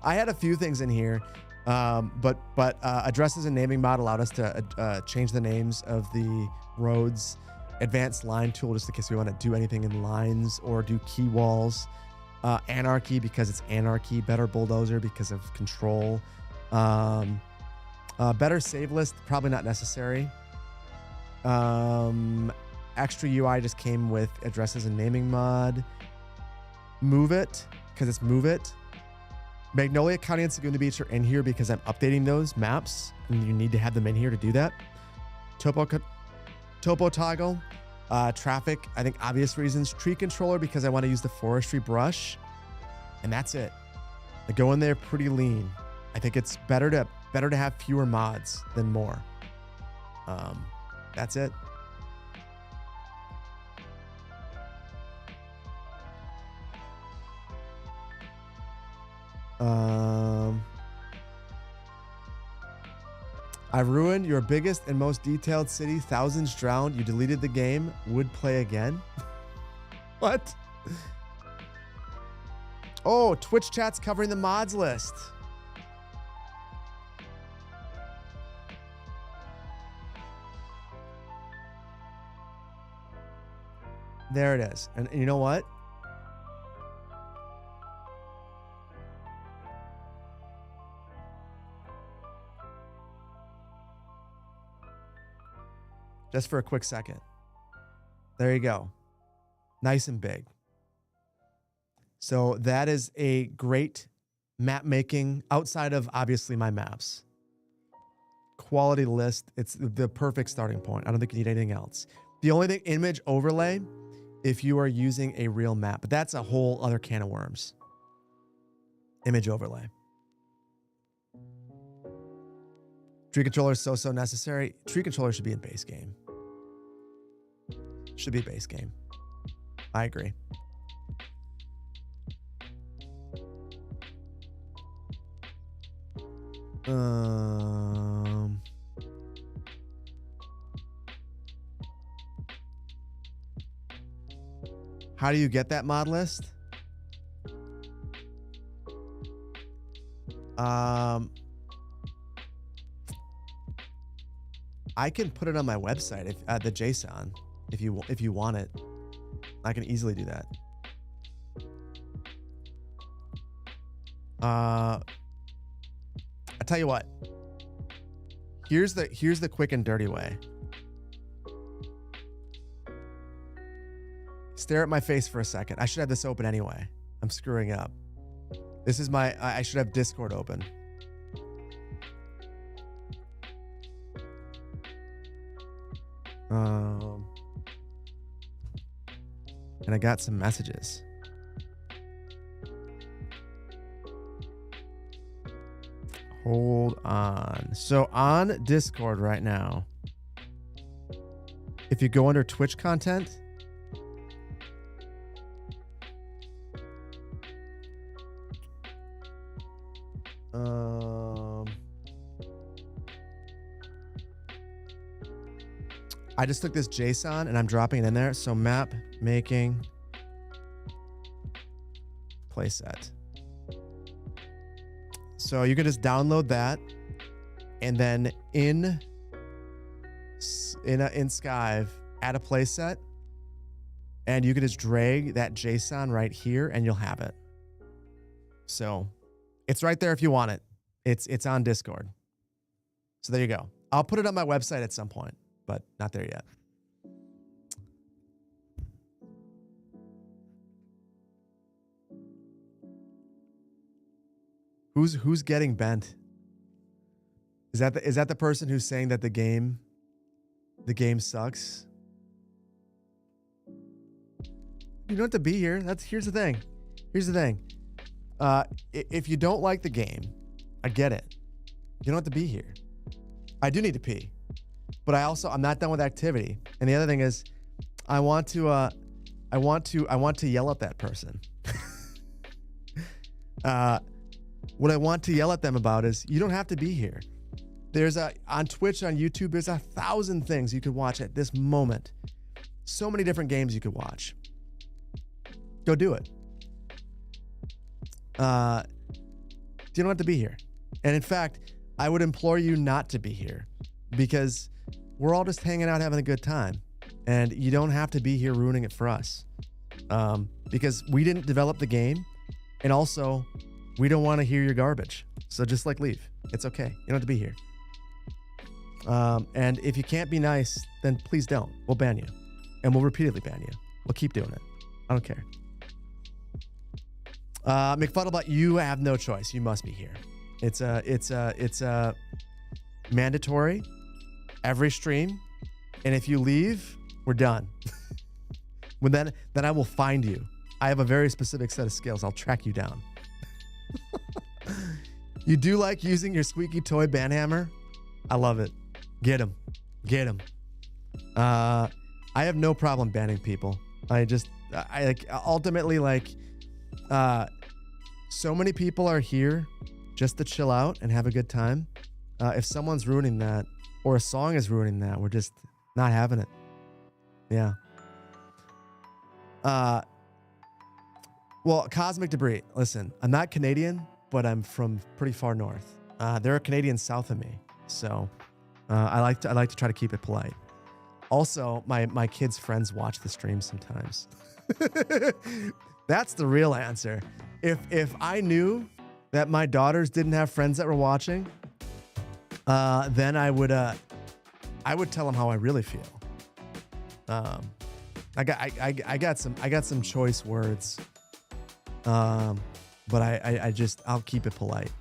I had a few things in here, but addresses and naming mod allowed us to change the names of the roads. Advanced line tool, just in case we want to do anything in lines or do key walls. Anarchy, because it's anarchy. Better bulldozer, because of control. Better save list, probably not necessary. Extra UI just came with addresses and naming mod. Move it, because it's move it. Magnolia County and Segunda Beach are in here because I'm updating those maps, and you need to have them in here to do that. Topo toggle, traffic, I think obvious reasons. Tree controller, because I want to use the forestry brush, and that's it. I go in there pretty lean. I think it's better to have fewer mods than more. That's it. I ruined your biggest and most detailed city. Thousands drowned. You deleted the game. Would play again. What? Oh, Twitch chat's covering the mods list. There it is. And you know what? Just for a quick second. There you go. Nice and big. So that is a great map making outside of obviously my maps. Quality list. It's the perfect starting point. I don't think you need anything else. The only thing, image overlay, if you are using a real map, but that's a whole other can of worms. Image overlay. Tree controller is so necessary. Tree controller should be in base game. Should be base game. I agree. How do you get that mod list? I can put it on my website if the JSON if you want it. I can easily do that. I tell you what. Here's the quick and dirty way. Stare at my face for a second. I should have this open anyway. I'm screwing up. This is I should have Discord open. And I got some messages. Hold on. So on Discord right now, if you go under Twitch content, I just took this JSON and I'm dropping it in there. So map making playset. So you can just download that, and then in Skive, add a playset, and you can just drag that JSON right here, and you'll have it. So it's right there if you want it. It's on Discord. So there you go. I'll put it on my website at some point, but not there yet. Who's getting bent? Is that the person who's saying that the game sucks? You don't have to be here. Here's the thing. If you don't like the game, I get it. You don't have to be here. I do need to pee, but I'm not done with activity. And the other thing is, I want to yell at that person. What I want to yell at them about is, you don't have to be here. On Twitch, on YouTube, there's 1,000 things you could watch at this moment. So many different games you could watch. Go do it. You don't have to be here. And in fact, I would implore you not to be here, because we're all just hanging out, having a good time. And you don't have to be here ruining it for us. Because we didn't develop the game. And also, we don't want to hear your garbage. So just leave. It's okay. You don't have to be here. And if you can't be nice, then please don't. We'll ban you. And we'll repeatedly ban you. We'll keep doing it. I don't care. McFuddlebot, you have no choice. You must be here. It's mandatory every stream. And if you leave, we're done. Then I will find you. I have a very specific set of skills. I'll track you down. You do like using your squeaky toy banhammer? I love it. Get him. I have no problem banning people. Ultimately, so many people are here just to chill out and have a good time. If someone's ruining that, or a song is ruining that, we're just not having it. Yeah. Well, Cosmic Debris. Listen, I'm not Canadian, but I'm from pretty far north. There are Canadians south of me, so I like to try to keep it polite. Also, my kids' friends watch the stream sometimes. That's the real answer. If I knew that my daughters didn't have friends that were watching, then I would tell them how I really feel. I got some choice words. But I'll keep it polite.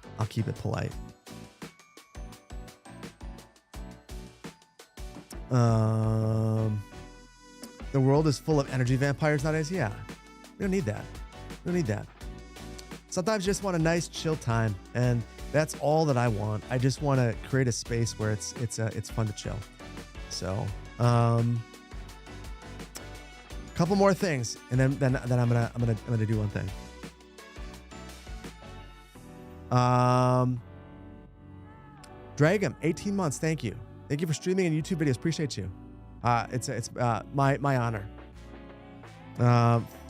The world is full of energy vampires nowadays. Yeah, we don't need that. Sometimes you just want a nice chill time, and that's all that I want. I just want to create a space where it's fun to chill. So, couple more things, and then I'm gonna do one thing. Dragum, 18 months. Thank you for streaming and YouTube videos. Appreciate you. It's my honor.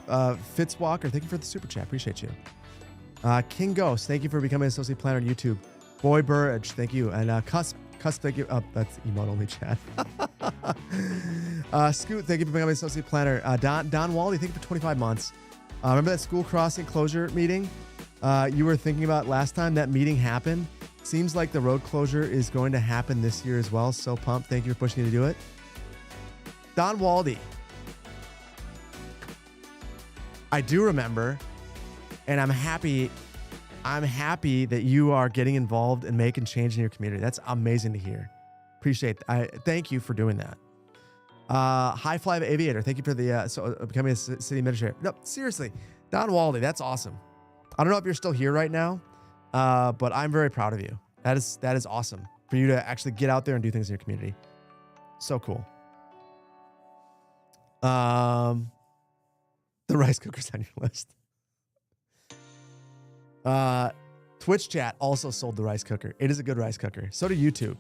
Fitzwalker, thank you for the super chat. Appreciate you. King Ghost, thank you for becoming an associate planner on YouTube. Boy Burridge, thank you. And Cusp, thank you. That's emote only chat. Scoot, thank you for becoming an associate planner. Don Wally, thank you for 25 months. Remember that school crossing closure meeting you were thinking about last time? That meeting happened. Seems like the road closure is going to happen this year as well. So pumped. Thank you for pushing me to do it. Don Waldy. I do remember, and I'm happy that you are getting involved and making change in your community. That's amazing to hear. Appreciate it. Thank you for doing that. High Fly Aviator, thank you for the becoming a city administrator. No, seriously, Don Waldy, that's awesome. I don't know if you're still here right now, but I'm very proud of you. That is awesome for you to actually get out there and do things in your community. So cool. The rice cooker's on your list. Twitch chat also sold the rice cooker. It is a good rice cooker. So did YouTube.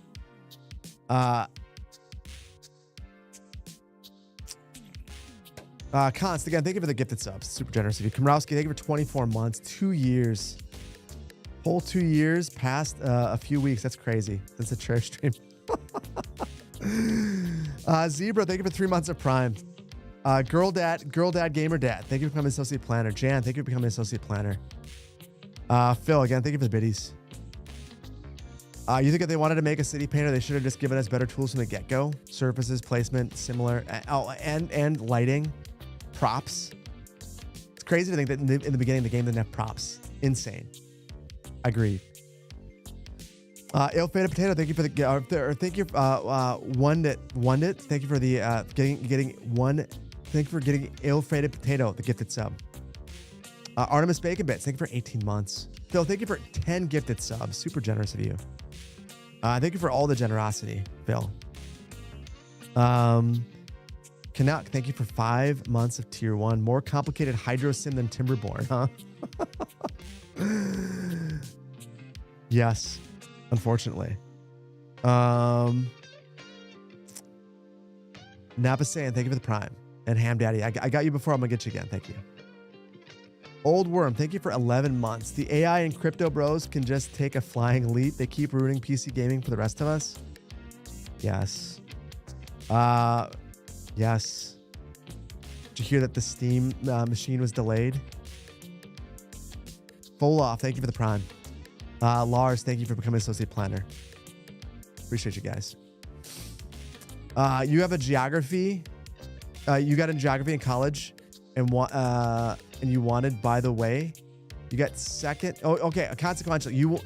Const, again, thank you for the gifted subs. Super generous of you. Komrowski, thank you for 24 months. 2 years. Whole 2 years past a few weeks. That's crazy. That's a trash stream. Zebra, thank you for 3 months of Prime. Girl Dad Gamer Dad, thank you for becoming associate planner. Jan, thank you for becoming associate planner. Phil, again, thank you for the biddies. You think if they wanted to make a city painter, they should have just given us better tools from the get-go? Surfaces, placement, similar, and lighting, props. It's crazy to think that in the beginning, the game didn't have props. Insane. Agreed. Ill-fated potato. Thank you for the. Thank you. One it. Thank you for the getting one. Thank you for getting ill-fated potato. The gifted sub. Artemis Bacon Bits. Thank you for 18 months. Phil, thank you for 10 gifted subs. Super generous of you. Thank you for all the generosity, Phil. Canuck, thank you for 5 months of tier 1. More complicated hydro sim than Timberborn, huh? Yes, unfortunately. Napasayan, thank you for the prime. And Ham Daddy, I got you before. I'm gonna get you again. Thank you. Old Worm, thank you for 11 months. The AI and crypto bros can just take a flying leap. They keep ruining PC gaming for the rest of us. Yes. Yes. Did you hear that the Steam machine was delayed? Foloff, thank you for the prime. Lars, thank you for becoming associate planner. Appreciate you guys. You have a geography. You got in geography in college, and you wanted. By the way, you got second. Oh, okay. Consequential.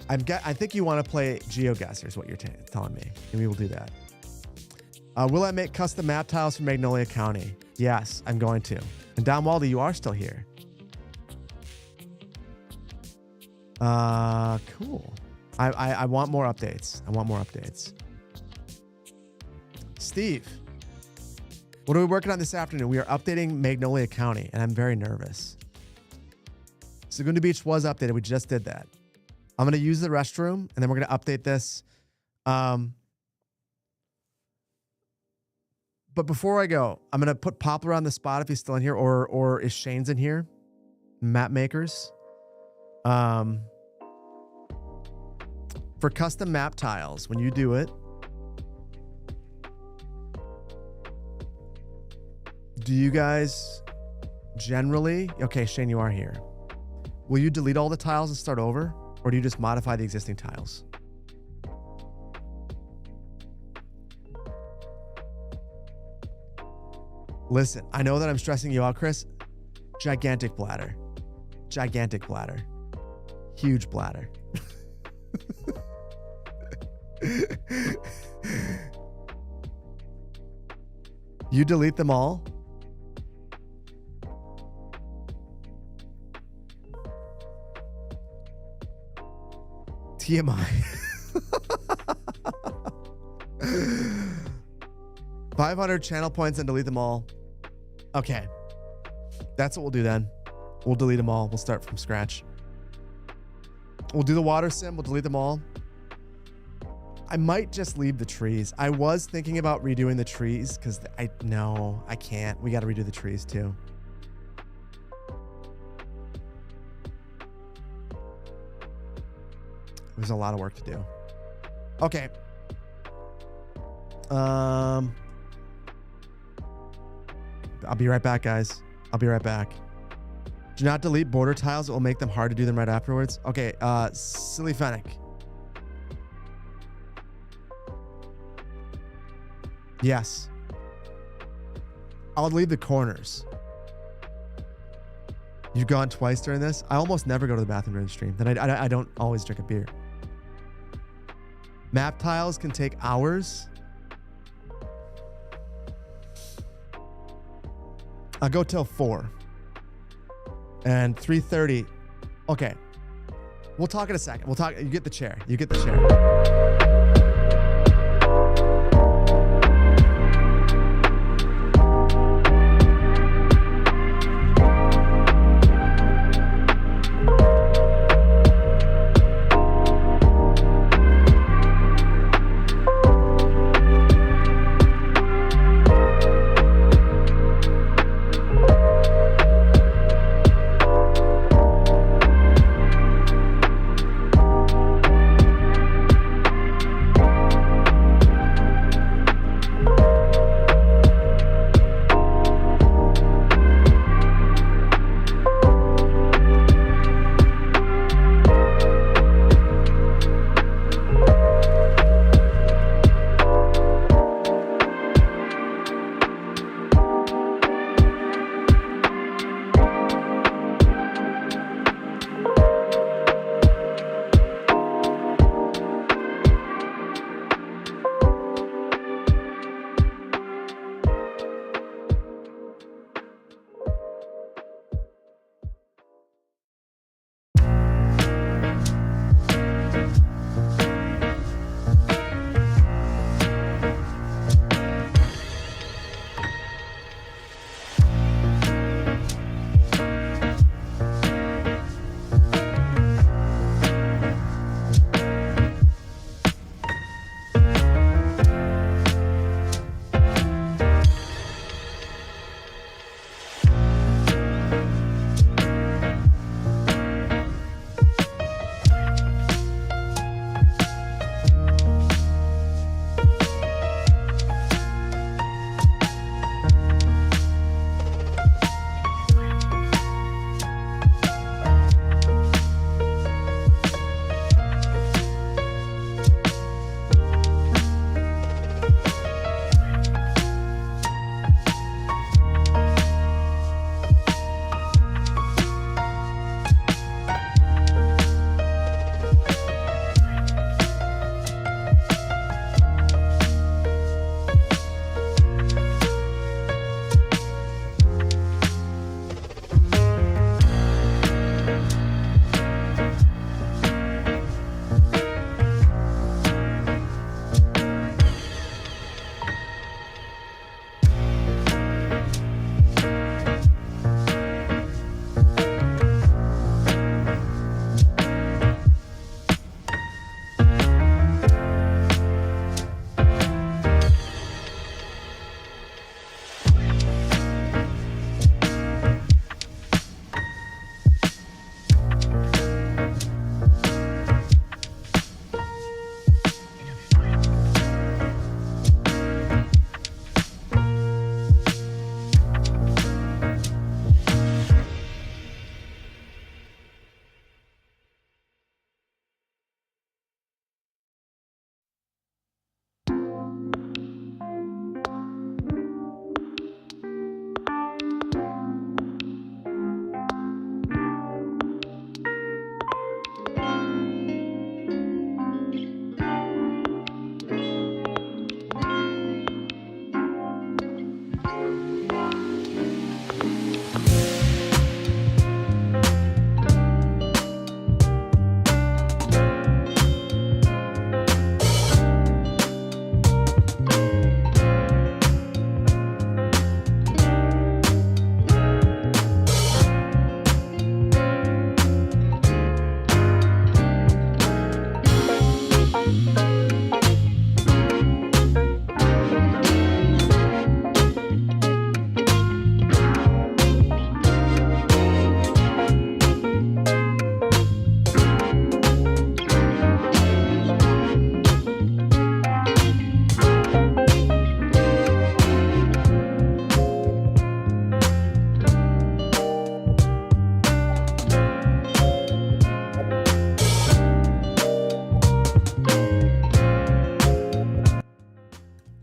I think you want to play GeoGuessr is what you're telling me, and we will do that. Will I make custom map tiles for Magnolia County? Yes, I'm going to. And Don Waldy, you are still here. Cool. I want more updates. I want more updates. Steve, what are we working on this afternoon? We are updating Magnolia County, and I'm very nervous. Segunda Beach was updated. We just did that. I'm going to use the restroom, and then we're going to update this. But before I go, I'm going to put Poplar on the spot if he's still in here, or is Shane's in here? Map makers. For custom map tiles, when you do it, do you guys generally... Okay, Shane, you are here. Will you delete all the tiles and start over? Or do you just modify the existing tiles? Listen, I know that I'm stressing you out, Chris. Gigantic bladder. Gigantic bladder. Huge bladder. You delete them all? TMI. 500 channel points and delete them all. Okay. That's what we'll do then. We'll delete them all. We'll start from scratch. We'll do the water sim. We'll delete them all. I might just leave the trees. I was thinking about redoing the trees because I can't. We got to redo the trees too. There's a lot of work to do. Okay. I'll be right back, guys. I'll be right back. Do not delete border tiles. It will make them hard to do them right afterwards. Okay, Silly Fennec. Yes. I'll leave the corners. You've gone twice during this? I almost never go to the bathroom during the stream. Then I don't always drink a beer. Map tiles can take hours. I'll go till 4. And 3:30. Okay. We'll talk in a second. We'll talk. You get the chair. You get the chair.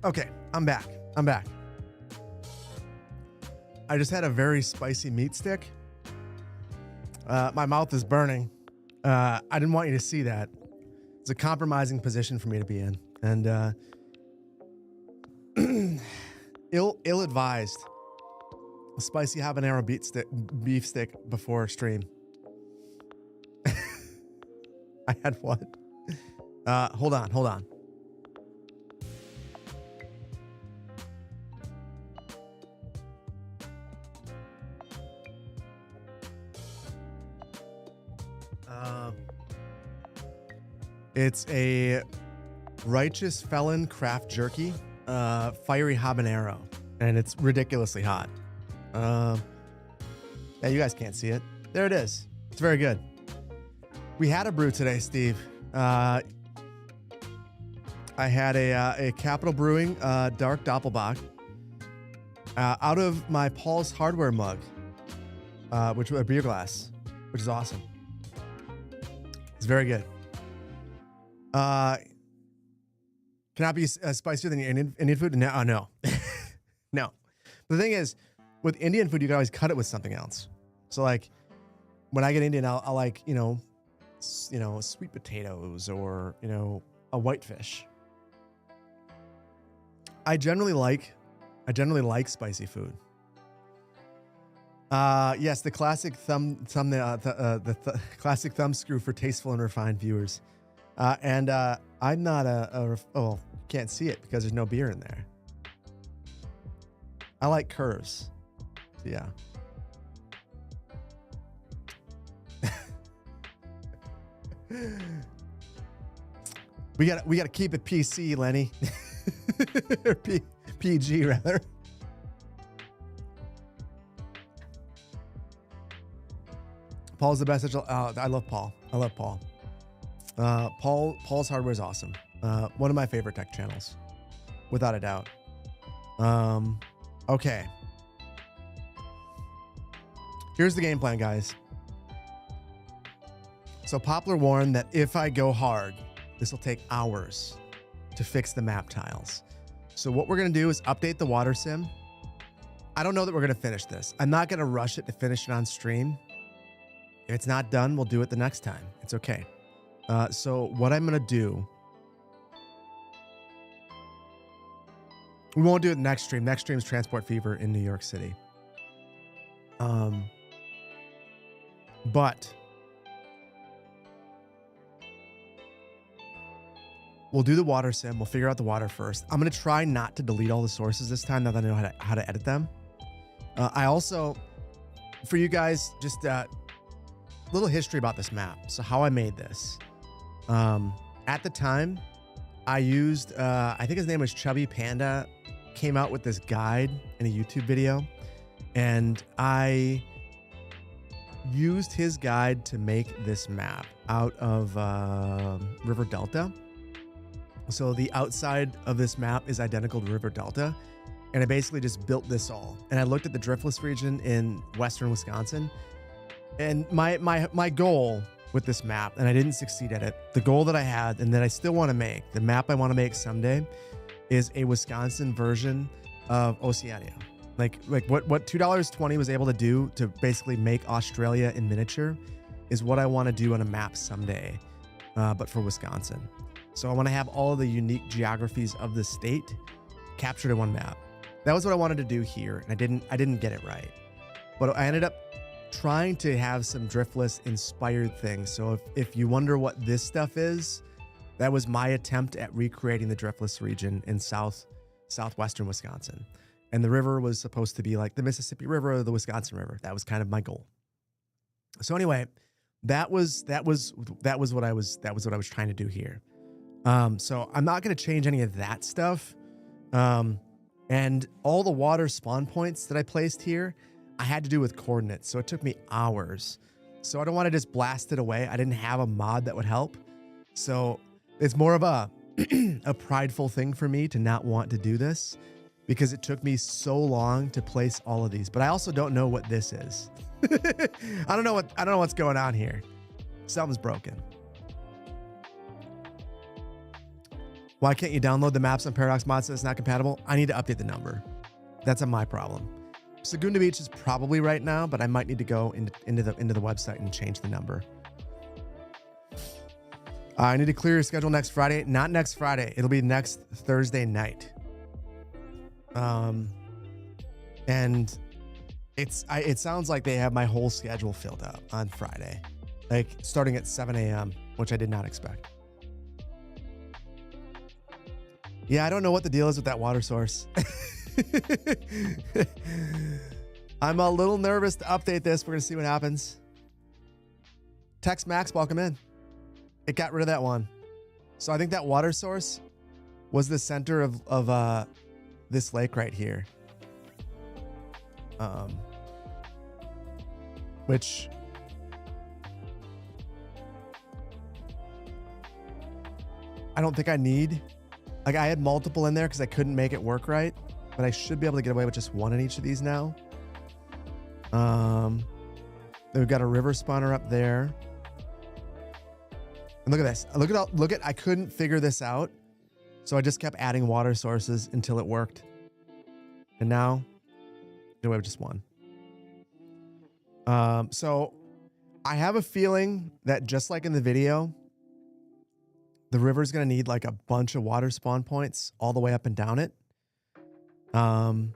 Okay, I'm back. I'm back. I just had a very spicy meat stick. My mouth is burning. I didn't want you to see that. It's a compromising position for me to be in. And ill-advised. A spicy habanero beef stick before stream. I had what? Hold on. It's a Righteous Felon craft jerky, fiery habanero, and it's ridiculously hot. Yeah, you guys can't see it. There it is. It's very good. We had a brew today, Steve. I had a Capital Brewing Dark Doppelbock out of my Paul's Hardware mug, which was a beer glass, which is awesome. It's very good. Cannot be spicier than your Indian food? No, no. No. The thing is, with Indian food, you can always cut it with something else. So, like, when I get Indian, I'll like, sweet potatoes or, a whitefish. I generally like spicy food. Yes, the classic classic thumb screw for tasteful and refined viewers. And I'm not can't see it because there's no beer in there. I like curves. So yeah. We gotta keep it PC, Lenny. Or PG rather. Paul's the best. I love Paul. Paul's Hardware is awesome. One of my favorite tech channels, without a doubt. Okay. Here's the game plan, guys. So Poplar warned that if I go hard, this will take hours to fix the map tiles. So what we're going to do is update the water sim. I don't know that we're going to finish this. I'm not going to rush it to finish it on stream. If it's not done, we'll do it the next time. It's okay. So what I'm going to do, we won't do it next stream. Next stream's Transport Fever in New York City. But we'll do the water sim. We'll figure out the water first. I'm going to try not to delete all the sources this time now that I know how to edit them. I also, for you guys, just a little history about this map. So how I made this. At the time, I used, I think his name was Chubby Panda, came out with this guide in a YouTube video, and I used his guide to make this map out of River Delta. So the outside of this map is identical to River Delta, and I basically just built this all. And I looked at the driftless region in western Wisconsin, and my goal with this map, and I didn't succeed at it, the goal that I had and that I still want to make, the map I want to make someday, is a Wisconsin version of Oceania. Like what $2.20 was able to do to basically make Australia in miniature is what I want to do on a map someday, but for Wisconsin. So I want to have all of the unique geographies of the state captured in one map. That was what I wanted to do here, and I didn't get it right. But I ended up trying to have some driftless inspired things. So if you wonder what this stuff is, that was my attempt at recreating the driftless region in southwestern Wisconsin. And the river was supposed to be like the Mississippi River or the Wisconsin River. That was kind of my goal. So anyway, that was what I was trying to do here. So I'm not going to change any of that stuff. And all the water spawn points that I placed here, I had to do with coordinates. So it took me hours. So I don't want to just blast it away. I didn't have a mod that would help. So it's more of a, a prideful thing for me to not want to do this because it took me so long to place all of these. But I also don't know what this is. I don't know what's going on here. Something's broken. Why can't you download the maps on Paradox Mod so it's not compatible? I need to update the number. That's my problem. Segunda Beach is probably right now, but I might need to go into the website and change the number. I need to clear your schedule next Friday. Not next Friday. It'll be next Thursday night. And it sounds like they have my whole schedule filled up on Friday, like starting at 7 a.m., which I did not expect. Yeah, I don't know what the deal is with that water source. I'm a little nervous to update this. We're going to see what happens. Tex Max, welcome in. It got rid of that one. So I think that water source was the center of this lake right here. Which I don't think I need. Like I had multiple in there because I couldn't make it work right, but I should be able to get away with just one in each of these now. Then we've got a river spawner up there. And look at this. Look at, I couldn't figure this out. So I just kept adding water sources until it worked. And now, get away with just one. So I have a feeling that just like in the video, the river's going to need like a bunch of water spawn points all the way up and down it. But I'm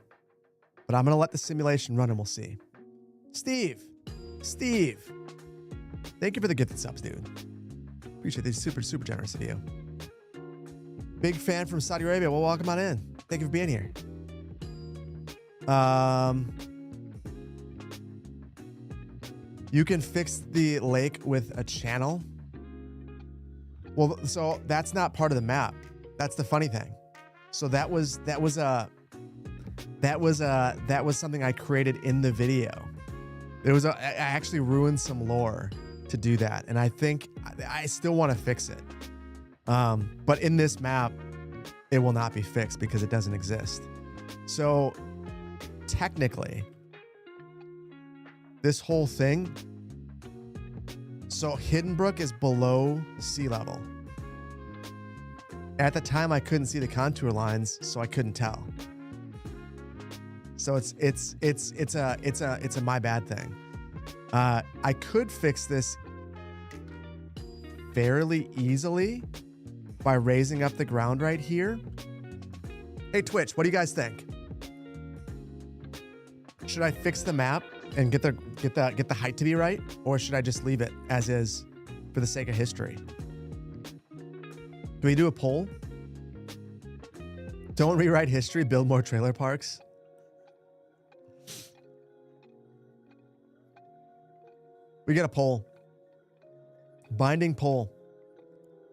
going to let the simulation run and we'll see. Steve, thank you for the gifted subs, dude. Appreciate this. Super generous of you. Big fan from Saudi Arabia. Well, welcome on in. Thank you for being here. You can fix the lake with a channel. Well, so that's not part of the map. That's the funny thing. So that was something I created in the video. I actually ruined some lore to do that, and I think I still want to fix it. But in this map, it will not be fixed because it doesn't exist. So technically, this whole thing. So Hidden Brook is below sea level. At the time, I couldn't see the contour lines, so I couldn't tell. So it's a my bad thing. I could fix this fairly easily by raising up the ground right here. Hey Twitch, what do you guys think? Should I fix the map and get the height to be right, or should I just leave it as is for the sake of history? Do we do a poll? Don't rewrite history, build more trailer parks. We get a poll. Binding poll.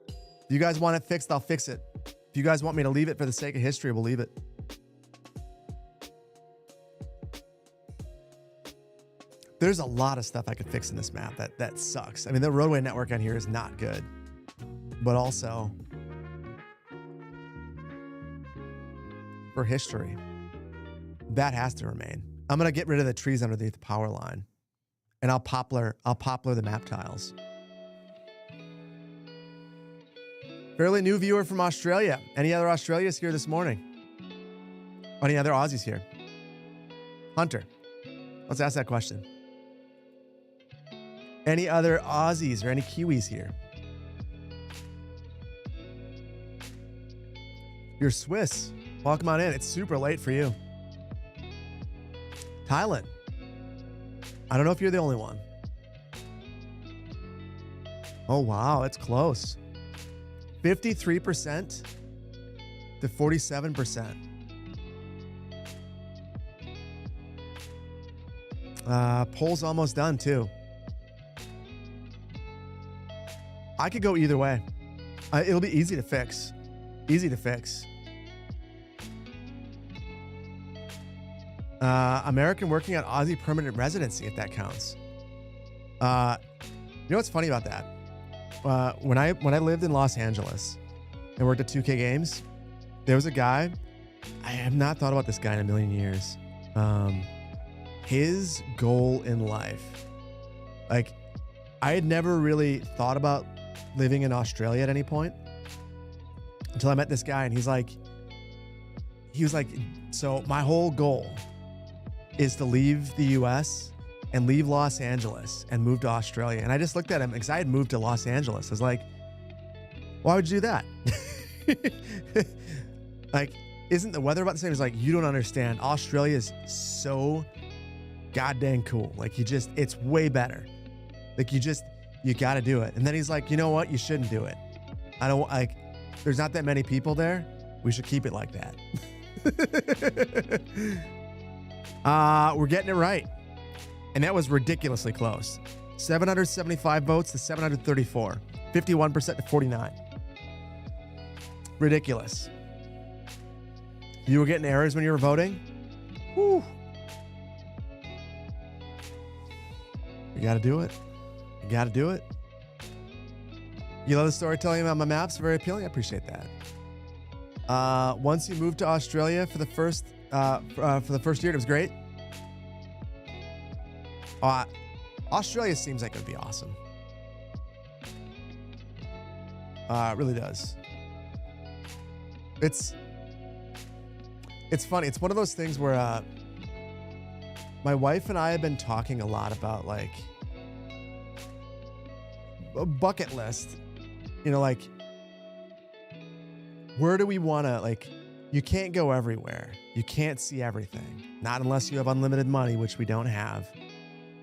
If you guys want it fixed, I'll fix it. If you guys want me to leave it for the sake of history, we'll leave it. There's a lot of stuff I could fix in this map that sucks. I mean, the roadway network on here is not good, but also for history, that has to remain. I'm going to get rid of the trees underneath the power line, and I'll poplar the map tiles. Fairly new viewer from Australia. Any other Australians here this morning? Any other Aussies here? Hunter, let's ask that question. Any other Aussies or any Kiwis here? You're Swiss. Welcome on in. It's super late for you. Thailand. I don't know if you're the only one. Oh, wow. It's close. 53% to 47%. Poll's almost done, too. I could go either way. It'll be easy to fix. Easy to fix. American working on Aussie permanent residency, if that counts. You know what's funny about that? When I lived in Los Angeles and worked at 2K Games, there was a guy. I have not thought about this guy in a million years. His goal in life, like, I had never really thought about living in Australia at any point until I met this guy, and he was like, so my whole goal is to leave the US and leave Los Angeles and move to Australia. And I just looked at him because I had moved to Los Angeles. I was like, why would you do that? Like, isn't the weather about the same? He's like, you don't understand. Australia is so goddamn cool. Like, it's way better. Like, you got to do it. And then he's like, you know what? You shouldn't do it. There's not that many people there. We should keep it like that. We're getting it right. And that was ridiculously close. 775 votes to 734. 51% to 49. Ridiculous. You were getting errors when you were voting? Whew. You got to do it. You got to do it. You love the storytelling about my maps? Very appealing. I appreciate that. Once you moved to Australia for the first year, it was great. Australia seems like it would be awesome. It really does. It's funny. It's one of those things where my wife and I have been talking a lot about, like, a bucket list. You know, like, where do we want to, like, you can't go everywhere. You can't see everything. Not unless you have unlimited money, which we don't have.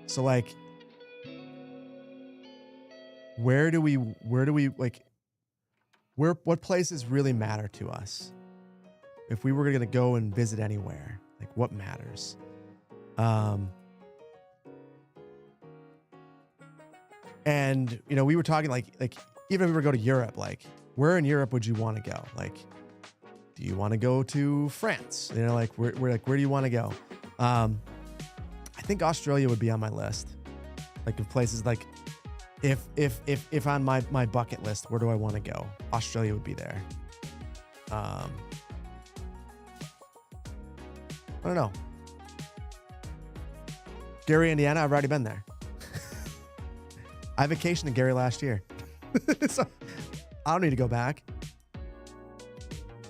So, like, what places really matter to us? If we were going to go and visit anywhere, like, what matters? And, you know, we were talking like even if we were to go to Europe, like, where in Europe would you want to go? Like, do you want to go to France? You know, like, where do you want to go? I think Australia would be on my list. Like, of places, like, if on my bucket list, where do I want to go? Australia would be there. I don't know. Gary, Indiana, I've already been there. I vacationed in Gary last year. So I don't need to go back.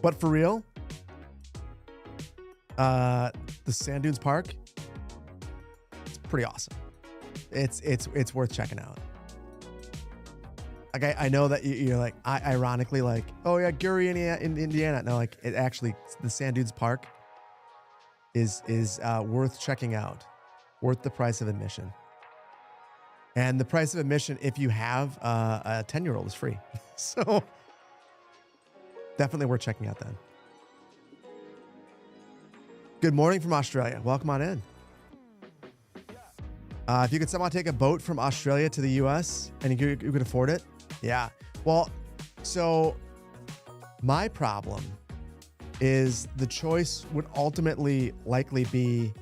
But for real, the Sand Dunes Park, it's pretty awesome. It's worth checking out. Like, I know that you're like, ironically, like, oh yeah, Gary, Indiana. No, like, it actually, the Sand Dunes Park is worth checking out. Worth the price of admission. And the price of admission, if you have a 10-year-old, is free. So definitely worth checking out then. Good morning from Australia. Welcome on in. If you could somehow take a boat from Australia to the US and you could afford it. Yeah. Well, so my problem is the choice would ultimately likely be,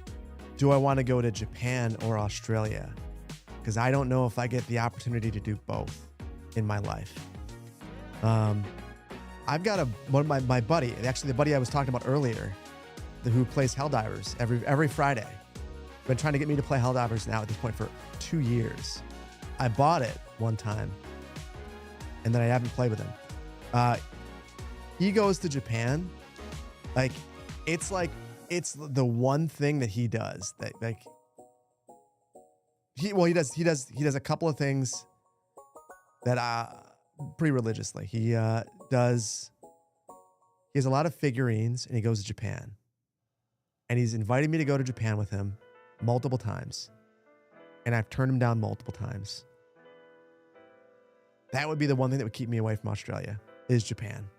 do I want to go to Japan or Australia? Because I don't know if I get the opportunity to do both in my life. I've got one of my buddy, actually the buddy I was talking about earlier, who plays Helldivers every Friday. Been trying to get me to play Helldivers now at this point for 2 years. I bought it one time, and then I haven't played with him. He goes to Japan. Like, it's the one thing that he does that, like, he does a couple of things that pretty religiously. He has a lot of figurines, and he goes to Japan. And he's invited me to go to Japan with him multiple times. And I've turned him down multiple times. That would be the one thing that would keep me away from Australia, is Japan.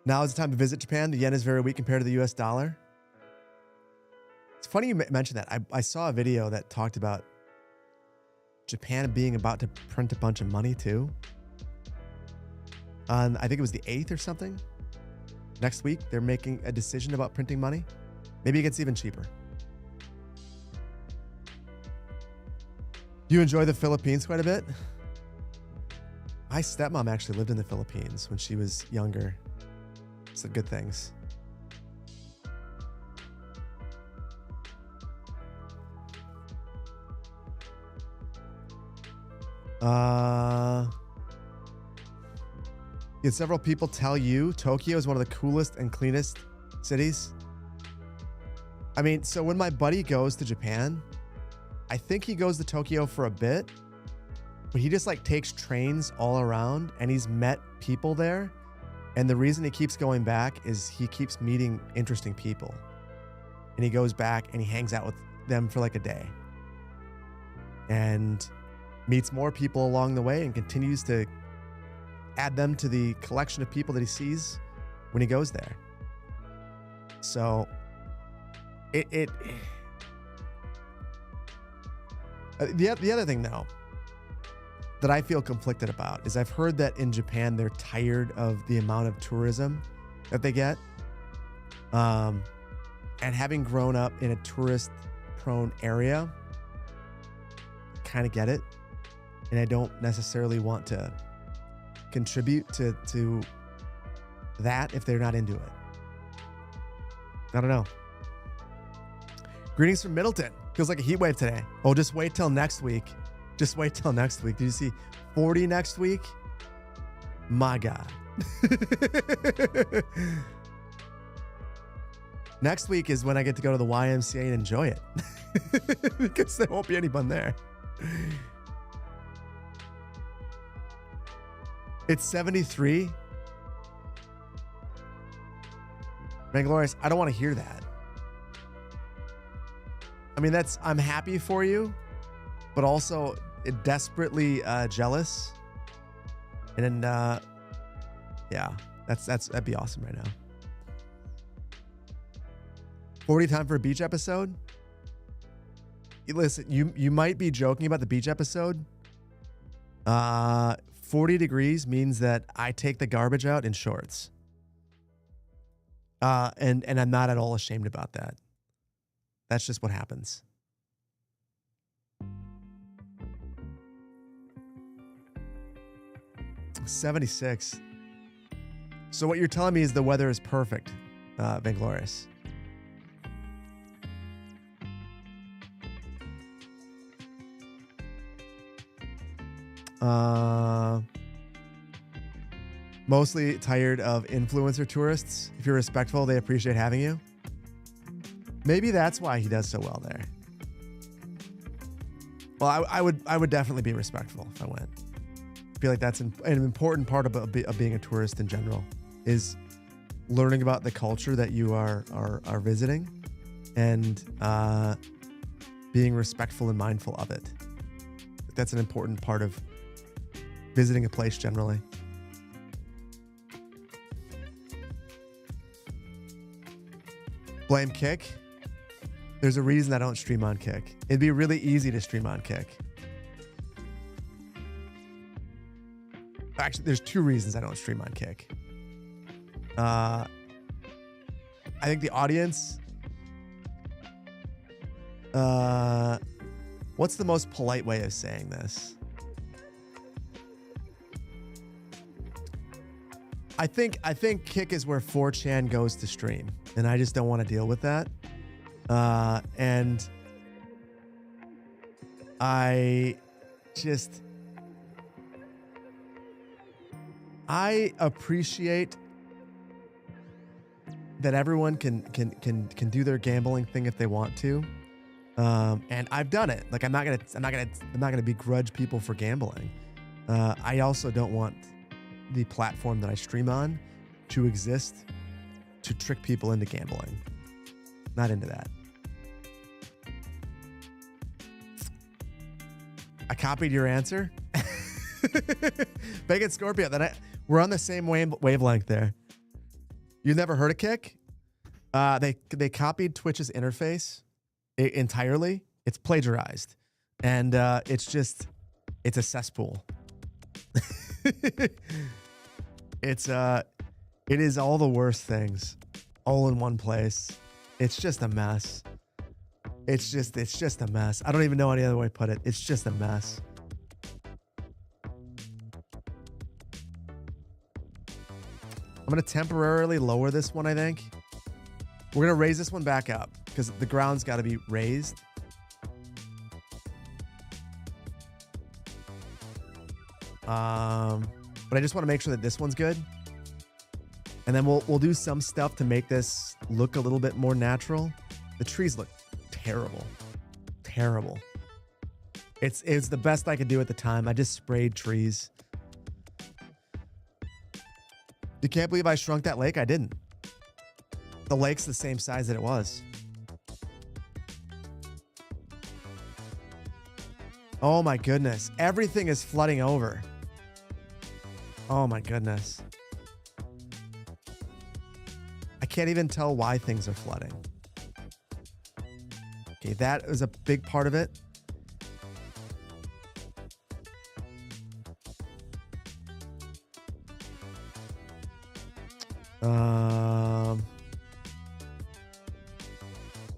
Now is the time to visit Japan. The yen is very weak compared to the US dollar. It's funny you mentioned that. I saw a video that talked about Japan being about to print a bunch of money too. On, I think it was the 8th or something. Next week, they're making a decision about printing money. Maybe it gets even cheaper. Do you enjoy the Philippines quite a bit? My stepmom actually lived in the Philippines when she was younger. Some good things. Did several people tell you Tokyo is one of the coolest and cleanest cities? I mean, so when my buddy goes to Japan, I think he goes to Tokyo for a bit, but he just like takes trains all around and he's met people there. And the reason he keeps going back is he keeps meeting interesting people. And he goes back and he hangs out with them for like a day. And meets more people along the way and continues to add them to the collection of people that he sees when he goes there. So the other thing though that I feel conflicted about is I've heard that in Japan they're tired of the amount of tourism that they get. And having grown up in a tourist prone area, kind of get it. And I don't necessarily want to contribute to that if they're not into it. I don't know. Greetings from Middleton. Feels like a heat wave today. Oh, just wait till next week. Just wait till next week. Did you see 40 next week? My God. Next week is when I get to go to the YMCA and enjoy it. Because there won't be anyone there. It's 73. Magnolia, I don't want to hear that. I mean, I'm happy for you, but also desperately jealous. And then, yeah, that'd be awesome right now. 40 time for a beach episode. Listen, you might be joking about the beach episode. 40 degrees means that I take the garbage out in shorts. And I'm not at all ashamed about that. That's just what happens. $76. So what you're telling me is the weather is perfect, Vanglorious. Mostly tired of influencer tourists. If you're respectful, they appreciate having you. Maybe that's why he does so well there. Well, I would definitely be respectful if I went. I feel like that's an important part of being a tourist in general, is learning about the culture that you are visiting and being respectful and mindful of it. That's an important part of visiting a place generally. Blame Kick. There's a reason I don't stream on Kick. It'd be really easy to stream on Kick. Actually, there's two reasons I don't stream on Kick. I think the audience... what's the most polite way of saying this? I think Kick is where 4chan goes to stream, and I just don't want to deal with that. And I appreciate that everyone can do their gambling thing if they want to. And I've done it. Like I'm not gonna begrudge people for gambling. I also don't want the platform that I stream on to exist to trick people into gambling. Not into that. I copied your answer. Bacon Scorpio. We're on the same wavelength there. You've never heard of Kick? They copied Twitch's interface entirely. It's plagiarized, and it's just It's a cesspool. It is all the worst things all in one place. It's just a mess. It's just a mess. I don't even know any other way to put it. It's just a mess. I'm going to temporarily lower this one, I think. We're going to raise this one back up because the ground's got to be raised. But I just want to make sure that this one's good. And then we'll do some stuff to make this look a little bit more natural. The trees look terrible. Terrible. It's the best I could do at the time. I just sprayed trees. You can't believe I shrunk that lake? I didn't. The lake's the same size that it was. Oh my goodness. Everything is flooding over. Oh my goodness. I can't even tell why things are flooding. Okay, that is a big part of it.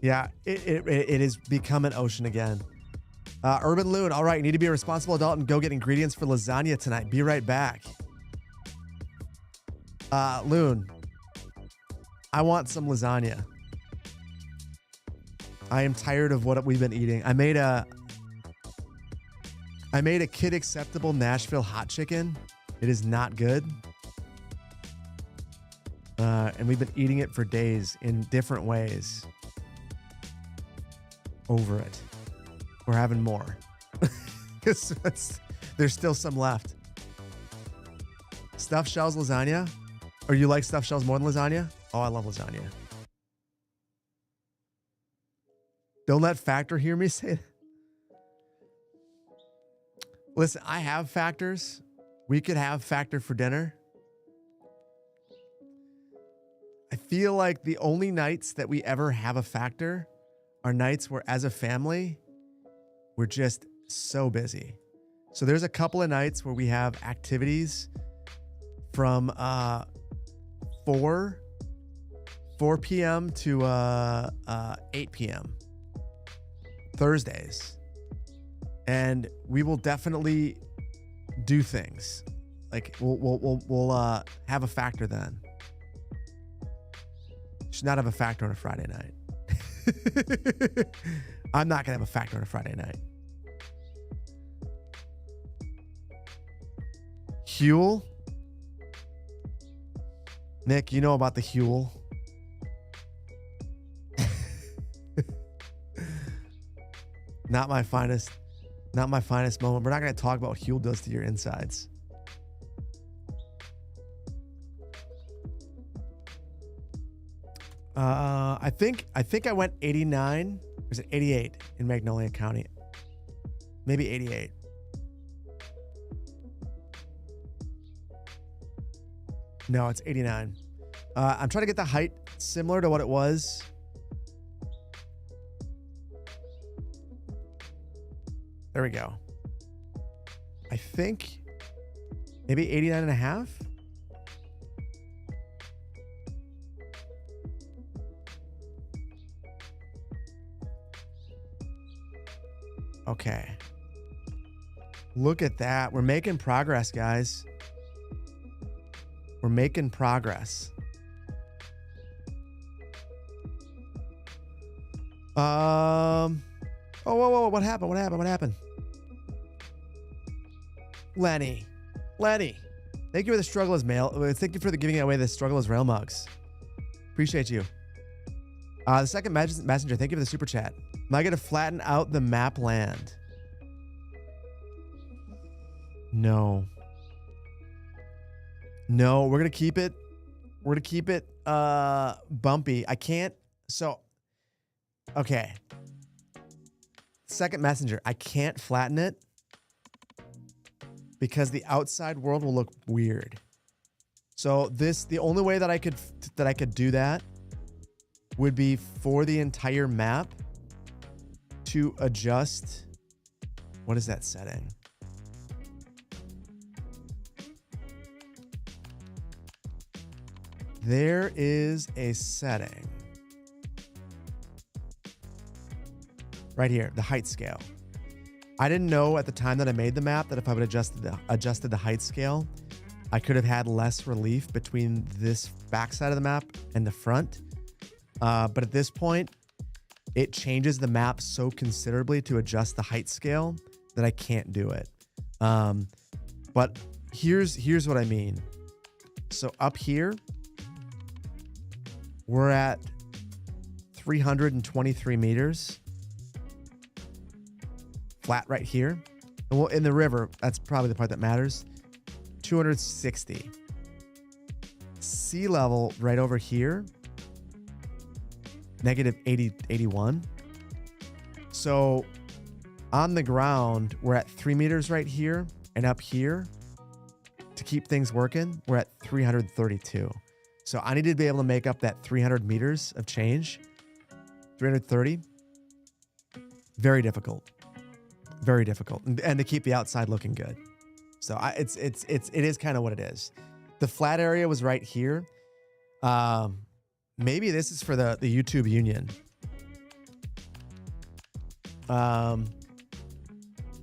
Yeah, it has become an ocean again. Urban Loon, all right, you need to be a responsible adult and go get ingredients for lasagna tonight. Be right back. Loon, I want some lasagna. I am tired of what we've been eating. I made a kid acceptable Nashville hot chicken. It is not good. And we've been eating it for days in different ways. Over it. We're having more. There's still some left. Stuffed shells lasagna? Or you like stuffed shells more than lasagna? Oh, I love lasagna. Don't let Factor hear me say that. Listen, I have Factors. We could have Factor for dinner. I feel like the only nights that we ever have a Factor are nights where, as a family, we're just so busy. So there's a couple of nights where we have activities from 4 p.m. to 8 p.m. Thursdays. And we will definitely do things. Like we'll have a Factor then. Should not have a Factor on a Friday night. I'm not gonna have a Factor on a Friday night. Huel? Nick, you know about the Huel. Not my finest moment. We're not going to talk about what Huel does to your insides. I think I went 89. Or is it 88 in Magnolia County? Maybe 88. No, it's 89. I'm trying to get the height similar to what it was. There we go. I think maybe 89 and a half. Okay. Look at that. We're making progress, guys. We're making progress. Oh, whoa. What happened? Lenny. Thank you for the struggle as mail. Thank you for giving away the struggle as rail mugs. Appreciate you. The second messenger. Thank you for the super chat. Am I going to flatten out the map land? No, we're going to keep it. We're going to keep it bumpy. I can't. So, okay. Second messenger. I can't flatten it because the outside world will look weird. So the only way that I could do that would be for the entire map to adjust. What is that setting? There is a setting right here, the height scale. I didn't know at the time that I made the map that if I would adjusted the height scale, I could have had less relief between this back side of the map and the front. But at this point, it changes the map so considerably to adjust the height scale that I can't do it. But here's what I mean. So up here, we're at 323 meters. Flat right here. Well, in the river, that's probably the part that matters. 260. Sea level right over here, negative 81. So on the ground, we're at 3 meters right here, and up here, to keep things working, we're at 332. So I need to be able to make up that 300 meters of change. 330. Very difficult. Very difficult. And to keep the outside looking good. So it is kind of what it is. The flat area was right here. Maybe this is for the YouTube Union.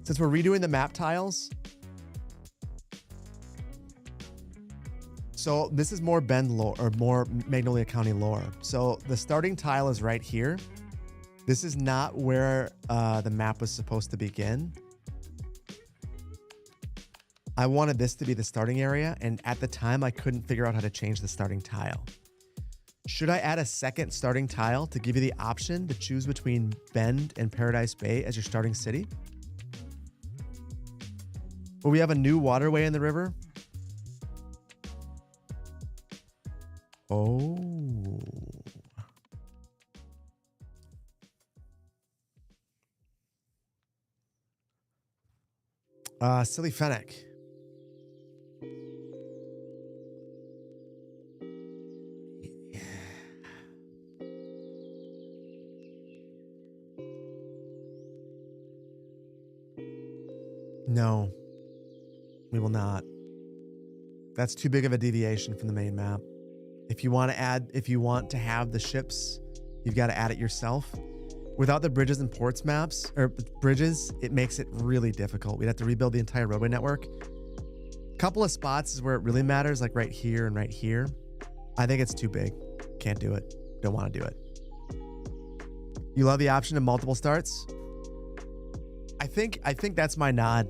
Since we're redoing the map tiles. So this is more Bend lore, or more Magnolia County lore. So the starting tile is right here. This is not where the map was supposed to begin. I wanted this to be the starting area, and at the time, I couldn't figure out how to change the starting tile. Should I add a second starting tile to give you the option to choose between Bend and Paradise Bay as your starting city? Will we have a new waterway in the river? Oh. Silly Fennec. No, we will not. That's too big of a deviation from the main map. If you want to have the ships, you've got to add it yourself. Without the bridges and ports maps, or bridges, it makes it really difficult. We'd have to rebuild the entire roadway network. A couple of spots is where it really matters, like right here and right here. I think it's too big. Can't do it. Don't want to do it. You love the option of multiple starts? I think that's my nod.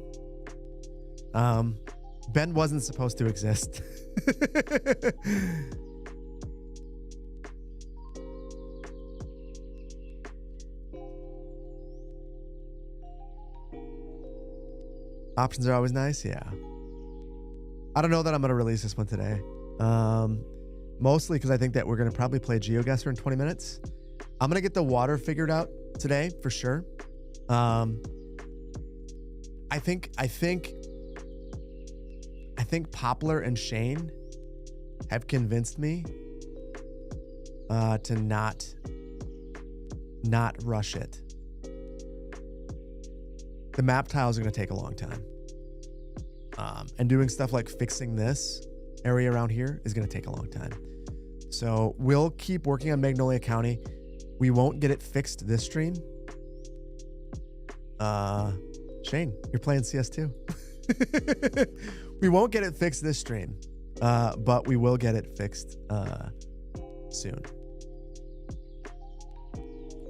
Ben wasn't supposed to exist. Options are always nice, yeah. I don't know that I'm going to release this one today. Mostly because I think that we're going to probably play GeoGuessr in 20 minutes. I'm going to get the water figured out today, for sure. I think Poplar and Shane have convinced me to not rush it. The map tiles are going to take a long time. And doing stuff like fixing this area around here is going to take a long time. So we'll keep working on Magnolia County. We won't get it fixed this stream. Shane, you're playing CS2. We won't get it fixed this stream, but we will get it fixed soon.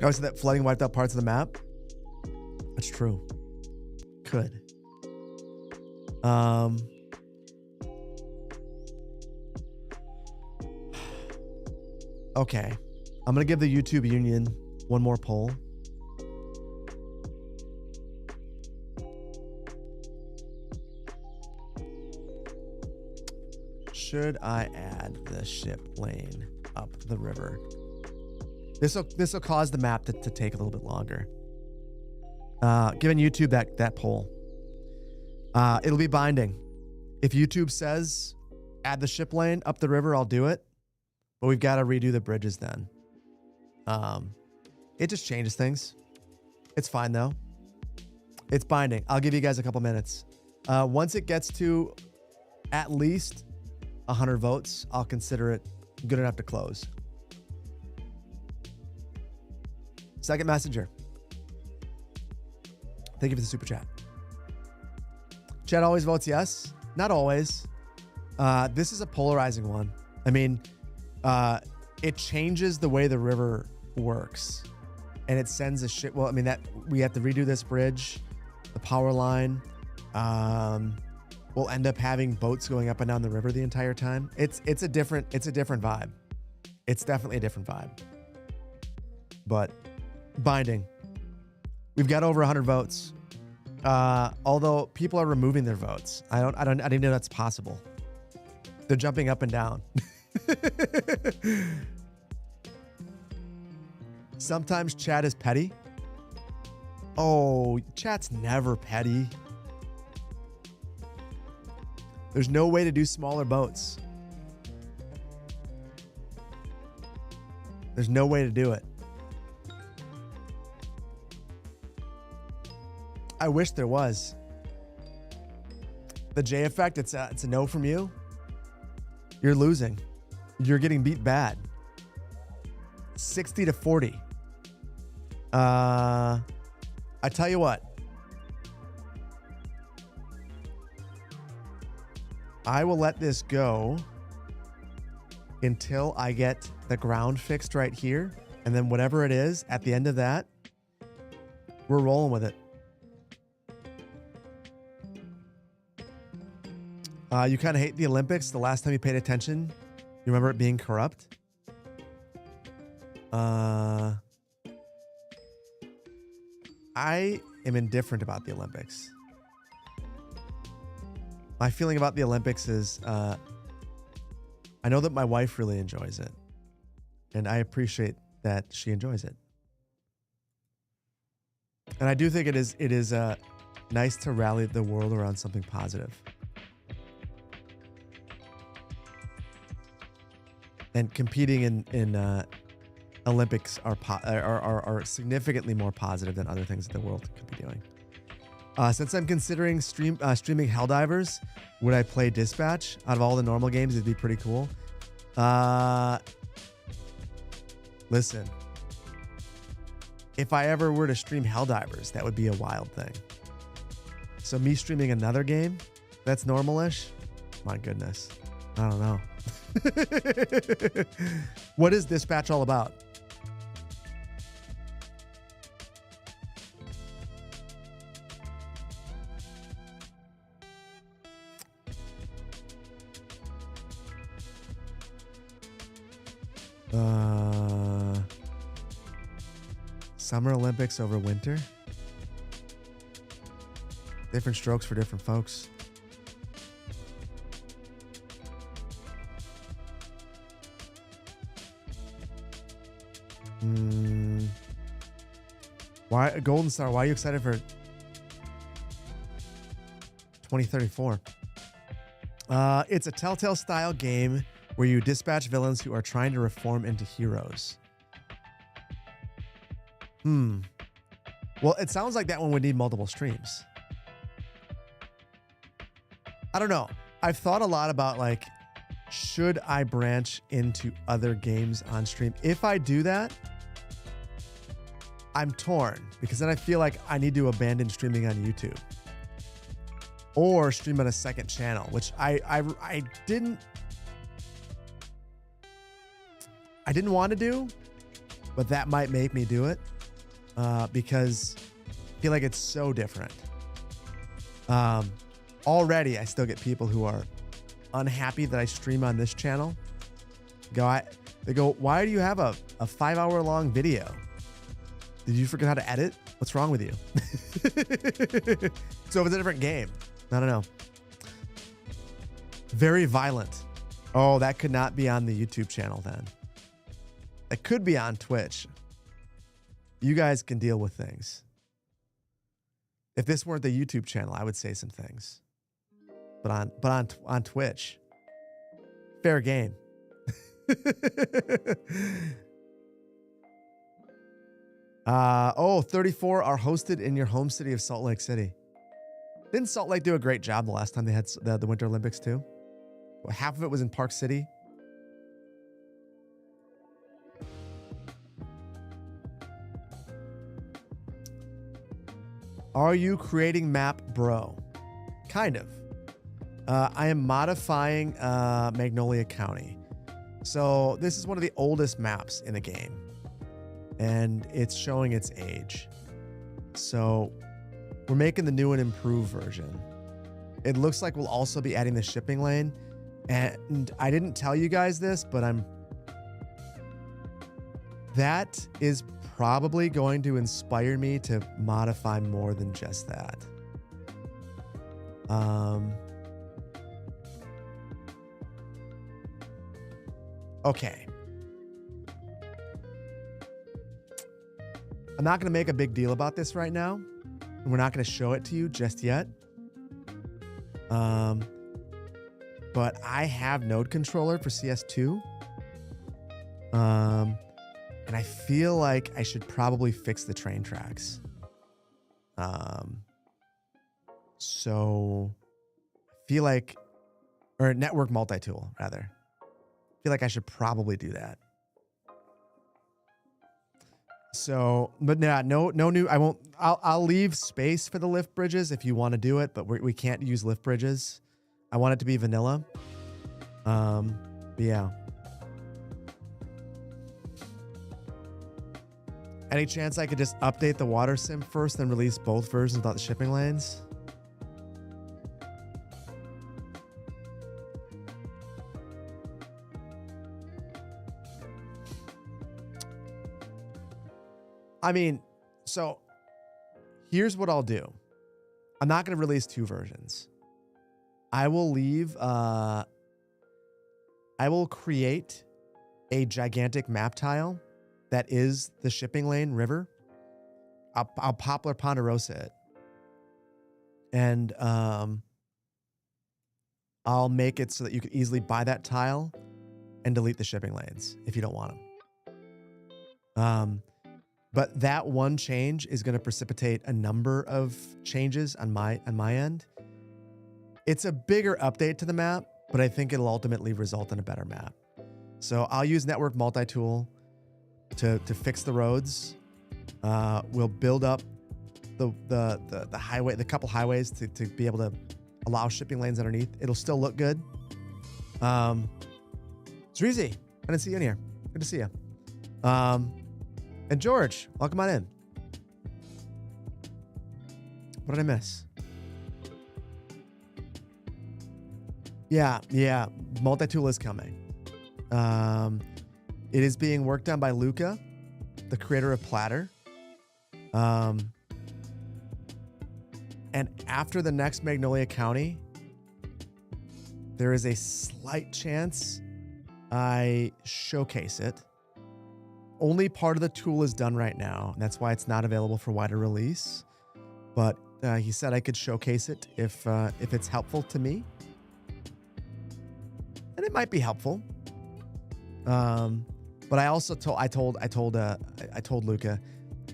Oh, so that flooding wiped out parts of the map? That's true. Could. Okay. I'm going to give the YouTube Union one more poll. Should I add the ship lane up the river? This will cause the map to take a little bit longer. Giving YouTube that poll. It'll be binding. If YouTube says add the ship lane up the river, I'll do it. But we've got to redo the bridges then. It just changes things. It's fine though. It's binding. I'll give you guys a couple minutes. Once it gets to at least 100 votes, I'll consider it good enough to close. Second messenger. Thank you for the super chat. Chat always votes yes. Not always. This is a polarizing one. I mean, it changes the way the river works. And it sends a shit. Well, I mean, that we have to redo this bridge, the power line. We'll end up having boats going up and down the river the entire time. It's a different vibe. It's definitely a different vibe. But binding. We've got over 100 votes. Although people are removing their votes. I didn't know that's possible. They're jumping up and down. Sometimes chat is petty. Oh, chat's never petty. There's no way to do smaller boats. There's no way to do it. I wish there was. The J effect, it's a no from you. You're losing. You're getting beat bad. 60-40. I tell you what. I will let this go until I get the ground fixed right here. And then whatever it is, at the end of that, we're rolling with it. You kind of hate the Olympics. The last time you paid attention, you remember it being corrupt? I am indifferent about the Olympics. My feeling about the Olympics is I know that my wife really enjoys it. And I appreciate that she enjoys it. And I do think it is nice to rally the world around something positive. And competing in Olympics are significantly more positive than other things that the world could be doing. Since I'm considering streaming Helldivers, would I play Dispatch? Out of all the normal games, it'd be pretty cool. Listen, if I ever were to stream Helldivers, that would be a wild thing. So me streaming another game that's normalish, my goodness, I don't know. What is Dispatch all about? Summer Olympics over winter. Different strokes for different folks. Why Golden Star? Why are you excited for 2034? It's a Telltale style game where you dispatch villains who are trying to reform into heroes. Well, it sounds like that one would need multiple streams. I don't know. I've thought a lot about, like, should I branch into other games on stream? If I do that, I'm torn, because then I feel like I need to abandon streaming on YouTube or stream on a second channel, which I didn't want to do, but that might make me do it. Because I feel like it's so different. Already, I still get people who are unhappy that I stream on this channel. They go, why do you have a 5-hour long video? Did you forget how to edit? What's wrong with you? So if it's a different game, I don't know. Very violent. Oh, that could not be on the YouTube channel then. It could be on Twitch. You guys can deal with things. If this weren't the YouTube channel, I would say some things. But on Twitch, fair game. 34 are hosted in your home city of Salt Lake City. Didn't Salt Lake do a great job the last time they had the Winter Olympics too? Well, half of it was in Park City. Are you creating map, bro? Kind of. I am modifying Magnolia County. So this is one of the oldest maps in the game, and it's showing its age. So we're making the new and improved version. It looks like we'll also be adding the shipping lane. And I didn't tell you guys this, but that is probably going to inspire me to modify more than just that. Okay. I'm not going to make a big deal about this right now. And we're not going to show it to you just yet. But I have node controller for CS2. And I feel like I should probably fix the train tracks. So I feel like, or network multi-tool rather. I feel like I should probably do that. So, but no new, I'll leave space for the lift bridges if you want to do it, but we can't use lift bridges. I want it to be vanilla. Yeah. Any chance I could just update the water sim first, then release both versions without the shipping lanes? I mean, so here's what I'll do. I'm not going to release two versions. I will create a gigantic map tile that is the shipping lane river. I'll Poplar Ponderosa it. And I'll make it so that you can easily buy that tile and delete the shipping lanes if you don't want them. But that one change is going to precipitate a number of changes on my end. It's a bigger update to the map, but I think it'll ultimately result in a better map. So I'll use network multi-tool to fix the roads. We'll build up the highway, the couple highways to be able to allow shipping lanes underneath. It'll still look good. Zreezy, I didn't see you in here. Good to see you. And George, welcome on in. What did I miss? Yeah, multi-tool is coming. It is being worked on by Luca, the creator of Platter. And after the next Magnolia County, there is a slight chance I showcase it. Only part of the tool is done right now, and that's why it's not available for wider release. But he said I could showcase it if it's helpful to me, and it might be helpful. But I also told Luca,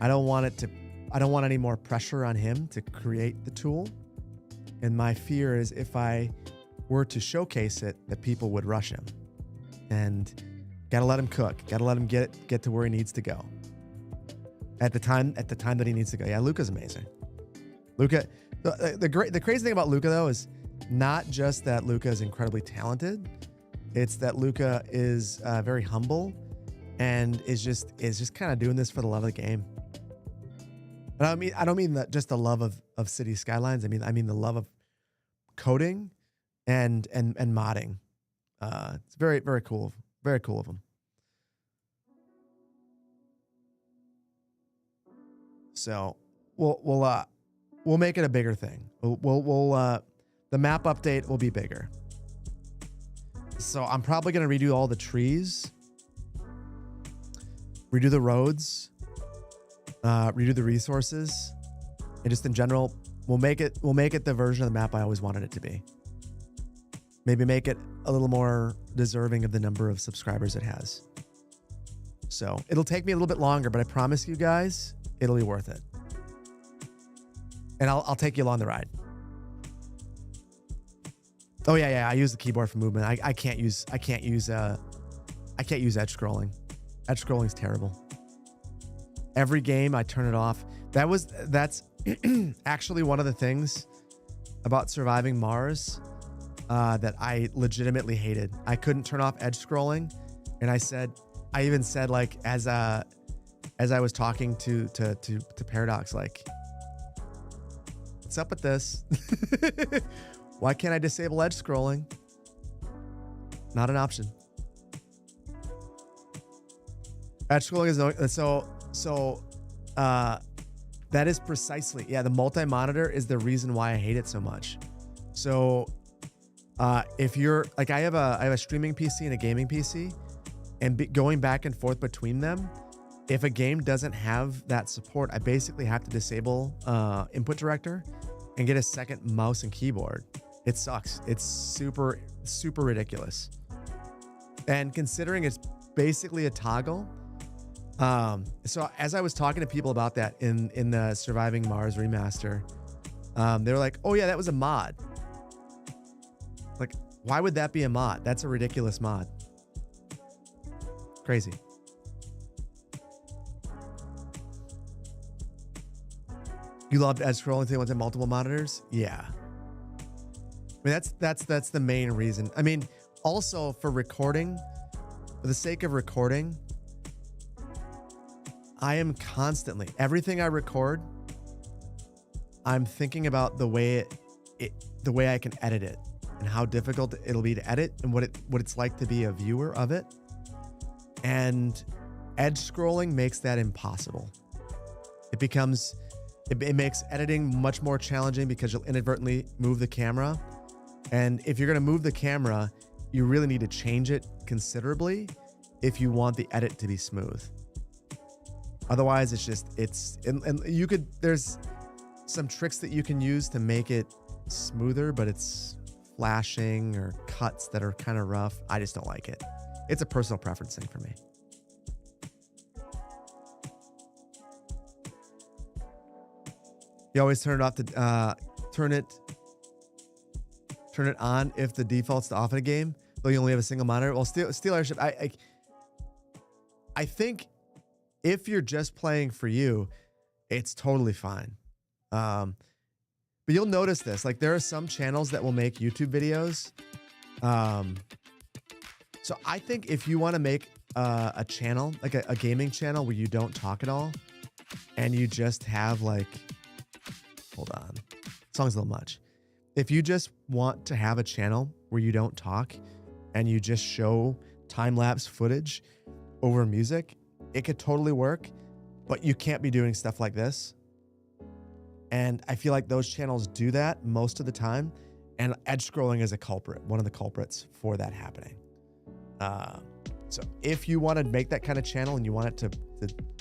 I don't want any more pressure on him to create the tool, and my fear is if I were to showcase it, that people would rush him, and gotta let him cook. Gotta let him get to where he needs to go. At the time that he needs to go. Yeah, Luca's amazing. Luca, the crazy thing about Luca though is not just that Luca is incredibly talented. It's that Luca is very humble and is just kind of doing this for the love of the game. And I don't mean that just the love of City Skylines. I mean the love of coding and modding. It's very, very cool. Very cool of him. So we'll make it a bigger thing. The map update will be bigger. So I'm probably gonna redo all the trees, redo the roads, redo the resources, and just in general, we'll make it the version of the map I always wanted it to be. Maybe make it a little more deserving of the number of subscribers it has. So it'll take me a little bit longer, but I promise you guys, it'll be worth it. And I'll take you along the ride. Oh yeah. I use the keyboard for movement. I can't use edge scrolling. Edge scrolling's terrible. Every game I turn it off. That's Actually, one of the things about Surviving Mars that I legitimately hated, I couldn't turn off edge scrolling, and I even said like as I was talking to Paradox, like, what's up with this? Why can't I disable edge scrolling? Not an option. Edge scrolling is that is precisely, the multi-monitor is the reason why I hate it so much. So if you're like, I have a streaming PC and a gaming PC, and going back and forth between them, if a game doesn't have that support, I basically have to disable input director and get a second mouse and keyboard. It sucks. It's super, super ridiculous. And considering it's basically a toggle, so as I was talking to people about that in the Surviving Mars remaster, they were like, oh yeah, that was a mod. Like, why would that be a mod? That's a ridiculous mod. Crazy. You loved edge scrolling thing once at multiple monitors? Yeah. I mean, that's the main reason. I mean, also for recording, for the sake of recording, I am constantly, everything I record, I'm thinking about the way the way I can edit it and how difficult it'll be to edit and what it's like to be a viewer of it. And edge scrolling makes that impossible. It makes editing much more challenging because you'll inadvertently move the camera. And if you're going to move the camera, you really need to change it considerably if you want the edit to be smooth. Otherwise, there's some tricks that you can use to make it smoother, but it's flashing or cuts that are kind of rough. I just don't like it. It's a personal preference thing for me. You always turn it off to turn it on if the default's to off in a game, though you only have a single monitor. Well, Steel Airship, I think if you're just playing for you, it's totally fine. But you'll notice this, like there are some channels that will make YouTube videos. So I think if you want to make a channel, like a gaming channel where you don't talk at all, and you just have like, hold on, song's a little much. If you just want to have a channel where you don't talk and you just show time-lapse footage over music, it could totally work, but you can't be doing stuff like this. And I feel like those channels do that most of the time. And edge scrolling is a culprit, one of the culprits for that happening. So if you want to make that kind of channel and you want it to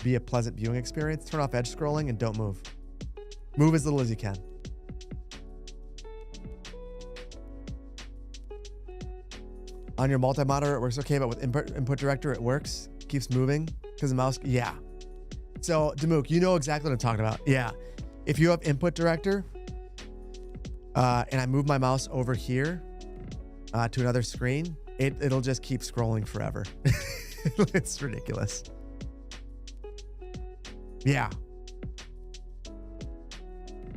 be a pleasant viewing experience, turn off edge scrolling and don't move. Move as little as you can. On your multi-monitor, it works okay, but with input director, it works. Keeps moving because the mouse, yeah. So, Demook, you know exactly what I'm talking about. Yeah. If you have input director, and I move my mouse over here to another screen, it'll just keep scrolling forever. It's ridiculous. Yeah.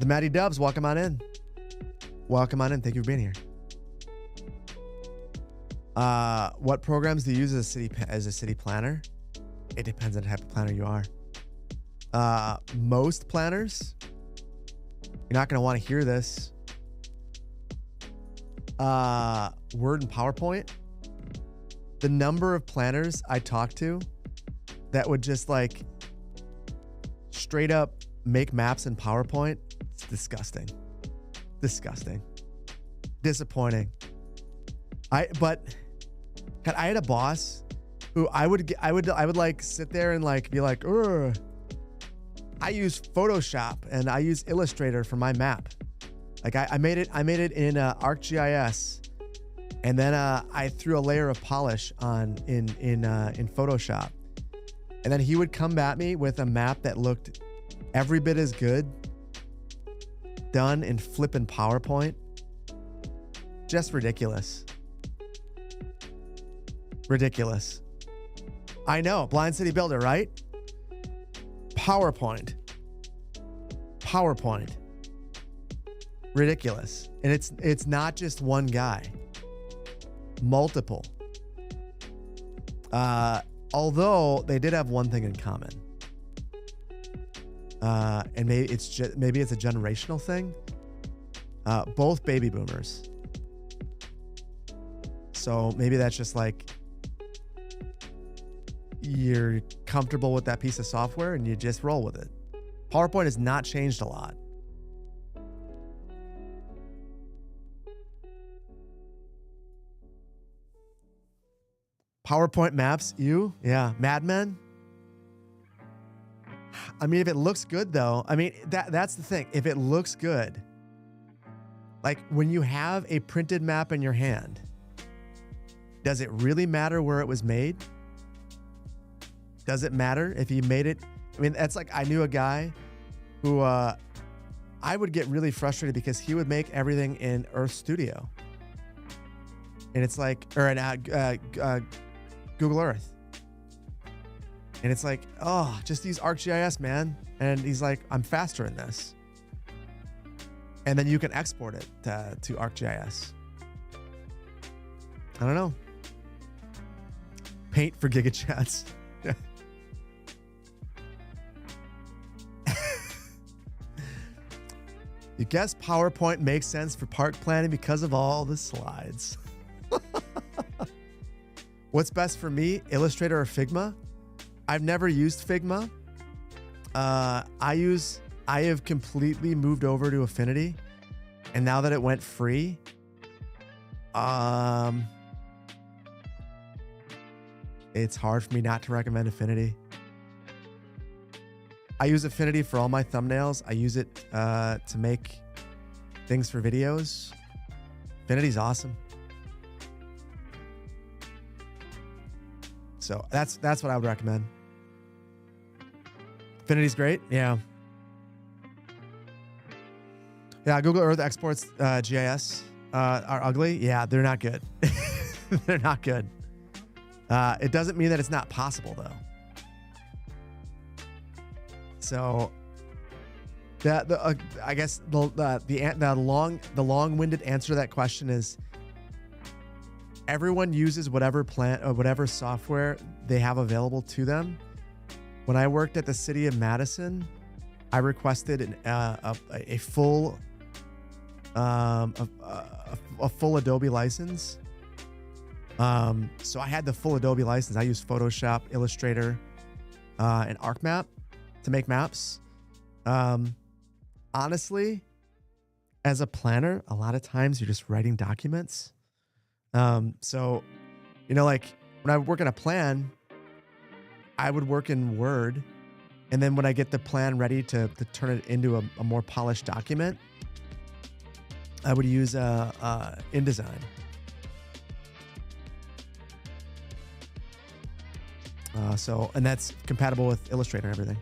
The Matty Dubs, welcome on in. Welcome on in. Thank you for being here. What programs do you use as a city planner? It depends on the type of planner you are. Most planners, you're not going to want to hear this. Word and PowerPoint. The number of planners I talk to that would just like straight up make maps in PowerPoint, it's disgusting. Disgusting. Disappointing. I had a boss who I would like sit there and like be like, ugh. I use Photoshop and I use Illustrator for my map. Like I made it in ArcGIS, and then I threw a layer of polish on in Photoshop, and then he would come at me with a map that looked every bit as good, done in flippin' PowerPoint. Just ridiculous. Ridiculous. I know, Blind City Builder, right? PowerPoint. PowerPoint. Ridiculous. And it's not just one guy. Multiple. Although they did have one thing in common. And maybe it's a generational thing. Both baby boomers. So maybe that's just like you're comfortable with that piece of software and you just roll with it. PowerPoint has not changed a lot. PowerPoint maps, you? Yeah. Mad Men? I mean, if it looks good though, I mean, that's the thing. If it looks good, like when you have a printed map in your hand, does it really matter where it was made? Does it matter if you made it? I mean, that's like, I knew a guy who I would get really frustrated because he would make everything in Earth Studio. And it's like, or in Google Earth. And it's like, oh, just use ArcGIS, man. And he's like, I'm faster in this. And then you can export it to ArcGIS. I don't know. Paint for GigaChats. You guess PowerPoint makes sense for park planning because of all the slides. What's best for me, Illustrator or Figma? I've never used Figma. I have completely moved over to Affinity, and now that it went free, it's hard for me not to recommend Affinity. I use Affinity for all my thumbnails. I use it to make things for videos. Affinity's awesome. So that's what I would recommend. Affinity's great. Yeah. Yeah, Google Earth exports GIS are ugly. Yeah, they're not good. They're not good. It doesn't mean that it's not possible though. So, I guess the long-winded answer to that question is everyone uses whatever software they have available to them. When I worked at the city of Madison, I requested a full Adobe license. So I had the full Adobe license. I used Photoshop, Illustrator, and ArcMap to make maps. Honestly, as a planner, a lot of times you're just writing documents. So, like when I would work on a plan, I would work in Word. And then when I get the plan ready to turn it into a more polished document, I would use InDesign. And that's compatible with Illustrator and everything.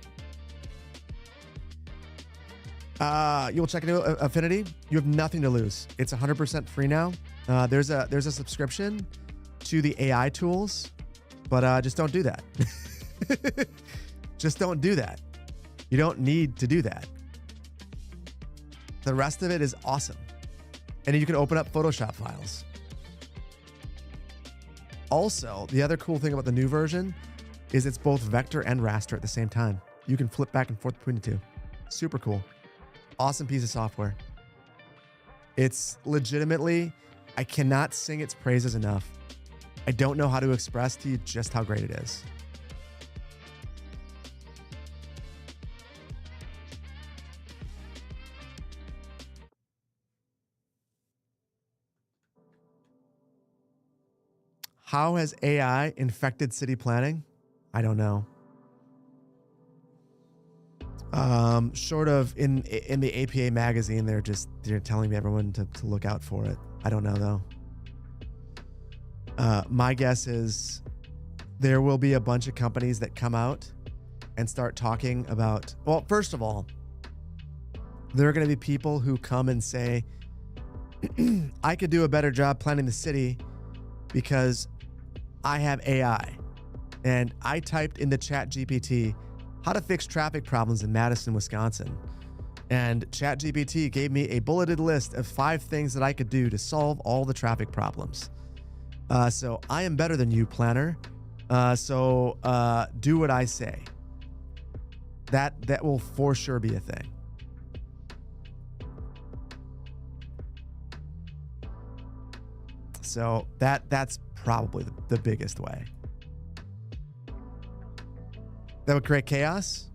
You will check into Affinity. You have nothing to lose. It's 100% free now. There's a subscription to the AI tools, but just don't do that. Just don't do that. You don't need to do that. The rest of it is awesome. And you can open up Photoshop files. Also, the other cool thing about the new version is it's both vector and raster at the same time. You can flip back and forth between the two. Super cool. Awesome piece of software. It's legitimately, I cannot sing its praises enough. I don't know how to express to you just how great it is. How has AI infected city planning? I don't know. Short of in the APA magazine, they're telling everyone to look out for it. I don't know though. My guess is there will be a bunch of companies that come out and start talking about, well, first of all, there are going to be people who come and say, I could do a better job planning the city because I have AI. And I typed in the chat GPT how to fix traffic problems in Madison, Wisconsin. And ChatGPT gave me a bulleted list of 5 things that I could do to solve all the traffic problems. So I am better than you, planner. So do what I say. That will for sure be a thing. So that's probably the biggest way. That would create chaos.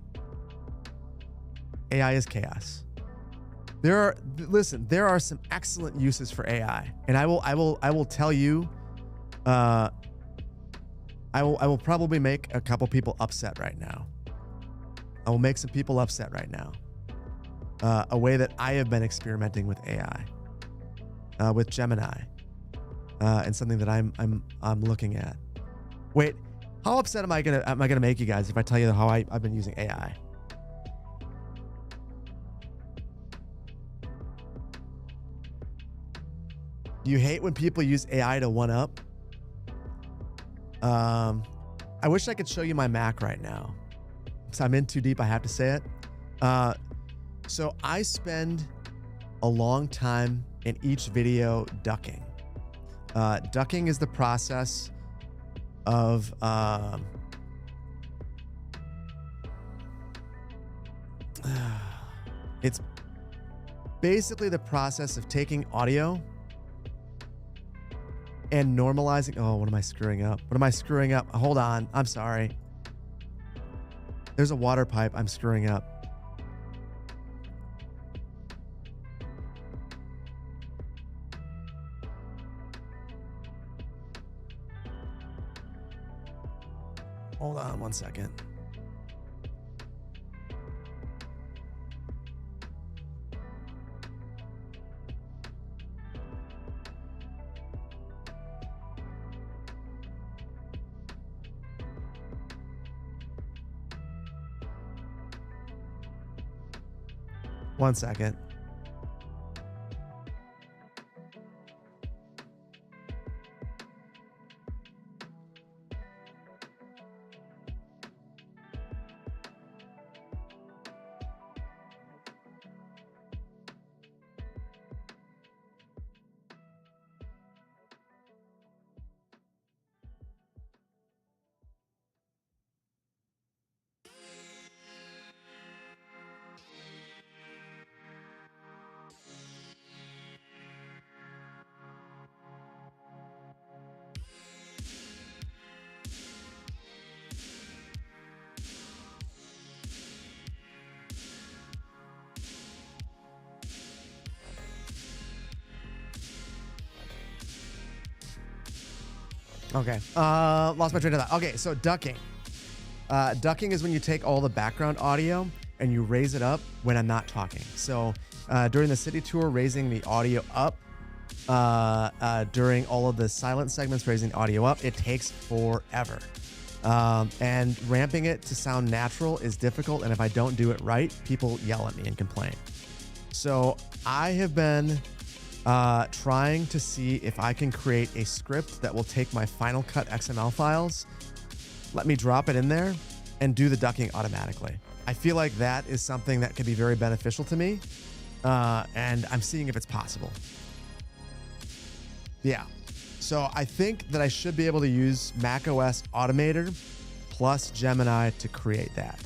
AI is chaos. There are some excellent uses for AI, and I will tell you. I will probably make a couple people upset right now. I will make some people upset right now. A way that I have been experimenting with AI, with Gemini, and something that I'm looking at. Wait, how upset am I gonna make you guys if I tell you how I've been using AI? You hate when people use AI to one up? I wish I could show you my Mac right now. So I'm in too deep, I have to say it. So I spend a long time in each video ducking. Ducking is the process of it's basically the process of taking audio and normalizing. Oh, what am I screwing up? What am I screwing up? Hold on. I'm sorry. There's a water pipe I'm screwing up. Hold on 1 second. One second. Okay. Lost my train of thought. Okay, so ducking. Ducking is when you take all the background audio and you raise it up when I'm not talking. So during the city tour, raising the audio up. During all of the silent segments, raising the audio up, it takes forever. And ramping it to sound natural is difficult. And if I don't do it right, people yell at me and complain. So I have been trying to see if I can create a script that will take my Final Cut XML files, let me drop it in there, and do the ducking automatically. I feel like that is something that could be very beneficial to me, and I'm seeing if it's possible. Yeah. So I think that I should be able to use macOS Automator plus Gemini to create that.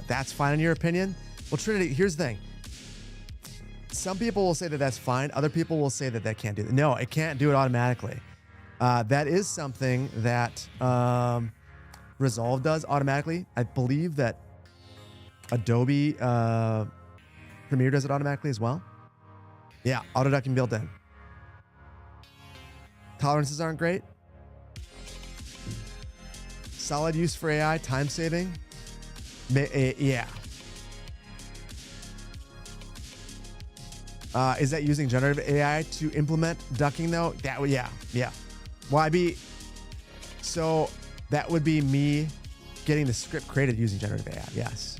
That's fine in your opinion? Well, Trinity, here's the thing. Some people will say that that's fine. Other people will say that that can't do that. No, it can't do it automatically. That is something that Resolve does automatically. I believe that Adobe Premiere does it automatically as well. Yeah, auto ducking built in. Tolerances aren't great. Solid use for AI, time saving. Yeah. Is that using generative AI to implement ducking though? That would, yeah. Well, so that would be me getting the script created using generative AI. Yes.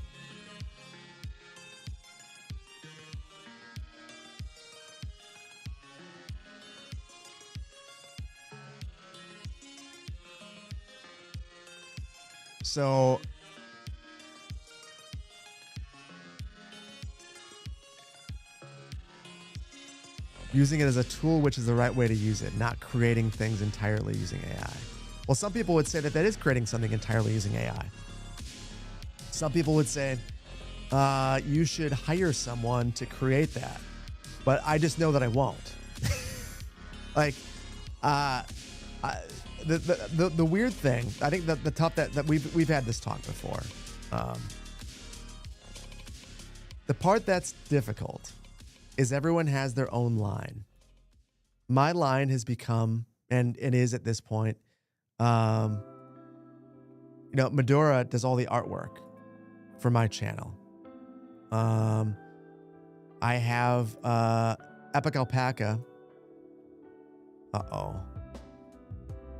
So Using it as a tool, which is the right way to use it, not creating things entirely using AI. Well, some people would say that is creating something entirely using AI. Some people would say you should hire someone to create that. But I just know that I won't. Like, the weird thing, I think that the tough that we've had this talk before. The part that's difficult is everyone has their own line. My line has become, and it is at this point, Medora does all the artwork for my channel. I have Epic Alpaca.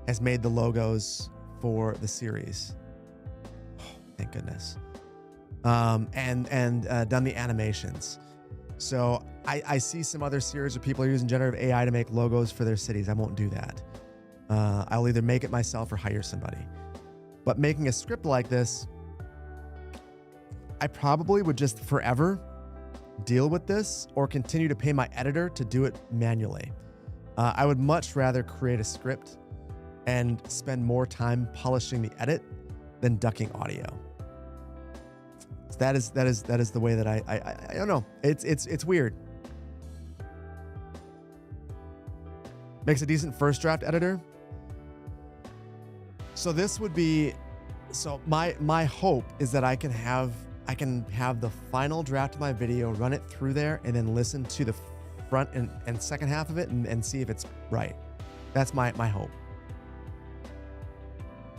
Has made the logos for the series. Oh, thank goodness. And done the animations. So I see some other series where people are using generative AI to make logos for their cities. I won't do that. I'll either make it myself or hire somebody. But making a script like this, I probably would just forever deal with this or continue to pay my editor to do it manually. I would much rather create a script and spend more time polishing the edit than ducking audio. So that is the way that I don't know. It's weird. Makes a decent first draft editor. So this would be, so my hope is that I can have the final draft of my video, run it through there, and then listen to the front and second half of it and see if it's right. That's my hope.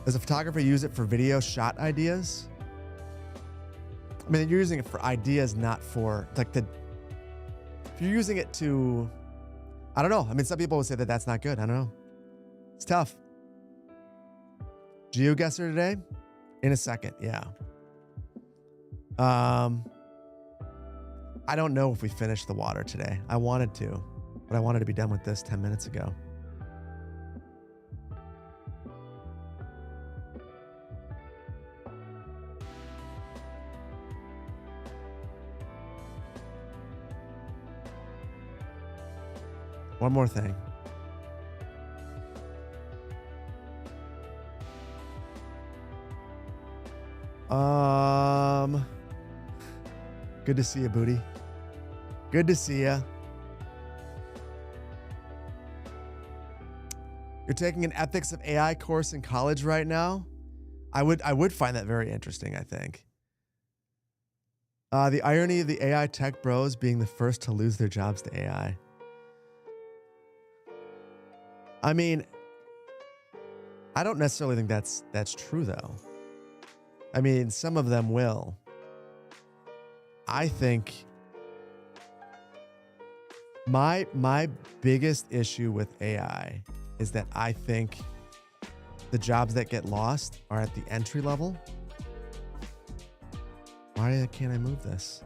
Does a photographer use it for video shot ideas? I mean, you're using it for ideas, not for if you're using it to, I don't know. I mean, some people would say that that's not good. I don't know. It's tough. GeoGuessr today? In a second, yeah. I don't know if we finished the water today. I wanted to, but I wanted to be done with this 10 minutes ago. One more thing. Good to see you, Booty. Good to see you. You're taking an ethics of AI course in college right now? I would find that very interesting, I think. The irony of the AI tech bros being the first to lose their jobs to AI. I mean, I don't necessarily think that's true, though. I mean, some of them will. I think my biggest issue with AI is that I think the jobs that get lost are at the entry level. Why can't I move this?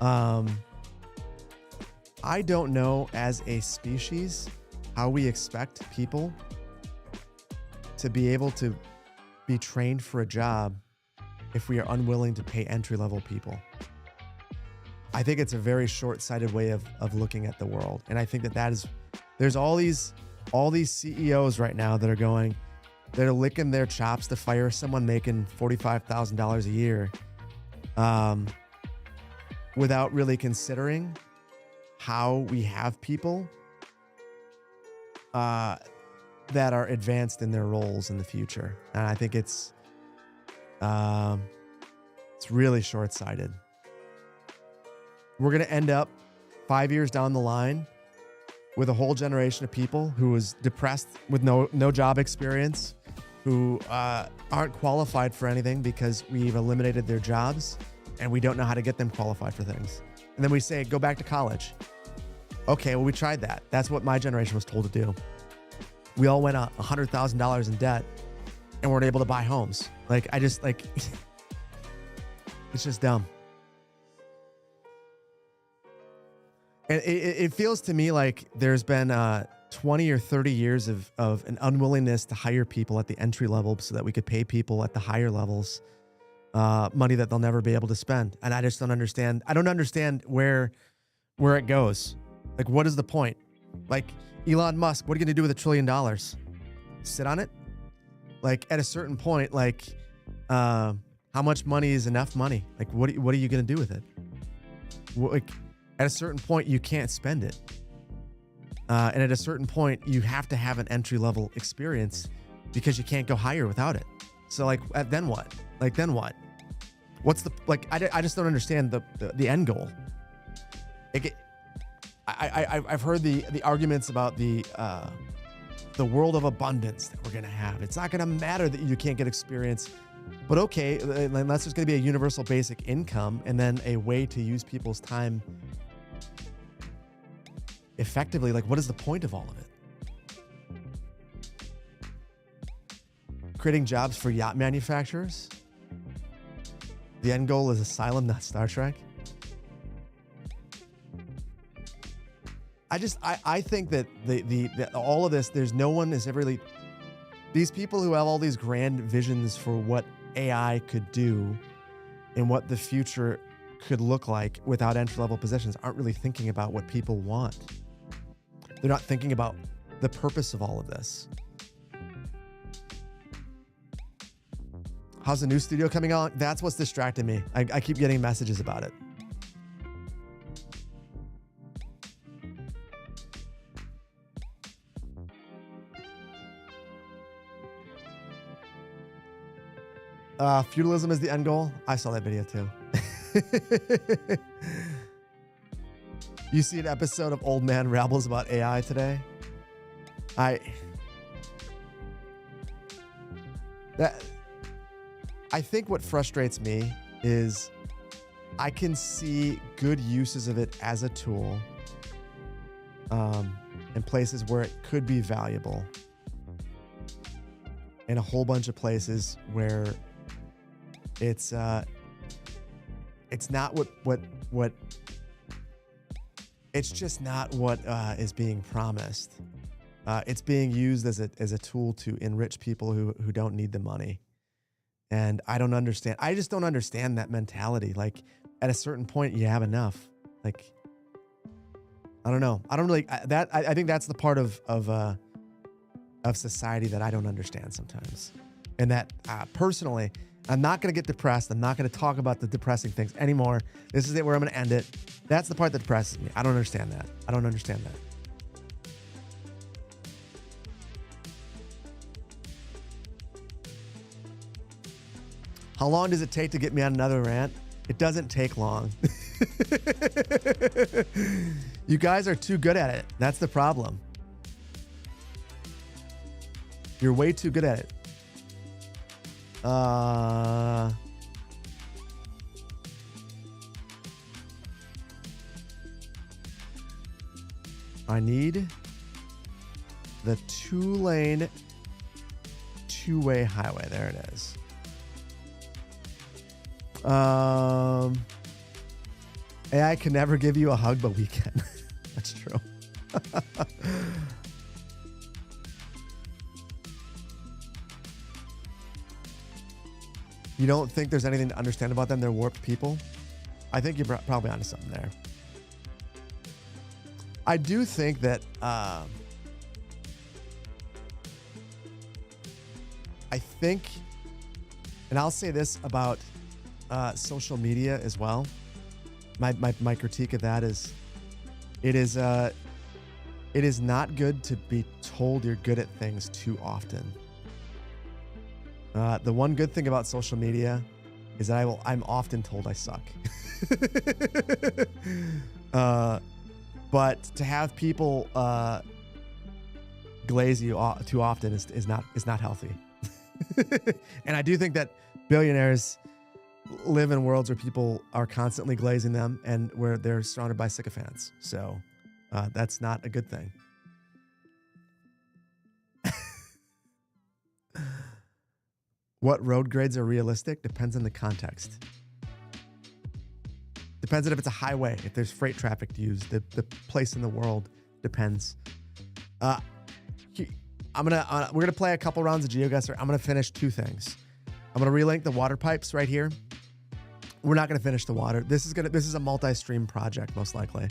I don't know as a species how we expect people to be able to be trained for a job if we are unwilling to pay entry-level people. I think it's a very short-sighted way of looking at the world. And I think that is, there's all these CEOs right now that are they're licking their chops to fire someone making $45,000 a year without really considering how we have people that are advanced in their roles in the future. And I think it's really short-sighted. We're going to end up 5 years down the line with a whole generation of people who is depressed with no job experience, who aren't qualified for anything because we've eliminated their jobs and we don't know how to get them qualified for things. And then we say, go back to college. Okay, well, we tried that. That's what my generation was told to do. We all went $100,000 in debt and weren't able to buy homes. It's just dumb. And it feels to me like there's been 20 or 30 years of an unwillingness to hire people at the entry level so that we could pay people at the higher levels. money that they'll never be able to spend. And I just don't understand. I don't understand where it goes. Like, what is the point? Like, Elon Musk, what are you going to do with $1 trillion? Sit on it? Like, at a certain point, like, how much money is enough money? Like, what are you going to do with it? Like, at a certain point, you can't spend it. And at a certain point, you have to have an entry-level experience because you can't go higher without it. So, like, then what? Like, then what? What's the, like, I just don't understand the end goal. I've heard the arguments about the world of abundance that we're going to have. It's not going to matter that you can't get experience. But okay, unless there's going to be a universal basic income and then a way to use people's time effectively, like, what is the point of all of it? Creating jobs for yacht manufacturers? The end goal is Asylum, not Star Trek? I think that the all of this, there's no one is ever really, these people who have all these grand visions for what AI could do and what the future could look like without entry-level positions aren't really thinking about what people want. They're not thinking about the purpose of all of this. How's the new studio coming on? That's what's distracting me. I keep getting messages about it. Feudalism is the end goal. I saw that video too. You see an episode of Old Man Rambles about AI today? I think what frustrates me is I can see good uses of it as a tool, in places where it could be valuable, and a whole bunch of places where it's not what it's just not what is being promised. It's being used as a tool to enrich people who don't need the money. And I don't understand. I just don't understand that mentality. Like, at a certain point, you have enough. Like, I don't know. I don't really, I think that's the part of society that I don't understand sometimes. And that personally, I'm not going to get depressed. I'm not going to talk about the depressing things anymore. This is it where I'm going to end it. That's the part that depresses me. I don't understand that. I don't understand that. How long does it take to get me on another rant? It doesn't take long. You guys are too good at it. That's the problem. You're way too good at it. I need the 2-lane, 2-way highway. There it is. AI can never give you a hug, but we can. That's true. You don't think there's anything to understand about them? They're warped people? I think you're probably onto something there. I do think that I think, and I'll say this about social media as well. My critique of that is it is not good to be told you're good at things too often. The one good thing about social media is that I'm often told I suck. But to have people glaze you too often is not healthy. And I do think that billionaires live in worlds where people are constantly glazing them and where they're surrounded by sycophants. So that's not a good thing. What road grades are realistic? Depends on the context. Depends on if it's a highway, if there's freight traffic to use, the place in the world depends. We're gonna play a couple rounds of GeoGuessr. I'm gonna finish two things. I'm going to relink the water pipes right here. We're not going to finish the water. This is a multi-stream project, most likely.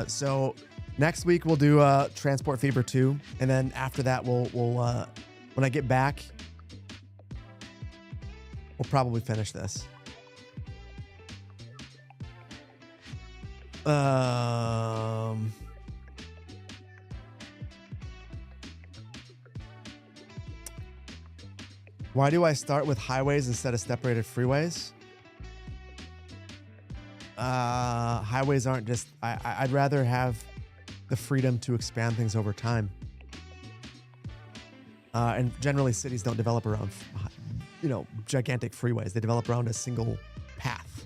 So next week we'll do Transport Fever 2. And then after that, we'll when I get back, we'll probably finish this. Why do I start with highways instead of separated freeways? Highways aren't just... I'd rather have the freedom to expand things over time. And generally, cities don't develop around, gigantic freeways. They develop around a single path.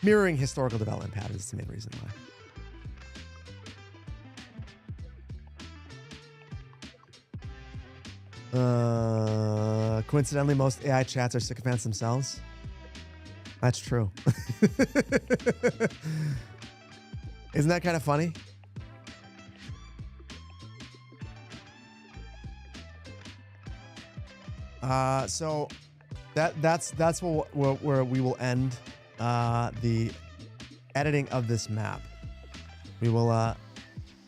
Mirroring historical development patterns is the main reason why. Coincidentally, most AI chats are sycophants themselves. That's true. Isn't that kind of funny? So that's where we will end the editing of this map. We will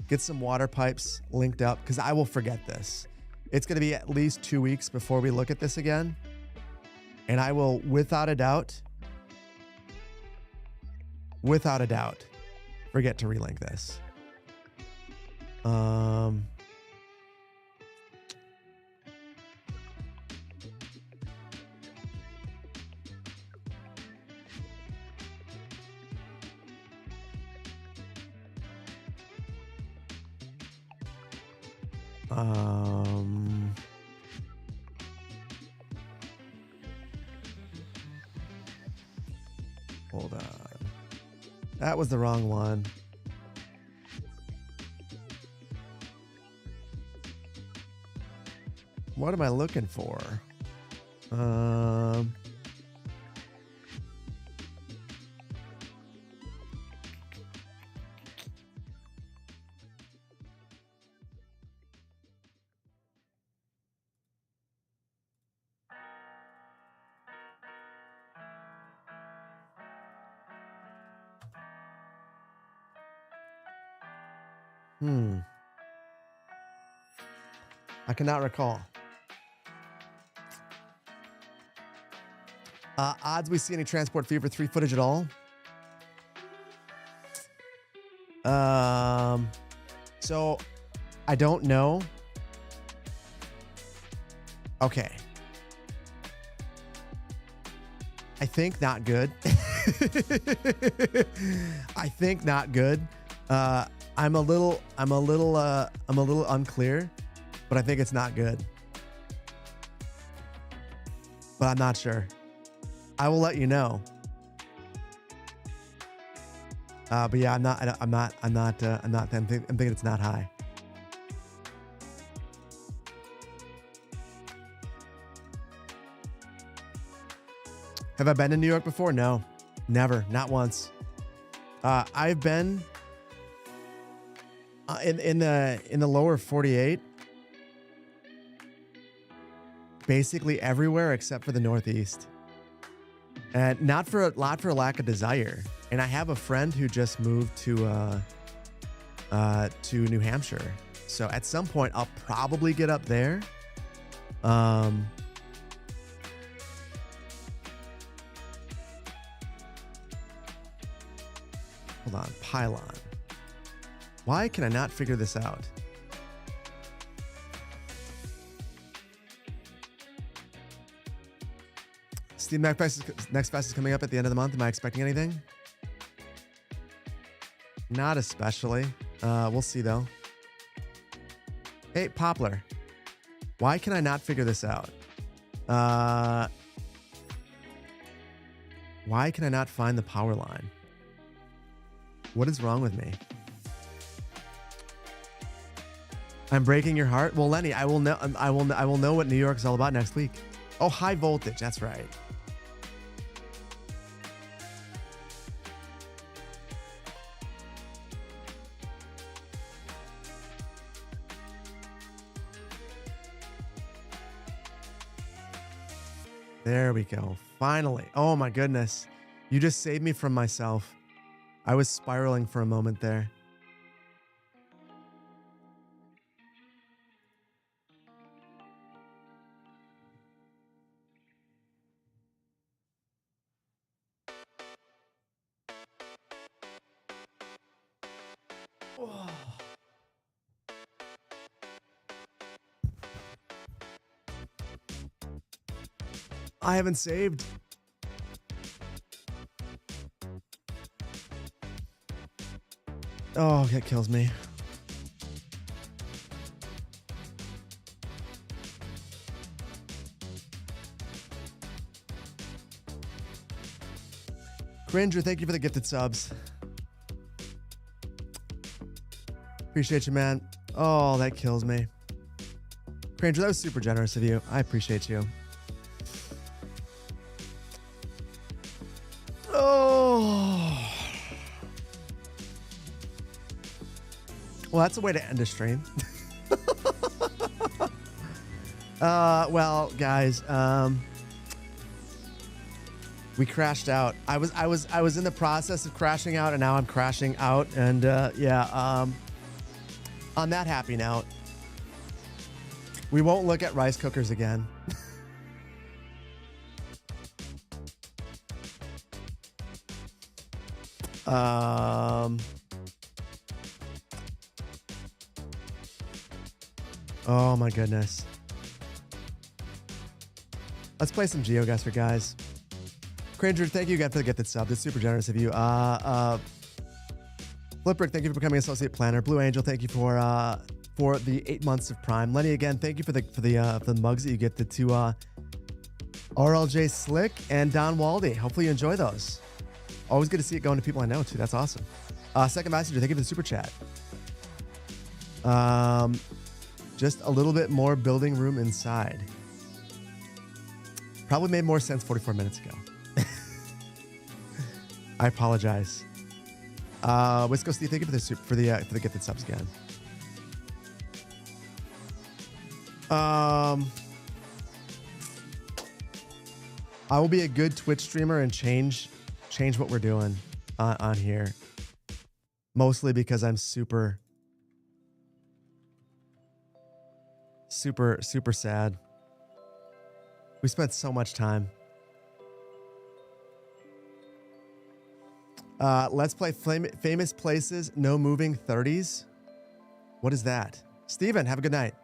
get some water pipes linked up because I will forget this. It's going to be at least 2 weeks before we look at this again. And I will, without a doubt, forget to relink this. Hold on. That was the wrong one. What am I looking for? I cannot recall. Odds we see any Transport Fever 3 footage at all? So I don't know. Okay. I think not good. I think not good. I'm a little unclear, but I think it's not good. But I'm not sure. I will let you know. But yeah, I'm thinking it's not high. Have I been to New York before? No, never, not once. I've been in the lower 48, basically everywhere except for the Northeast, and not for a lack of desire. And I have a friend who just moved to New Hampshire, so at some point I'll probably get up there. Hold on, pylon. Why can I not figure this out? Steam Next Fest is coming up at the end of the month. Am I expecting anything? Not especially. We'll see though. Hey, Poplar. Why can I not figure this out? Why can I not find the power line? What is wrong with me? I'm breaking your heart. Well, Lenny, I will know. I will know what New York is all about next week. Oh, high voltage. That's right. There we go. Finally. Oh my goodness. You just saved me from myself. I was spiraling for a moment there. Oh. I haven't saved. Oh, that kills me. Cringer, thank you for the gifted subs. Appreciate you, man. Oh, that kills me. Cringer, that was super generous of you. I appreciate you. Oh. Well, that's a way to end a stream. Well, guys, we crashed out. I was in the process of crashing out, and now I'm crashing out. And yeah, on that happy note, we won't look at rice cookers again. Oh my goodness. Let's play some GeoGuessr, guys. Cringer, thank you again for the gifted sub. That's super generous of you. Flipbrick, thank you for becoming associate planner. Blue Angel, thank you for the 8 months of Prime. Lenny, again, thank you for the mugs that you gifted to RLJ Slick and Don Waldy. Hopefully you enjoy those. Always good to see it going to people I know too. That's awesome. Second messenger, thank you for the super chat. Just a little bit more building room inside. Probably made more sense 44 minutes ago. I apologize. Wisco Steve, thank you for the gifted subs again. I will be a good Twitch streamer and change what we're doing on here. Mostly because I'm super sad. We spent so much time. Let's play famous places, no moving 30s. What is that? Steven, have a good night.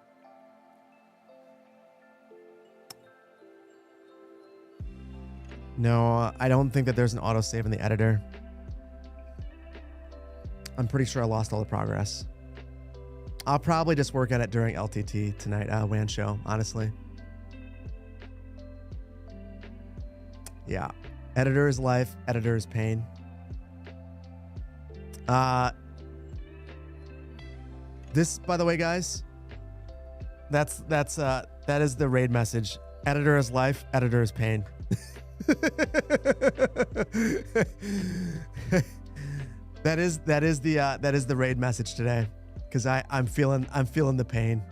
No, I don't think that there's an autosave in the editor. I'm pretty sure I lost all the progress. I'll probably just work at it during LTT tonight, WAN show, honestly. Yeah. Editor is life, editor is pain. This, by the way, guys, that is the raid message. Editor is life, editor is pain. that is the raid message today, because I'm feeling the pain.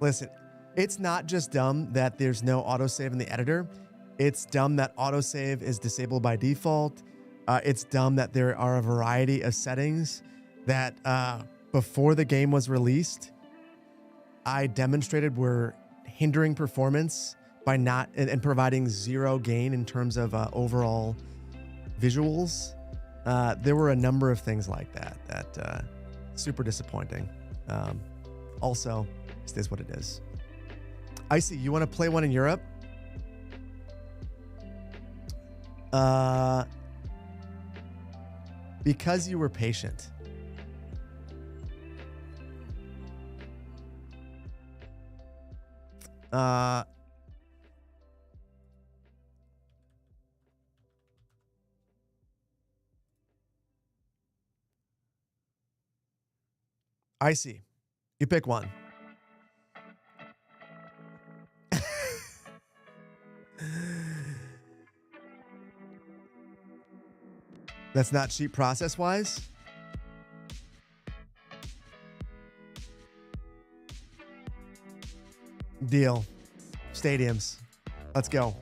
Listen, it's not just dumb that there's no autosave in the editor. It's dumb that autosave is disabled by default. It's dumb that there are a variety of settings that before the game was released, I demonstrated were hindering performance by not and providing zero gain in terms of overall visuals. There were a number of things like that super disappointing. Also, it is what it is. Icy, you want to play one in Europe? Because you were patient. Icy, you pick one. That's not cheap process-wise? Deal. Stadiums. Let's go.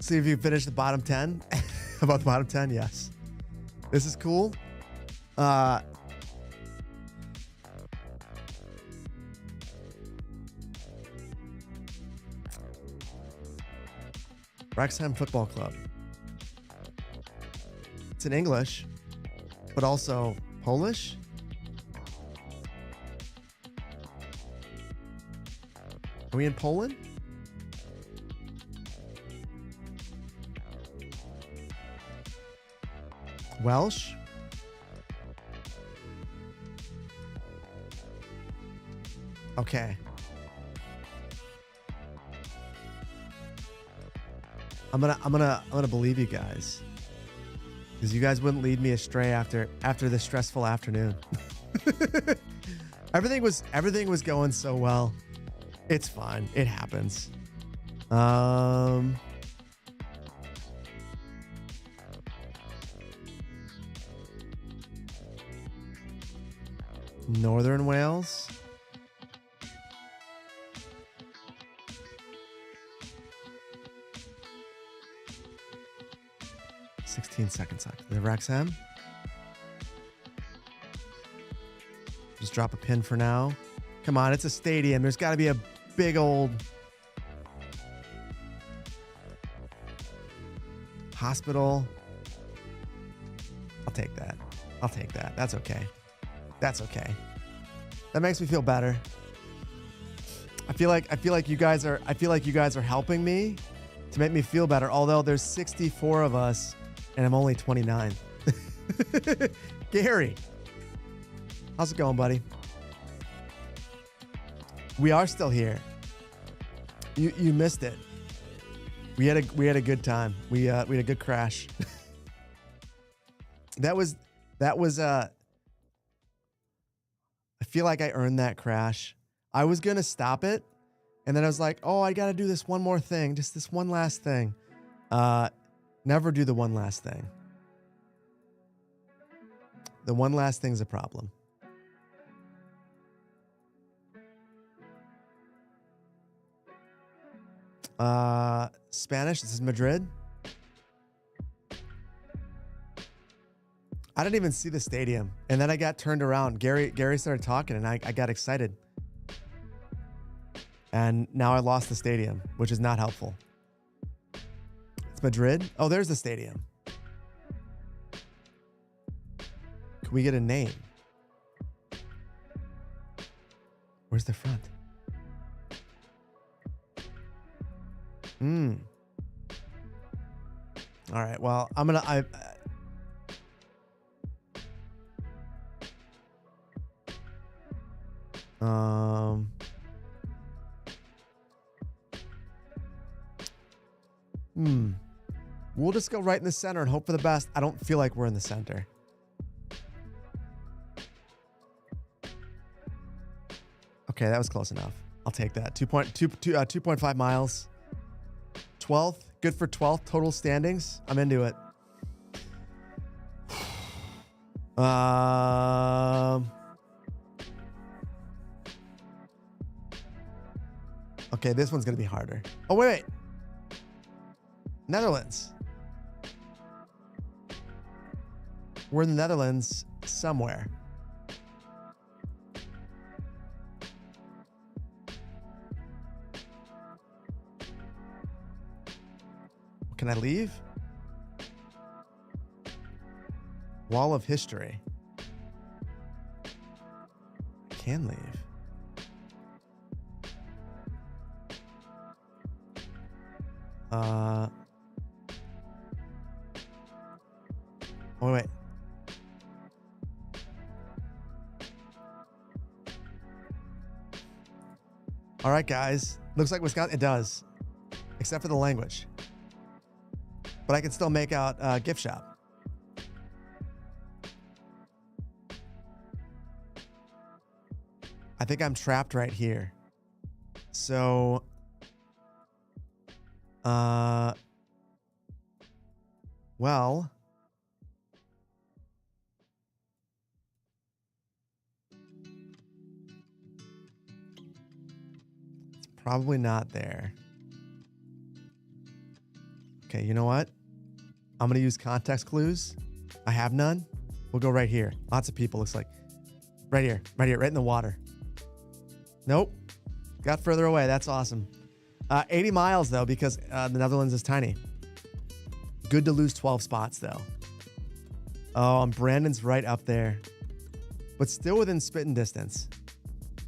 See if you finish the bottom 10. About the bottom 10, yes. This is cool. Wrexham Football Club. It's in English, but also Polish. Are we in Poland? Welsh? Okay. I'm gonna believe you guys, because you guys wouldn't lead me astray after this stressful afternoon. everything was going so well. It's fine. It happens. Northern Wales. Seconds left. The Wrexham. Just drop a pin for now. Come on, it's a stadium. There's got to be a big old hospital. I'll take that. That's okay. That makes me feel better. I feel like you guys are helping me to make me feel better. Although there's 64 of us and I'm only 29. Gary, how's it going, buddy? We are still here. You missed it. We had a good time. We had a good crash. That was I feel like I earned that crash. I was gonna stop it, and then I was like, oh, I gotta do this one more thing, just this one last thing. Never do the one last thing. The one last thing's a problem. Spanish, this is Madrid. I didn't even see the stadium. And then I got turned around. Gary started talking and I got excited. And now I lost the stadium, which is not helpful. It's Madrid. Oh, there's the stadium. Can we get a name? Where's the front? All right. Well, we'll just go right in the center and hope for the best. I don't feel like we're in the center. Okay, that was close enough. I'll take that. 2.5 miles. 12th. Good for 12th total standings. I'm into it. Okay, this one's going to be harder. Oh, wait. Netherlands. We're in the Netherlands somewhere. Can I leave? Wall of History. I can leave. Oh, wait. All right, guys. Looks like Wisconsin. It does. Except for the language. But I can still make out a gift shop. I think I'm trapped right here. So, well, Probably not there. Okay, you know what? I'm going to use context clues. I have none. We'll go right here. Lots of people, looks like. Right here, right in the water. Nope. Got further away. That's awesome. 80 miles, though, because the Netherlands is tiny. Good to lose 12 spots, though. Oh, and Brandon's right up there. But still within spitting distance.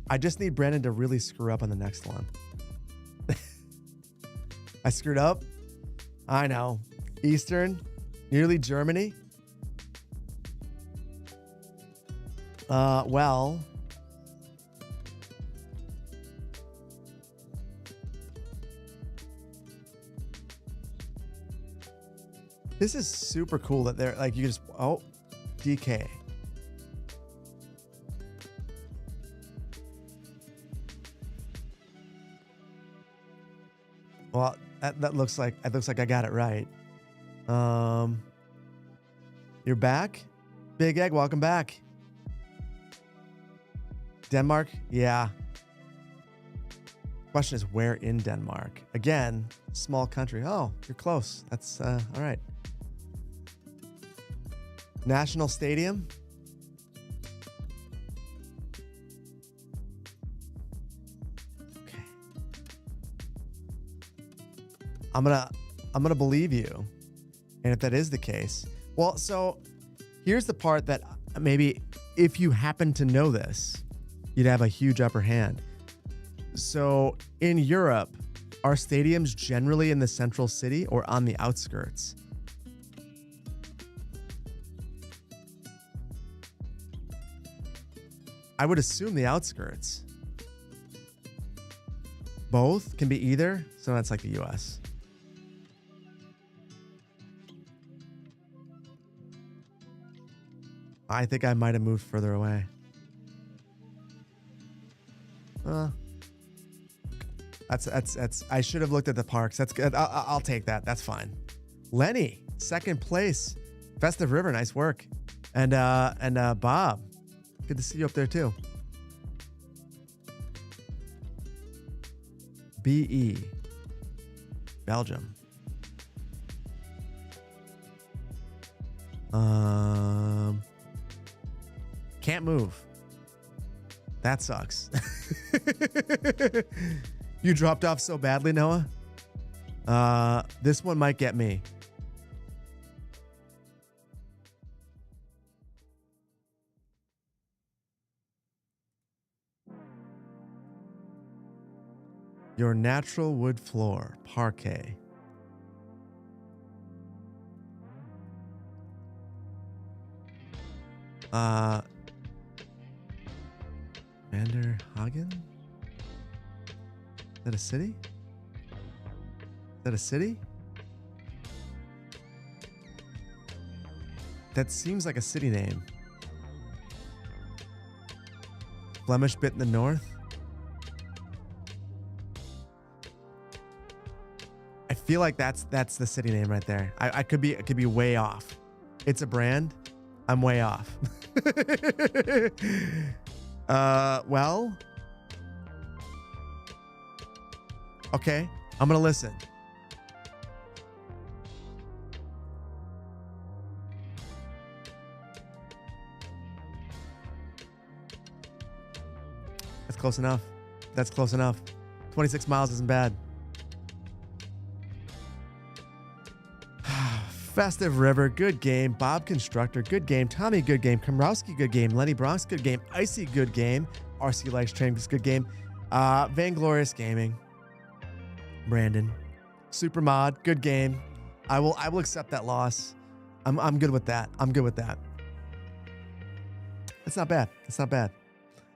I just need Brandon to really screw up on the next one. I screwed up? I know. Eastern, nearly Germany. Well... This is super cool that they're like, you just, oh, DK. Well, that looks like, it looks like I got it right. You're back? Big Egg, welcome back. Denmark? Yeah. Question is, where in Denmark? Again, small country. Oh, you're close. That's all right. National Stadium. Okay. I'm gonna believe you. And if that is the case, well, so here's the part that maybe if you happen to know this, you'd have a huge upper hand. So in Europe, are stadiums generally in the central city or on the outskirts? I would assume the outskirts. Both can be either, so that's like the US. I think I might have moved further away. That's I should have looked at the parks. That's good. I'll take that. That's fine. Lenny, second place. Festive River, nice work. And Bob, good to see you up there too. BE, Belgium. Can't move. That sucks. You dropped off so badly, Noah. This one might get me. Your natural wood floor, parquet. Vanderhagen? Is that a city? Is that a city? That seems like a city name. Flemish bit in the north? I feel like that's the city name right there. I could be way off. It's a brand. I'm way off. Well. Okay, I'm gonna listen. That's close enough. That's close enough. 26 miles isn't bad. Festive River, good game. Bob Constructor, good game. Tommy, good game. Komrowski, good game. Lenny Bronx, good game. Icy, good game. RC Likes Train, good game. Vainglorious Gaming. Brandon. Supermod, good game. I will accept that loss. I'm good with that. I'm good with that. It's not bad. It's not bad.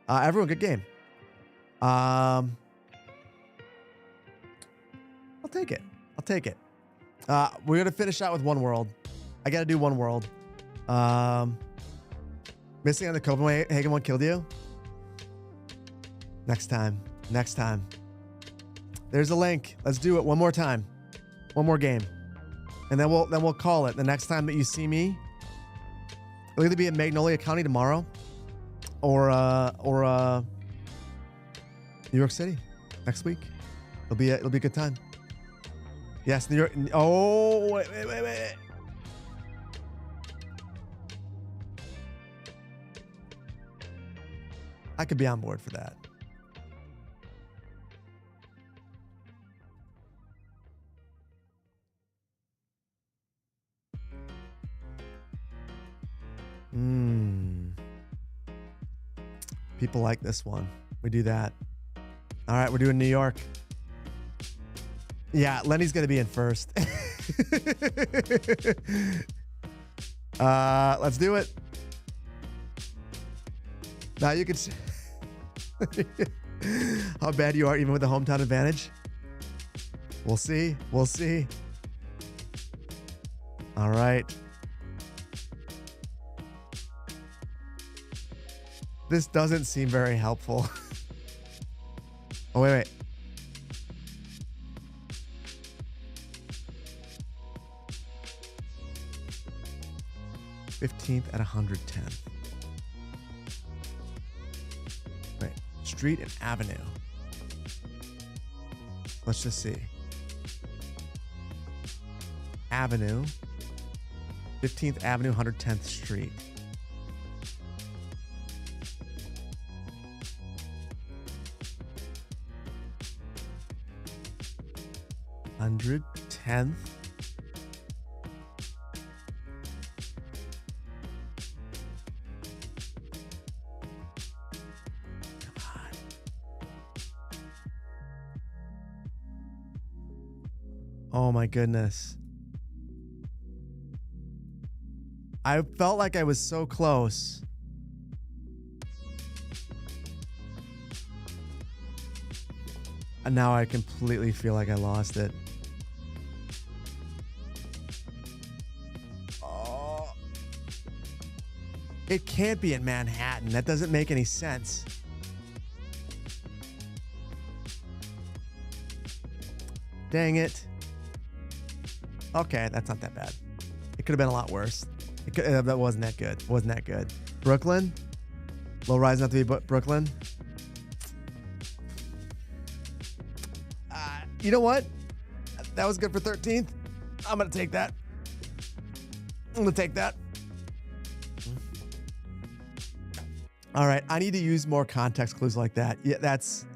Everyone, good game. I'll take it. I'll take it. We're gonna finish out with One World. I gotta do One World. Missing on the Copenhagen one killed you? Next time. Next time. There's a link. Let's do it one more time. One more game. And then we'll call it. The next time that you see me, it'll either be in Magnolia County tomorrow or New York City next week. It'll be a good time. Yes, New York. Oh, wait. I could be on board for that. People like this one. We do that. All right, we're doing New York. Yeah, Lenny's going to be in first. Let's do it. Now you can see how bad you are even with the hometown advantage. We'll see. We'll see. All right. This doesn't seem very helpful. Oh, wait. 15th at 110th. Wait, street and avenue. Let's just see. Avenue. 15th Avenue, 110th Street. Hundred 10th. Oh my goodness. I felt like I was so close. And now I completely feel like I lost it. Oh. It can't be in Manhattan. That doesn't make any sense. Dang it. Okay, that's not that bad. It could have been a lot worse. That wasn't that good. Wasn't that good. Brooklyn? Low rise not to be Brooklyn? You know what? That was good for 13th. I'm going to take that. I'm going to take that. All right. I need to use more context clues like that. Yeah, that's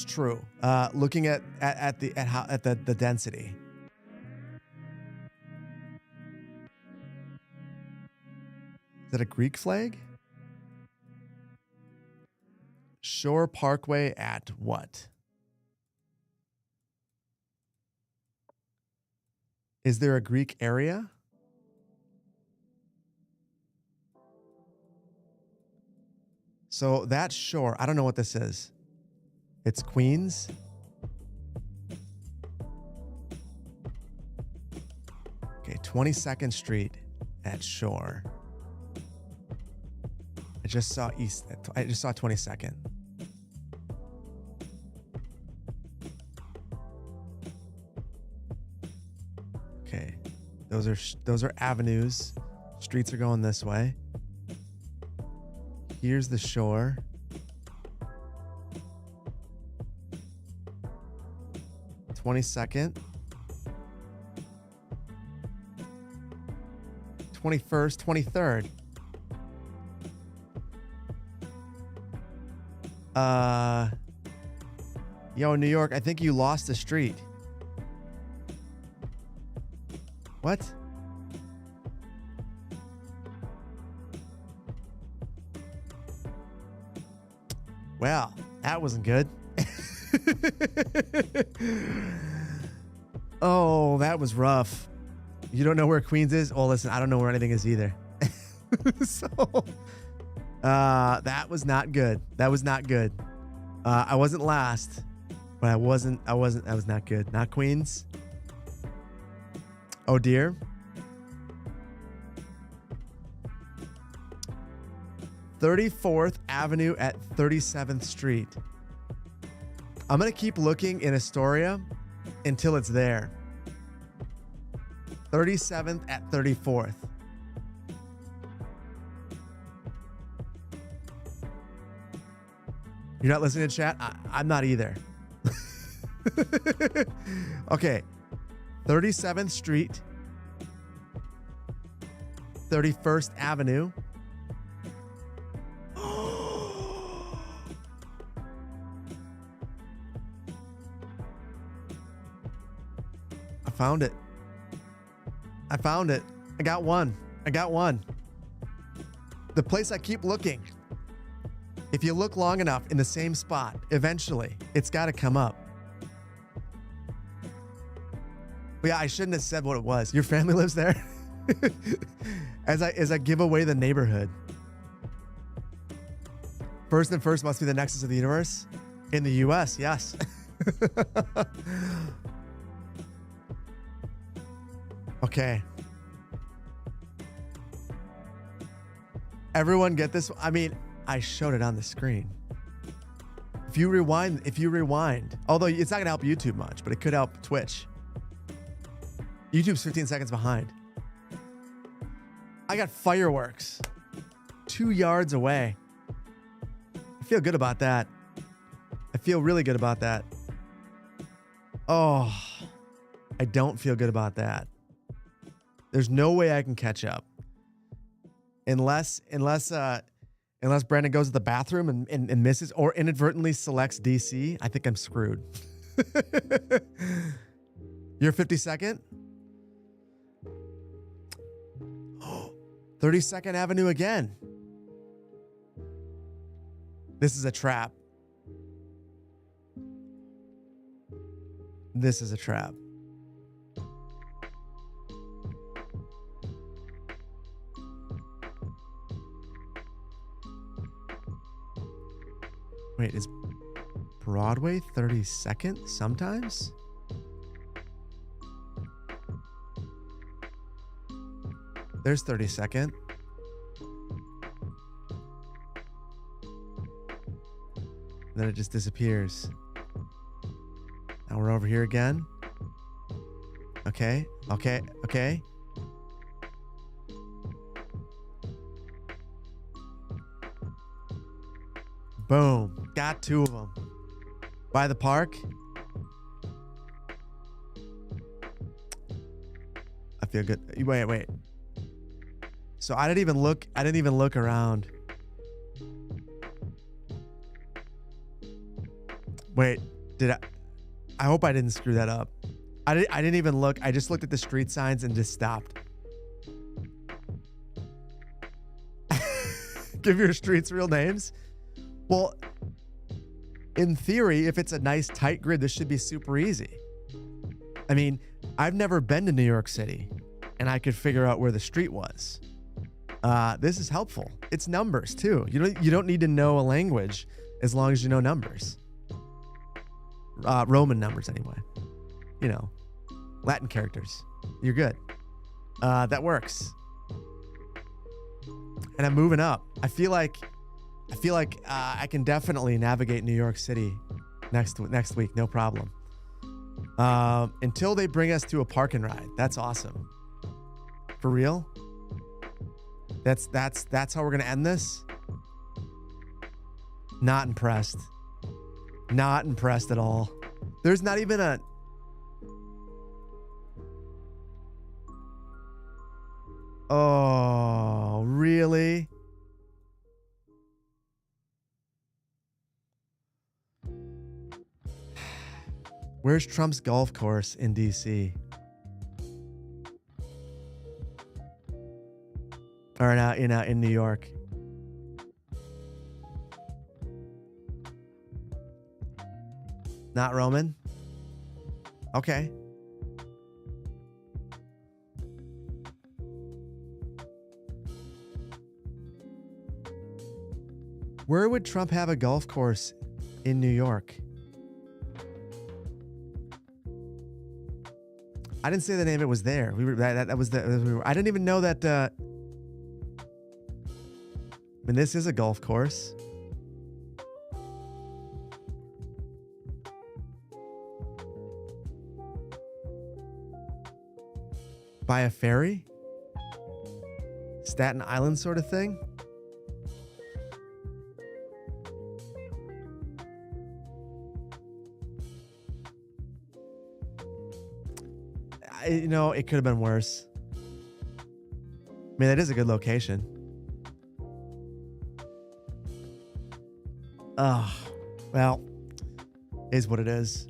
true. Looking at the density. Is that a Greek flag? Shore Parkway at what? Is there a Greek area? So that shore, I don't know what this is. It's Queens. Okay, 22nd Street at Shore. I just saw 22nd. Okay. Those are avenues. Streets are going this way. Here's the shore. (22nd), 21st, 23rd. Yo, New York, I think you lost the street. What? Well, that wasn't good. Oh, that was rough. You don't know where Queens is? Oh, listen, I don't know where anything is either. So, that was not good. That was not good. I wasn't last, but that was not good. Not Queens. Oh dear. (34th Avenue at 37th Street). I'm going to keep looking in Astoria until it's there. 37th at 34th. You're not listening to chat? I'm not either. Okay. 37th Street. 31st Avenue. I found it. I found it. I got one. I got one. The place I keep looking. If you look long enough in the same spot, eventually it's got to come up. But yeah, I shouldn't have said what it was. Your family lives there? As I give away the neighborhood. First and First must be the nexus of the universe. In the US, yes. Okay. Everyone get this? I mean, I showed it on the screen. If you rewind, although it's not gonna help YouTube much, but it could help Twitch. YouTube's 15 seconds behind. I got fireworks 2 yards away. I feel good about that. I feel really good about that. Oh, I don't feel good about that. There's no way I can catch up. Unless Brandon goes to the bathroom and misses or inadvertently selects DC, I think I'm screwed. You're 52nd? 32nd Avenue again. This is a trap. This is a trap. Wait, is Broadway 32nd sometimes? There's 32nd. Then it just disappears. Now we're over here again. Okay. Boom. Got 2 of them. By the park. I feel good. Wait. So I didn't even look around. Wait, I hope I didn't screw that up. I didn't even look. I just looked at the street signs and just stopped. Give your streets real names? Well, in theory, if it's a nice tight grid, this should be super easy. I mean, I've never been to New York City and I could figure out where the street was. This is helpful. It's numbers too. You don't need to know a language as long as you know numbers. Roman numbers anyway. You know, Latin characters. You're good. That works. And I'm moving up. I feel like I can definitely navigate New York City next week, no problem. Until they bring us to a park and ride. That's awesome. For real? That's how we're gonna end this? Not impressed. Not impressed at all. There's not even a... Oh, really? Where's Trump's golf course in DC? Or in New York? Not Roman? Okay. Where would Trump have a golf course in New York? I didn't say the name. It was there. That was the. I didn't even know that. I mean, this is a golf course. By a ferry? Staten Island sort of thing? You know, it could have been worse. I mean, that is a good location. Oh, well, is what it is.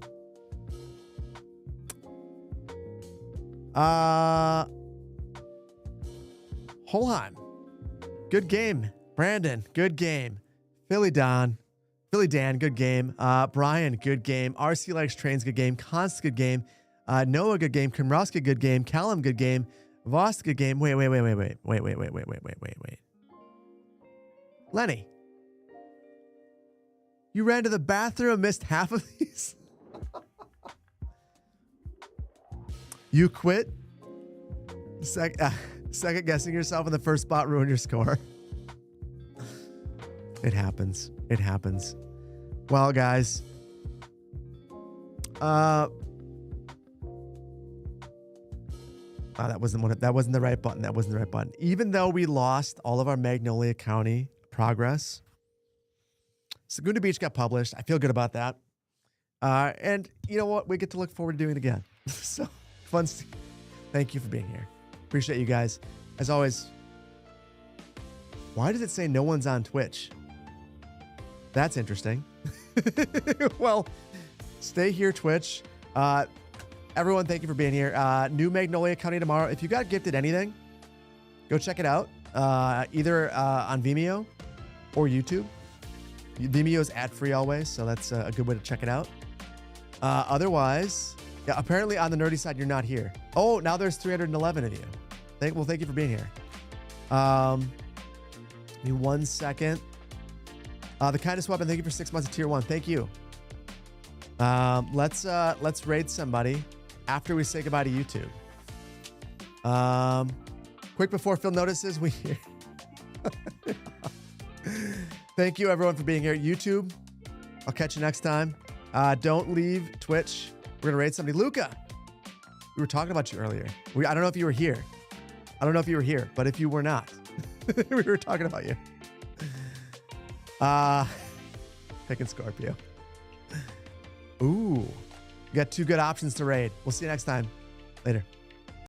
Holheim, good game. Brandon, good game. Philly Dan, good game. Brian, good game. RC Likes Trains, good game. Const, good game. Noah, good game. Kimrowski, good game. Callum, good game. Voss, good game. Wait. Lenny, you ran to the bathroom and missed half of these? You quit? Second guessing yourself in the first spot ruined your score. It happens. It happens. Well, guys. That wasn't the right button. That wasn't the right button. Even though we lost all of our Magnolia County progress, Segunda Beach got published. I feel good about that. And you know what? We get to look forward to doing it again. So fun. Thank you for being here. Appreciate you guys. As always, why does it say no one's on Twitch? That's interesting. Well, stay here, Twitch. Everyone, thank you for being here. New Magnolia County tomorrow. If you got gifted anything, go check it out. Either on Vimeo or YouTube. Vimeo is ad-free always, so that's a good way to check it out. Otherwise, yeah, apparently on the nerdy side, you're not here. Oh, now there's 311 of you. Thank you for being here. Give me 1 second. The kindest weapon. Thank you for 6 months of tier 1. Thank you. Let's raid somebody after we say goodbye to YouTube. Quick before Phil notices, we here. Thank you everyone for being here. YouTube, I'll catch you next time. Don't leave Twitch. We're gonna raid somebody. Luca, we were talking about you earlier. I don't know if you were here. But if you were not, we were talking about you. Picking Scorpio. Ooh, you got 2 good options to raid. We'll see you next time. Later.